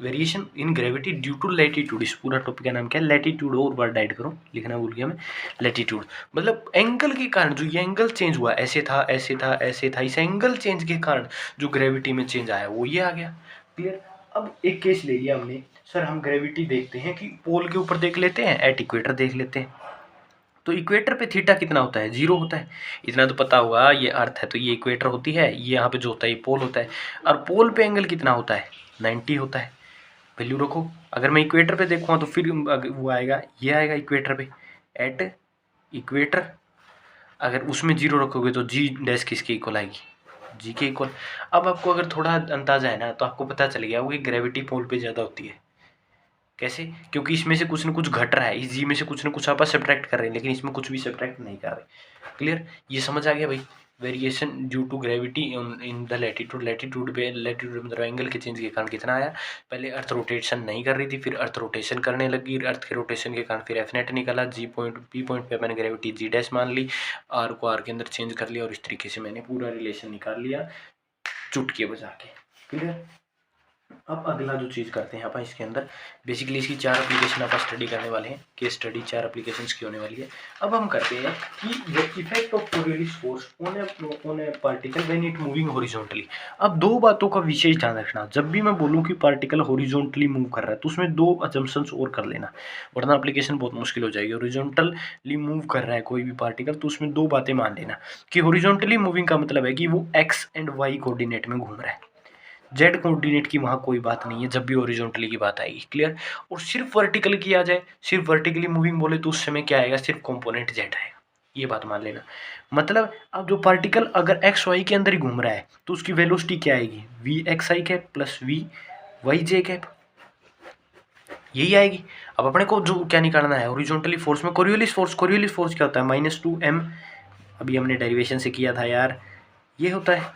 Variation in gravity due to latitude, इस पूरा टॉपिक का नाम क्या है, लैटिट्यूड, और बार डाइट करो, लिखना भूल गया मैं, लैटिट्यूड मतलब एंगल के कारण जो ये एंगल चेंज हुआ, ऐसे था ऐसे था ऐसे था, इस एंगल चेंज के कारण जो ग्रेविटी में चेंज आया वो ये आ गया। क्लियर। अब एक केस ले लिया हमने, सर हम ग्रेविटी देखते हैं कि पोल के ऊपर देख लेते हैं, एट इक्वेटर देख लेते हैं, तो इक्वेटर पे थीटा कितना होता है, 0 होता है, इतना तो पता हुआ, ये अर्थ है तो ये इक्वेटर होती है, ये यहाँ पे जो होता है ये पोल होता है, और पोल पे एंगल कितना होता है 90 होता है। वैल्यू रखो, अगर मैं इक्वेटर पे देखूँगा तो फिर वो आएगा, ये आएगा इक्वेटर पे, एट इक्वेटर, अगर उसमें 0 रखोगे तो जी डैश किसके इक्वल आएगी, जी के इक्वल। अब आपको अगर थोड़ा अंदाजा है ना तो आपको पता चल गया वो कि ग्रेविटी पोल पे ज़्यादा होती है। कैसे, क्योंकि इसमें से कुछ न कुछ घट रहा है, इस जी में से कुछ न कुछ आप सब्ट्रैक्ट कर रहे हैं, लेकिन इसमें कुछ भी सब्ट्रैक्ट नहीं कर रहे। क्लियर, ये समझ आ गया भाई। Variation due to gravity in the latitude, latitude मतलब एंगल के चेंज के कारण कितना आया, पहले अर्थ रोटेशन नहीं कर रही थी, फिर अर्थ रोटेशन करने लगी, अर्थ के रोटेशन के कारण फिर एफ नेट निकला, जी पॉइंट पी पॉइंट पे मैंने ग्रेविटी जी डैश मान ली, आर को आर के अंदर चेंज कर लिया, और इस तरीके से मैंने पूरा रिलेशन निकाल लिया चुटकी बजा के। क्लियर। अब अगला जो चीज़ करते हैं अपन इसके अंदर, बेसिकली इसकी 4 एप्लीकेशन अपन स्टडी करने वाले हैं, केस स्टडी 4 एप्लीकेशंस की होने वाली है। अब हम करते हैं कि the effect of Coriolis force on A particle when it moving horizontally. अब दो बातों का विशेष ध्यान रखना, जब भी मैं बोलूँ कि पार्टिकल हॉरिजॉन्टली मूव कर रहा है तो उसमें 2 अजम्पशंस और कर लेना, वरना एप्लीकेशन बहुत मुश्किल हो जाएगी। हॉरिजॉन्टली मूव कर रहा है कोई भी पार्टिकल तो उसमें 2 बातें मान लेना, कि हॉरिजॉन्टली मूविंग का मतलब है कि वो एक्स एंड वाई कोऑर्डिनेट में घूम रहा है, जेड कोऑर्डिनेट की वहाँ कोई बात नहीं है जब भी हॉरिजॉन्टली की बात आएगी। क्लियर। और सिर्फ वर्टिकल की आ जाए, सिर्फ वर्टिकली मूविंग बोले तो उस समय क्या आएगा, सिर्फ कंपोनेंट जेड आएगा, ये बात मान लेना। मतलब अब जो पार्टिकल अगर एक्स वाई के अंदर ही घूम रहा है तो उसकी वेलोसिटी क्या आएगी, V X I cap plus V Y J cap, यही आएगी। अब अपने को जो क्या निकालना है, हॉरिजॉन्टली फोर्स में कोरियोलिस फोर्स, कोरियोलिस फोर्स क्या होता है -2m, अभी हमने डेरिवेशन से किया था यार, ये होता है,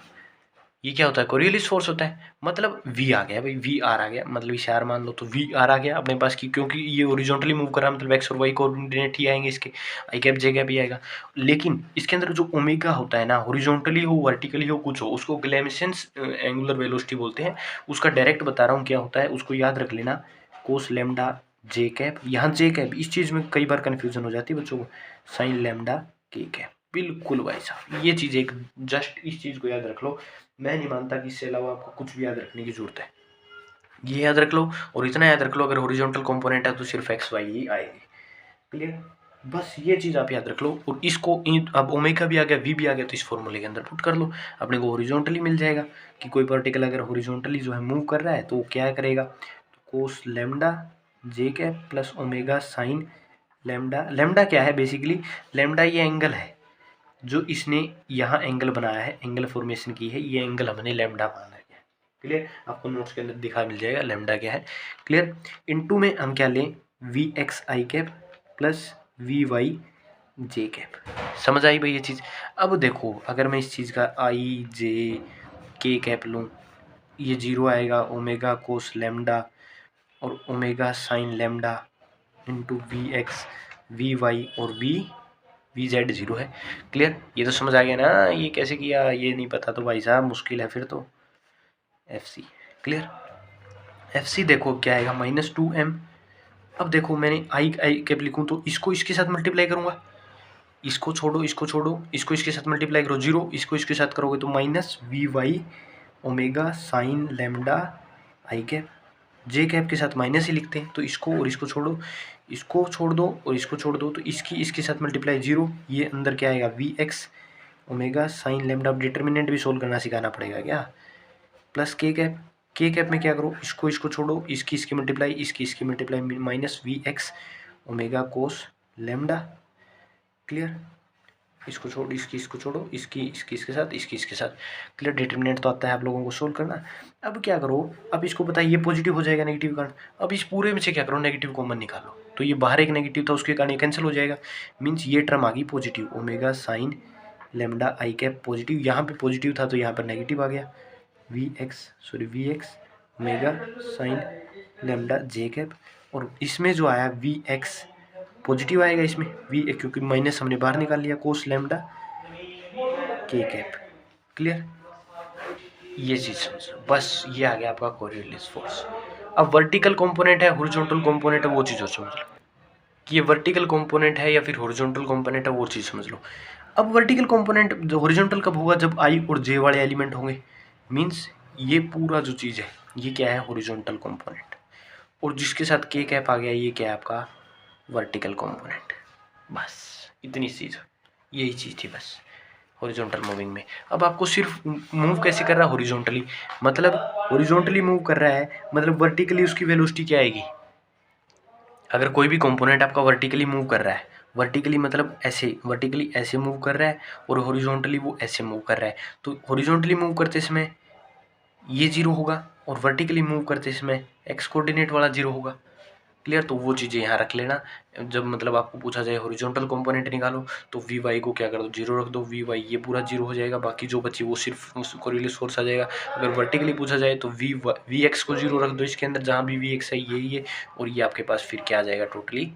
ये क्या होता है, कोरियोलिस फोर्स होता है। मतलब वी आ गया भाई, वी आर आ गया, मतलब इसे आर मान लो, तो वी आर आ गया अपने पास की, क्योंकि ये ओरिजोनटली मूव कर रहा है मतलब एक्स और वाई कोऑर्डिनेट ही आएंगे इसके, आई कैप जे कैप ही आएगा। लेकिन इसके अंदर जो ओमेगा होता है ना, हॉरिजॉन्टली हो वर्टिकली हो कुछ हो, उसको ग्लेमिसेंस एंगुलर वेलोसिटी बोलते हैं, उसका डायरेक्ट बता रहा हूँ क्या होता है, उसको याद रख लेना, कोस लेमडा जे कैप, यहाँ जे कैप इस चीज़ में कई बार कन्फ्यूजन हो जाती है बच्चों को, साइन लेमडा के कैप। बिल्कुल भाई साहब, ये चीज़ एक जस्ट इस चीज़ को याद रख लो, मैं नहीं मानता कि इससे अलावा आपको कुछ भी याद रखने की जरूरत है, ये याद रख लो। और इतना याद रख लो, अगर हॉरिजॉन्टल कंपोनेंट है तो सिर्फ एक्स वाई ही आएगी। क्लियर, बस ये चीज़ आप याद रख लो। और इसको अब ओमेगा भी आ गया, वी भी आ गया, तो इस फॉर्मूले के अंदर पुट कर लो, अपने को हॉरिजॉन्टली मिल जाएगा कि कोई पार्टिकल अगर हॉरिजॉन्टली जो है मूव कर रहा है तो वो क्या करेगा, तो cos lambda J cap plus omega sine lambda. Lambda क्या है बेसिकली, लेमडा ये एंगल है जो इसने यहाँ एंगल बनाया है, एंगल फॉर्मेशन की है, ये एंगल हमने लेमडा माना है। क्लियर, आपको नोट्स के अंदर दिखा मिल जाएगा लेमडा क्या है। क्लियर, इनटू में हम क्या लें, V X I cap plus V Y J cap. समझ आई भाई ये चीज़। अब देखो अगर मैं इस चीज़ का आई जे के कैप लूँ, ये 0 आएगा, ओमेगा कोस लेमडा और omega sine lambda into V X V Y और वी जेड 0 है। क्लियर, ये तो समझ आ गया ना, ये कैसे किया ये नहीं पता तो भाई साहब मुश्किल है फिर तो। FC। क्लियर? FC देखो क्या आएगा -2m। अब देखो मैंने आई कैप लिखूँ तो इसको इसके साथ मल्टीप्लाई करूँगा, इसको छोड़ो, इसको छोड़ो, इसको इसके साथ मल्टीप्लाई करो 0, इसको इसके साथ करोगे तो -VY ओमेगा साइन लैम्डा आई कैप। जे कैप के साथ माइनस ही लिखते हैं, तो इसको और इसको छोड़ो, इसको छोड़ दो और इसको छोड़ दो, तो इसकी इसके साथ मल्टीप्लाई 0, ये अंदर क्या आएगा VX ओमेगा साइन लैम्डा। अब डिटर्मिनेंट भी सोल्व करना सिखाना पड़ेगा क्या, प्लस के कैप। के कैप में क्या करो, इसको इसको छोड़ो, इसकी इसकी मल्टीप्लाई, इसकी इसकी multiply, -VX omega cos lambda. Clear? इसको छोड़ो, इसकी इसको छोड़ो, इसकी इसकी इसके साथ, इसकी इसके साथ। क्लियर? डिटर्मिनेंट तो आता है आप लोगों को सोल्व करना। अब क्या करो, अब इसको पता है ये पॉजिटिव हो जाएगा नेगेटिव कारण, अब इस पूरे में से क्या करो, नेगेटिव कॉमन निकालो, तो ये बाहर एक नेगेटिव था उसके कारण ये कैंसिल हो जाएगा, मीन्स ये टर्म आ गई पॉजिटिव, ओमेगा साइन लैम्डा आई कैप पॉजिटिव। यहाँ पे पॉजिटिव था तो यहाँ पर नेगेटिव आ गया, VX omega sine lambda J cap. और इसमें जो आया VX पॉजिटिव आएगा इसमें, क्योंकि माइनस हमने बाहर निकाल लिया, कोस लैम्डा के कैप। क्लियर? ये चीज़ समझ लो, बस ये आ गया आपका कोरियोलिस फोर्स। अब वर्टिकल कंपोनेंट है, हॉरिजॉन्टल कंपोनेंट है, वो चीज़ और समझ लो कि ये वर्टिकल कंपोनेंट है या फिर हॉरिजॉन्टल कंपोनेंट है, वो चीज़ समझ लो। अब वर्टिकल कंपोनेंट जो हॉरिजॉन्टल कब होगा, जब आई और जे वाले एलिमेंट होंगे, मीन्स ये पूरा जो चीज़ है ये क्या है, हॉरिजॉन्टल कंपोनेंट। और जिसके साथ के कैप आ गया, ये क्या है आपका वर्टिकल कंपोनेंट। बस इतनी चीज़, यही चीज़ थी बस हॉरिजॉन्टल मूविंग में। अब आपको सिर्फ मूव कैसे कर रहा है, हॉरिजॉन्टली, मतलब हॉरिजॉन्टली मूव कर रहा है, मतलब वर्टिकली उसकी वेलोसिटी क्या आएगी। अगर कोई भी कंपोनेंट आपका वर्टिकली मूव कर रहा है, वर्टिकली मतलब ऐसे, वर्टिकली ऐसे मूव कर रहा है और हॉरिजॉन्टली वो ऐसे मूव कर रहा है, तो हॉरिजॉन्टली मूव करते समय ये 0 होगा और वर्टिकली मूव करते समय एक्स कोऑर्डिनेट वाला 0 होगा। क्लियर? तो वो चीज़ें यहाँ रख लेना, जब मतलब आपको पूछा जाए हॉरिजॉन्टल कंपोनेंट निकालो तो VY को क्या कर दो, 0 रख दो, VY ये पूरा 0 हो जाएगा, बाकी जो बची वो सिर्फ कोरियोलिस फोर्स आ जाएगा। अगर वर्टिकली पूछा जाए तो VX को 0 रख दो इसके अंदर, जहाँ भी VX है ये, और ये आपके पास फिर क्या आ जाएगा, टोटली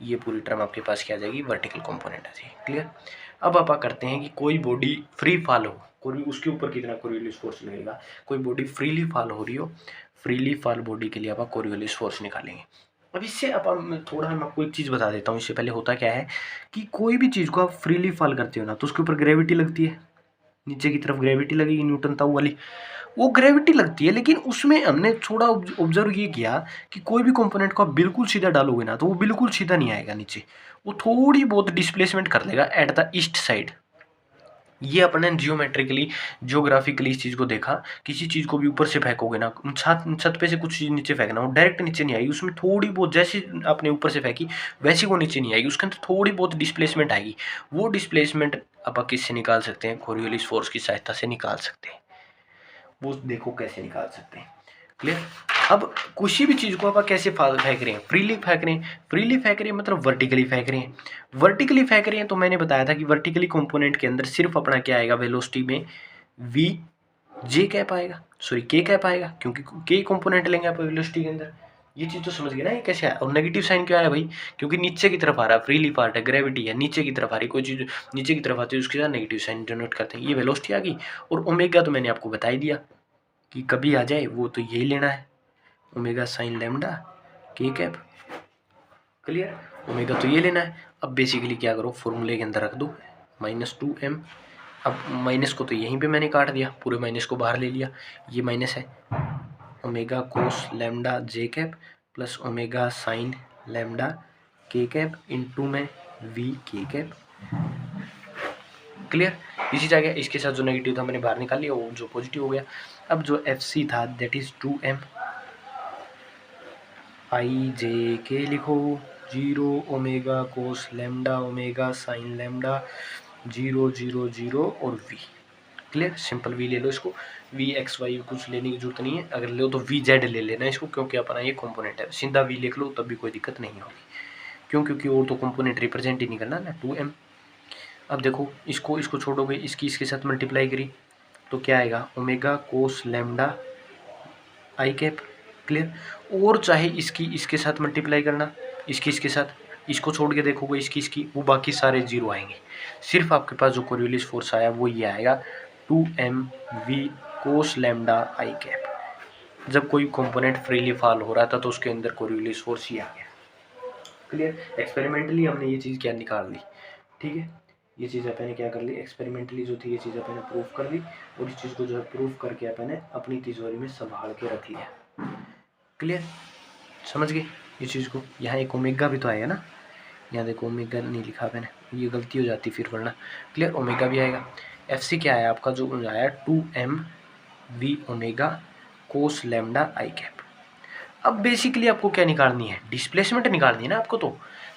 ये पूरी टर्म आपके पास क्या आ जाएगी, वर्टिकल कंपोनेंट आ जाएगी। क्लियर? अब आप करते हैं कि कोई बॉडी फ्री फॉल हो, कोई उसके ऊपर कितना कोरियोलिस फोर्स लगेगा, कोई बॉडी फ्रीली फॉल हो रही हो, फ्रीली फॉल बॉडी के लिए आप कोरियोलिस फोर्स निकालेंगे। अब इससे मैं आपको एक चीज़ बता देता हूँ, इससे पहले होता क्या है कि कोई भी चीज़ को आप फ्रीली फॉल करते हो ना, तो उसके ऊपर ग्रेविटी लगती है, नीचे की तरफ ग्रेविटी लगेगी, न्यूटन ताऊ वाली वो ग्रेविटी लगती है। लेकिन उसमें हमने थोड़ा ऑब्जर्व ये किया कि कोई भी कंपोनेंट को आप बिल्कुल सीधा डालोगे ना, तो वो बिल्कुल सीधा नहीं आएगा नीचे, वो थोड़ी बहुत डिस्प्लेसमेंट कर लेगा एट द ईस्ट साइड। ये अपने जियोमेट्रिकली, जियोग्राफिकली इस चीज़ को देखा, किसी चीज़ को भी ऊपर से फेंकोगे ना, छत पे से कुछ चीज़ नीचे फेंकना, वो डायरेक्ट नीचे नहीं आएगी, उसमें थोड़ी बहुत, जैसे आपने ऊपर से फेंकी वैसी वो नीचे नहीं आएगी, उसके अंदर थोड़ी बहुत डिस्प्लेसमेंट आएगी। वो डिस्प्लेसमेंट आप किससे निकाल सकते हैं, कोरियोलिस फोर्स की सहायता से निकाल सकते हैं। वो देखो कैसे निकाल सकते हैं। क्लियर? अब किसी भी चीज़ को आप कैसे फेंक रहे हैं, फ्रीली फेंक रहे हैं, फ्रीली फेंक रहे हैं मतलब वर्टिकली फेंक रहे हैं। वर्टिकली फेंक रहे हैं तो मैंने बताया था कि वर्टिकली कंपोनेंट के अंदर सिर्फ अपना क्या आएगा, वेलोसिटी में V J कैप आएगा, सॉरी K कैप आएगा, क्योंकि K कंपोनेंट लेंगे आप वेलोसिटी के अंदर। ये चीज़ तो समझ गए ना, ये कैसे आया। और नेगेटिव साइन क्यों आया भाई, क्योंकि नीचे की तरफ आ रहा है, फ्रीली पार्ट है, ग्रेविटी है, नीचे की तरफ आ रही, कोई चीज़ नीचे की तरफ आती है उसके साथ नेगेटिव साइन जनरेट करते हैं, ये वेलोसिटी आ गई। और ओमेगा तो मैंने आपको बता ही दिया कि कभी आ जाए वो तो यही लेना है, omega sine lambda K cap. Clear? Omega तो ये लेना है। अब बेसिकली क्या करो, फॉर्मूले के अंदर रख दो -2m। अब माइनस को तो यहीं पे मैंने काट दिया, पूरे माइनस को बाहर ले लिया, ये माइनस है, omega cos lambda J cap plus omega sine lambda K cap into में V के कैप। क्लियर? इसी जगह इसके साथ जो नेगेटिव था मैंने बाहर निकाल लिया, वो जो पॉजिटिव हो गया। अब जो FC था दैट इज 2m, आई जे के लिखो, 0 omega cos lambda omega sine lambda 0 0 0 और V। क्लियर? सिंपल V ले लो इसको, VXY कुछ लेने की जरूरत नहीं है, अगर लो तो VZ ले लेना इसको, क्योंकि अपना ये कंपोनेंट है। सीधा V लिख लो तब भी कोई दिक्कत नहीं होगी, क्योंकि और तो कंपोनेंट रिप्रेजेंट ही नहीं करना ना, 2m। अब देखो इसको छोड़ोगे, इसकी इसके साथ मल्टीप्लाई करी तो क्या आएगा, ओमेगा कोस लैम्डा आई कैप। क्लियर? और चाहे इसकी इसके साथ मल्टीप्लाई करना, इसकी इसके साथ, इसको छोड़ के देखोगे इसकी वो बाकी सारे 0 आएंगे, सिर्फ आपके पास जो कोरियोलिस फोर्स आया वो ये आएगा 2mV कोस लैम्डा आई कैप। जब कोई कंपोनेंट फ्रीली फॉल हो रहा था तो उसके अंदर कोरियोलिस फोर्स ही आ गया। क्लियर। एक्सपेरिमेंटली हमने ये चीज़ क्या निकाल ली, ठीक है, ये चीज़ अपन ने क्या कर ली, एक्सपेरिमेंटली जो थी ये चीज़ अपन ने प्रूफ कर ली, और इस चीज़ को जो है प्रूफ करके अपन ने अपनी तिजोरी में संभाल के रख लिया। क्लियर, समझ गए ये चीज़ को। यहाँ एक ओमेगा भी तो आएगा ना, यहाँ देखो ओमेगा नहीं लिखा मैंने, ये गलती हो जाती फिर वरना। क्लियर, ओमेगा भी आएगा। एफ सी क्या आया आपका, जो आया 2m v ω कोस लैम्डा आई कैप। अब बेसिकली आपको क्या निकालनी है, डिस्प्लेसमेंट निकालनी है ना आपको। तो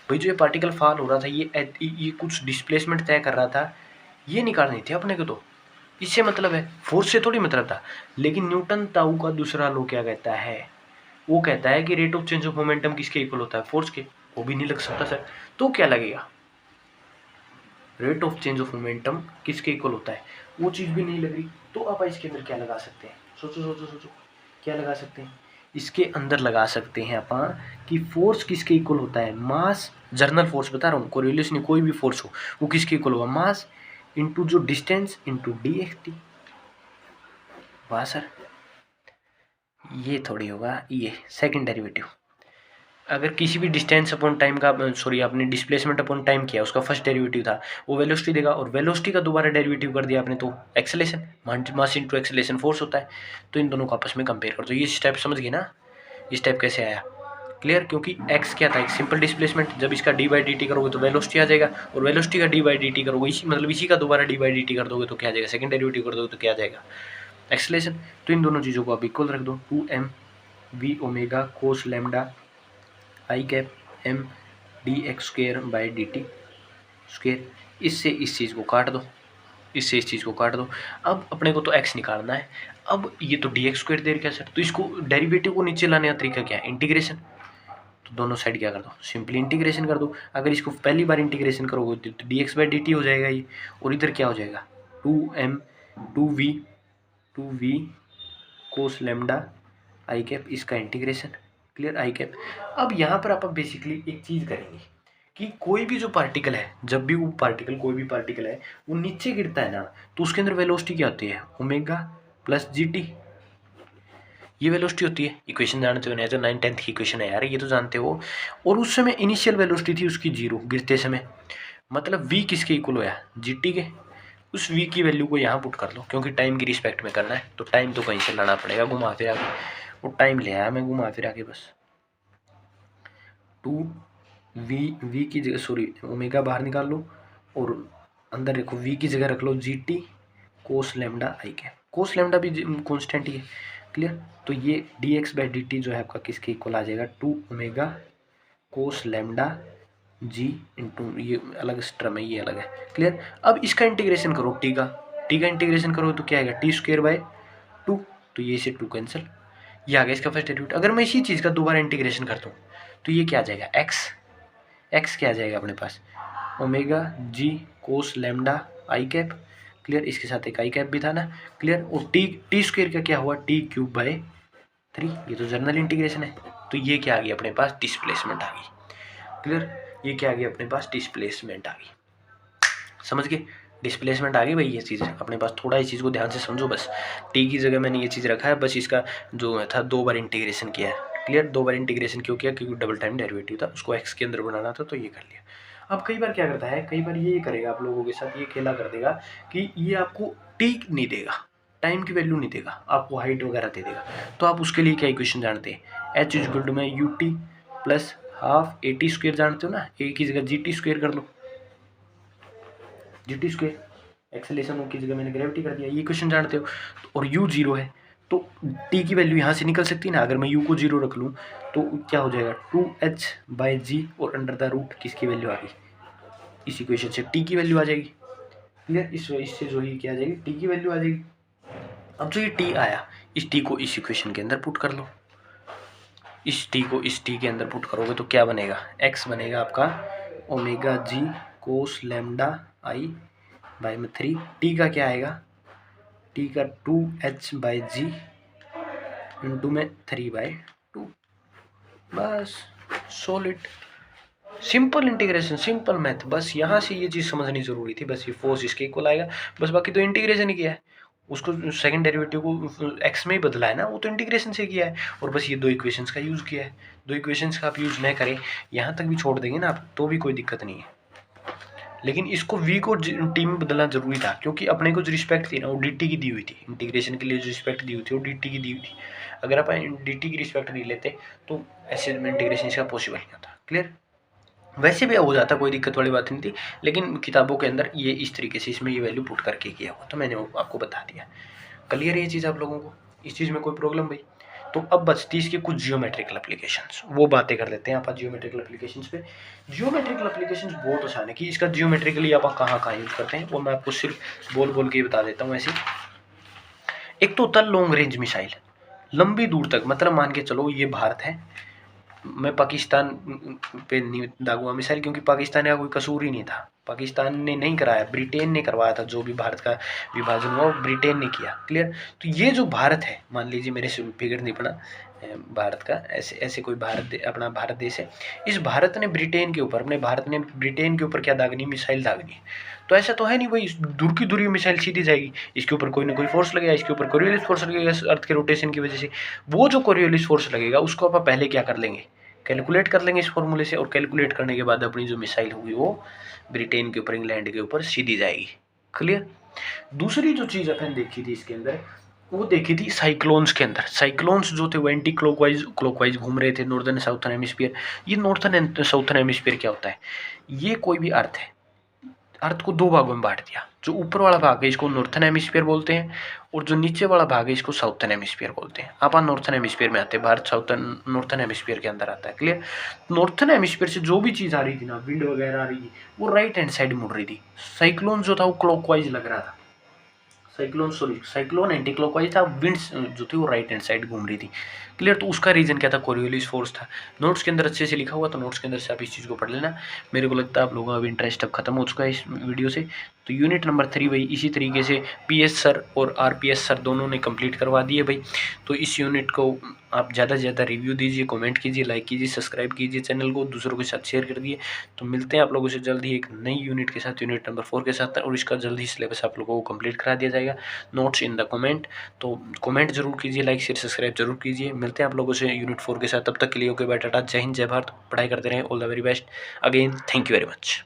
भाई जो ये पार्टिकल फॉल हो रहा था ये कुछ डिस्प्लेसमेंट तय कर रहा था, ये निकालनी थी अपने को। तो इससे मतलब है, फोर्स से थोड़ी मतलब था। लेकिन न्यूटन ताऊ का दूसरा लॉ क्या कहता है, वो कहता है कि rate of change of momentum किसके इक्वल होता है, फोर्स के। वो भी नहीं लग सकता सर, तो क्या लगेगा, rate of change of momentum किसके इक्वल होता है, वो चीज़ भी नहीं लग रही। तो आप इसके अंदर क्या लगा सकते हैं, सोचो सोचो सोचो, क्या लगा सकते हैं इसके अंदर, लगा सकते हैं अपन कि फोर्स किसके इक्वल होता है, मास, जर्नल फोर्स बता रहा हूँ, कोरियोलिस नहीं, कोई भी फोर्स हो वो किसके इक्वल होगा, मास इंटू जो distance into D x T. वाह सर, ये थोड़ी होगा, ये सेकंड डेरिवेटिव। अगर किसी भी डिस्टेंस अपॉन टाइम का, सॉरी आपने डिस्प्लेसमेंट अपॉन टाइम किया, उसका फर्स्ट डेरिवेटिव था वो वेलोसिटी देगा, और वेलोसिटी का दोबारा डेरिवेटिव कर दिया आपने तो acceleration, mass into acceleration force होता है। तो इन दोनों को आपस में कंपेयर कर दो। ये स्टेप समझ गए ना, ये स्टेप कैसे आया, क्लियर। क्योंकि एक्स क्या था, एक सिंपल डिस्प्लेसमेंट, जब इसका डी बाई डी टी करोगे तो वेलोसिटी आ जाएगा, और वेलोसिटी का डी बाई डी टी करोगे इसी मतलब इसी का दोबारा डी बाई डी टी कर दोगे तो क्या आ जाएगा, सेकंड डेरिवेटिव कर दोगे तो क्या आ जाएगा, एक्सेलेरेशन। तो इन दोनों चीज़ों को आप इक्वल रख दो, 2m v omega cos lambda I cap m D x square by D T square. इससे इस चीज़ को काट दो, इससे इस चीज़ को काट दो। अब अपने को तो x निकालना है। अब ये तो डी एक्स स्क्वेयर दे रखा है सर, तो इसको डेरिवेटिव को नीचे लाने का तरीका क्या है, इंटीग्रेशन। तो दोनों साइड क्या कर दो, सिंपली इंटीग्रेशन कर दो। अगर इसको पहली बार इंटीग्रेशन करोगे तो D x by D T हो जाएगा ये, और इधर क्या हो जाएगा, 2v कोस लैम्डा आई कैप, इसका इंटीग्रेशन। क्लियर, आई कैप। अब यहाँ पर आप बेसिकली एक चीज़ करेंगे कि कोई भी जो पार्टिकल है, जब भी वो पार्टिकल, कोई भी पार्टिकल है वो नीचे गिरता है ना, तो उसके अंदर वेलोसिटी क्या होती है, ओमेगा प्लस जी टी, ये वेलोसिटी होती है। इक्वेशन जानते हो, जो 9-10 की इक्वेशन है यार, ये तो जानते हो। और उस समय इनिशियल वेलोसिटी थी उसकी 0 गिरते समय, मतलब v किसके इक्वल होया, जी टी के। उस v की वैल्यू को यहाँ पुट कर लो, क्योंकि टाइम की रिस्पेक्ट में करना है, तो टाइम तो कहीं से लाना पड़ेगा घुमा फिरा के। वो टाइम ले आया मैं घुमा फिरा के, बस 2v की जगह, सॉरी ओमेगा बाहर निकाल लो, और अंदर देखो v की जगह रख लो जी टी कोस लैम्डा आई कैप। कोस लैम्डा भी कॉन्स्टेंट ही है, क्लियर। तो ये D x by D T जो है आपका किसके इक्वल आ जाएगा, 2 ओमेगा कोस लैम्डा जी इंटू, ये अलग स्ट्रम है, ये अलग है, क्लियर। अब इसका इंटीग्रेशन करो, टी का इंटीग्रेशन करो तो क्या आएगा, टी स्क्वेयर बाय 2, तो ये से 2 कैंसिल, ये आ गया इसका फर्स्ट डेरिवेटिव। अगर मैं इसी चीज़ का दोबारा इंटीग्रेशन करता हूँ तो ये क्या आ जाएगा, एक्स क्या आ जाएगा अपने पास, ओमेगा जी कोस लैम्डा आई कैप, क्लियर। इसके साथ एक आई कैप भी था ना, क्लियर। और टी स्क्वेयर का क्या हुआ, टी क्यूब बाय 3, ये तो जनरल इंटीग्रेशन है। तो ये क्या आ गया अपने पास, डिस्प्लेसमेंट आ गई, क्लियर। ये क्या आ गया अपने पास, डिस्प्लेसमेंट आ गई, समझ गए, डिस्प्लेसमेंट आ गई भाई। ये चीज़ अपने पास, थोड़ा इस चीज़ को ध्यान से समझो बस। टी की जगह मैंने ये चीज़ रखा है, बस इसका जो था 2 बार इंटीग्रेशन किया है, क्लियर। 2 बार इंटीग्रेशन क्यों किया, क्योंकि डबल टाइम डेरिवेटिव था, उसको एक्स के अंदर बनाना था, तो ये कर लिया। अब कई बार क्या करता है, कई बार ये करेगा आप लोगों के साथ, ये खेला कर देगा कि ये आपको टी नहीं देगा, टाइम की वैल्यू नहीं देगा, आपको हाइट वगैरह दे देगा। तो आप उसके लिए क्या इक्वेशन जानते हैं, एच इज इक्वल टू में U T plus half A T square, जानते हो ना, ए की जगह जी टी स्क्वेयर कर लो, जी टी स्क्वेयर, एक्सेलेरेशन की जगह मैंने ग्रेविटी कर दिया, ये क्वेश्चन जानते हो। और u 0 है तो t की वैल्यू यहाँ से निकल सकती है ना, अगर मैं u को 0 रख लूँ तो क्या हो जाएगा, 2h बाई जी, और अंडर द रूट किसकी वैल्यू आ गई, इस इक्वेशन से t की वैल्यू आ जाएगी, क्लियर। इससे जो ही क्या आ जाएगी, t की वैल्यू आ जाएगी। अब जो ये t आया, इस t को इस इक्वेशन के अंदर पुट कर लो, इस t को इस t के अंदर पुट करोगे तो क्या बनेगा, x बनेगा आपका omega G cos lambda I by में 3, टी का क्या आएगा, टी का 2h बाई जी इंटू में 3/2, बस solid, simple integration, simple math. बस यहाँ से ये चीज़ समझनी जरूरी थी, बस ये फोर्स इसके इक्वल आएगा, बस बाकी तो इंटीग्रेशन ही किया है। उसको सेकंड डेरिवेटिव को एक्स में ही बदला है ना, वो तो इंटीग्रेशन से किया है, और बस ये दो इक्वेशंस का यूज़ किया है। दो इक्वेशंस का आप यूज़ न करें, यहाँ तक भी छोड़ देंगे ना आप, तो भी कोई दिक्कत नहीं है। लेकिन इसको v को टी में बदलना जरूरी था, क्योंकि अपने को जो रिस्पेक्ट थी ना वो dt की दी हुई थी। इंटीग्रेशन के लिए जो रिस्पेक्ट दी हुई थी वो dt की दी हुई थी। अगर आप dt की रिस्पेक्ट नहीं लेते तो ऐसे में इंटीग्रेशन इसका पॉसिबल नहीं होता। क्लियर? वैसे भी हो जाता, कोई दिक्कत वाली बात नहीं थी, लेकिन किताबों के अंदर ये इस तरीके से इसमें ये वैल्यू पुट करके किया हुआ, तो मैंने आपको बता दिया। क्लियर है ये चीज़ आप लोगों को? इस चीज़ में कोई प्रॉब्लम भाई? तो अब बचती इसकी कुछ जियोमेट्रिकल एप्लीकेशंस, वो बातें कर लेते हैं आप जियोमेट्रिकल एप्लीकेशंस पे। जियोमेट्रिकल एप्लीकेशंस बहुत आसान है कि इसका जियोमेट्रिकली आप कहाँ कहाँ यूज़ करते हैं, वो मैं आपको सिर्फ बोल बोल के बता देता हूँ ऐसे। एक तो होता है लॉन्ग रेंज मिसाइल, लंबी दूर तक, मतलब मान के चलो ये भारत है, मैं पाकिस्तान पे नहीं दागूंगा मिसाइल, क्योंकि पाकिस्तान का कोई कसूर ही नहीं था, पाकिस्तान ने नहीं कराया, ब्रिटेन ने करवाया था। जो भी भारत का विभाजन हुआ वो ब्रिटेन ने किया। क्लियर? तो ये जो भारत है, मान लीजिए मेरे से फिगर नहीं पड़ा भारत का, ऐसे ऐसे कोई अपना भारत देश है, इस भारत ने ब्रिटेन के ऊपर, अपने भारत ने ब्रिटेन के ऊपर क्या दागनी, मिसाइल दागनी। तो ऐसा तो है नहीं भाई दूर की दूरी मिसाइल सीधी जाएगी, इसके ऊपर कोई ना कोई फोर्स लगेगा, इसके ऊपर कोरियोलिस फोर्स लगेगा अर्थ के रोटेशन की वजह से। वो जो कोरियोलिस फोर्स लगेगा उसको आप पहले क्या कर लेंगे, कैलकुलेट कर लेंगे इस फॉर्मूले से, और कैलकुलेट करने के बाद अपनी जो मिसाइल होगी वो ब्रिटेन के ऊपर, इंग्लैंड के ऊपर सीधी जाएगी। क्लियर? दूसरी जो चीज़ अपन देखी थी इसके अंदर, वो देखी थी साइक्लोन्स के अंदर। साइक्लोन्स जो थे वो एंटी क्लॉकवाइज घूम रहे थे नॉर्दर्न साउथर्न हेमिस्फीयर। ये नॉर्थर्न एंड साउथर्न हेमिस्फीयर क्या होता है, ये कोई भी अर्थ है, अर्थ को दो भागों में बांट दिया। जो ऊपर वाला भाग है इसको नॉर्थर्न हेमिस्फीयर बोलते हैं, और जो नीचे वाला भाग है इसको साउथर्न हेमिस्फीयर बोलते हैं। आप नॉर्थर्न हेमिस्फीयर में आते हैं, भारत साउथर्न नॉर्थर्न हेमिस्फीयर के अंदर आता है। क्लियर? नॉर्थर्न हेमिस्फीयर से जो भी चीज़ आ रही थी ना, विंड वगैरह आ रही थी, वो राइट हैंड साइड मुड़ रही थी। साइक्लोन जो था वो क्लॉकवाइज लग रहा था, साइक्लोन एंटी क्लॉकवाइज था, विंड्स जो थी वो राइट हैंड साइड घूम रही थी। क्लियर? तो उसका रीजन क्या था, कोरियोलिस फोर्स था। नोट्स के अंदर अच्छे से लिखा हुआ, तो नोट्स के अंदर से आप इस चीज़ को पढ़ लेना। मेरे को लगता है आप लोगों का भी इंटरेस्ट अब खत्म हो चुका है इस वीडियो से। तो यूनिट नंबर 3 भाई इसी तरीके से PS सर और RPS सर दोनों ने कंप्लीट करवा दिए भाई। तो इस यूनिट को आप ज़्यादा से ज़्यादा रिव्यू दीजिए, कमेंट कीजिए, लाइक कीजिए, सब्सक्राइब कीजिए चैनल को, दूसरों के साथ शेयर कर दिए। तो मिलते हैं आप लोगों से जल्द ही एक नई यूनिट के साथ, यूनिट नंबर 4 के साथ, और इसका जल्द ही सिलेबस आप लोगों को कंप्लीट करा दिया जाएगा। नोट्स इन द कमेंट, तो कमेंट जरूर कीजिए, लाइक शेयर सब्सक्राइब जरूर कीजिए। मिलते हैं आप लोगों से यूनिट 4 के साथ, तब तक के लिए ओके बाय टाटा, जय हिंद जय भारत, पढ़ाई करते रहें, all the very best. Again thank you very much.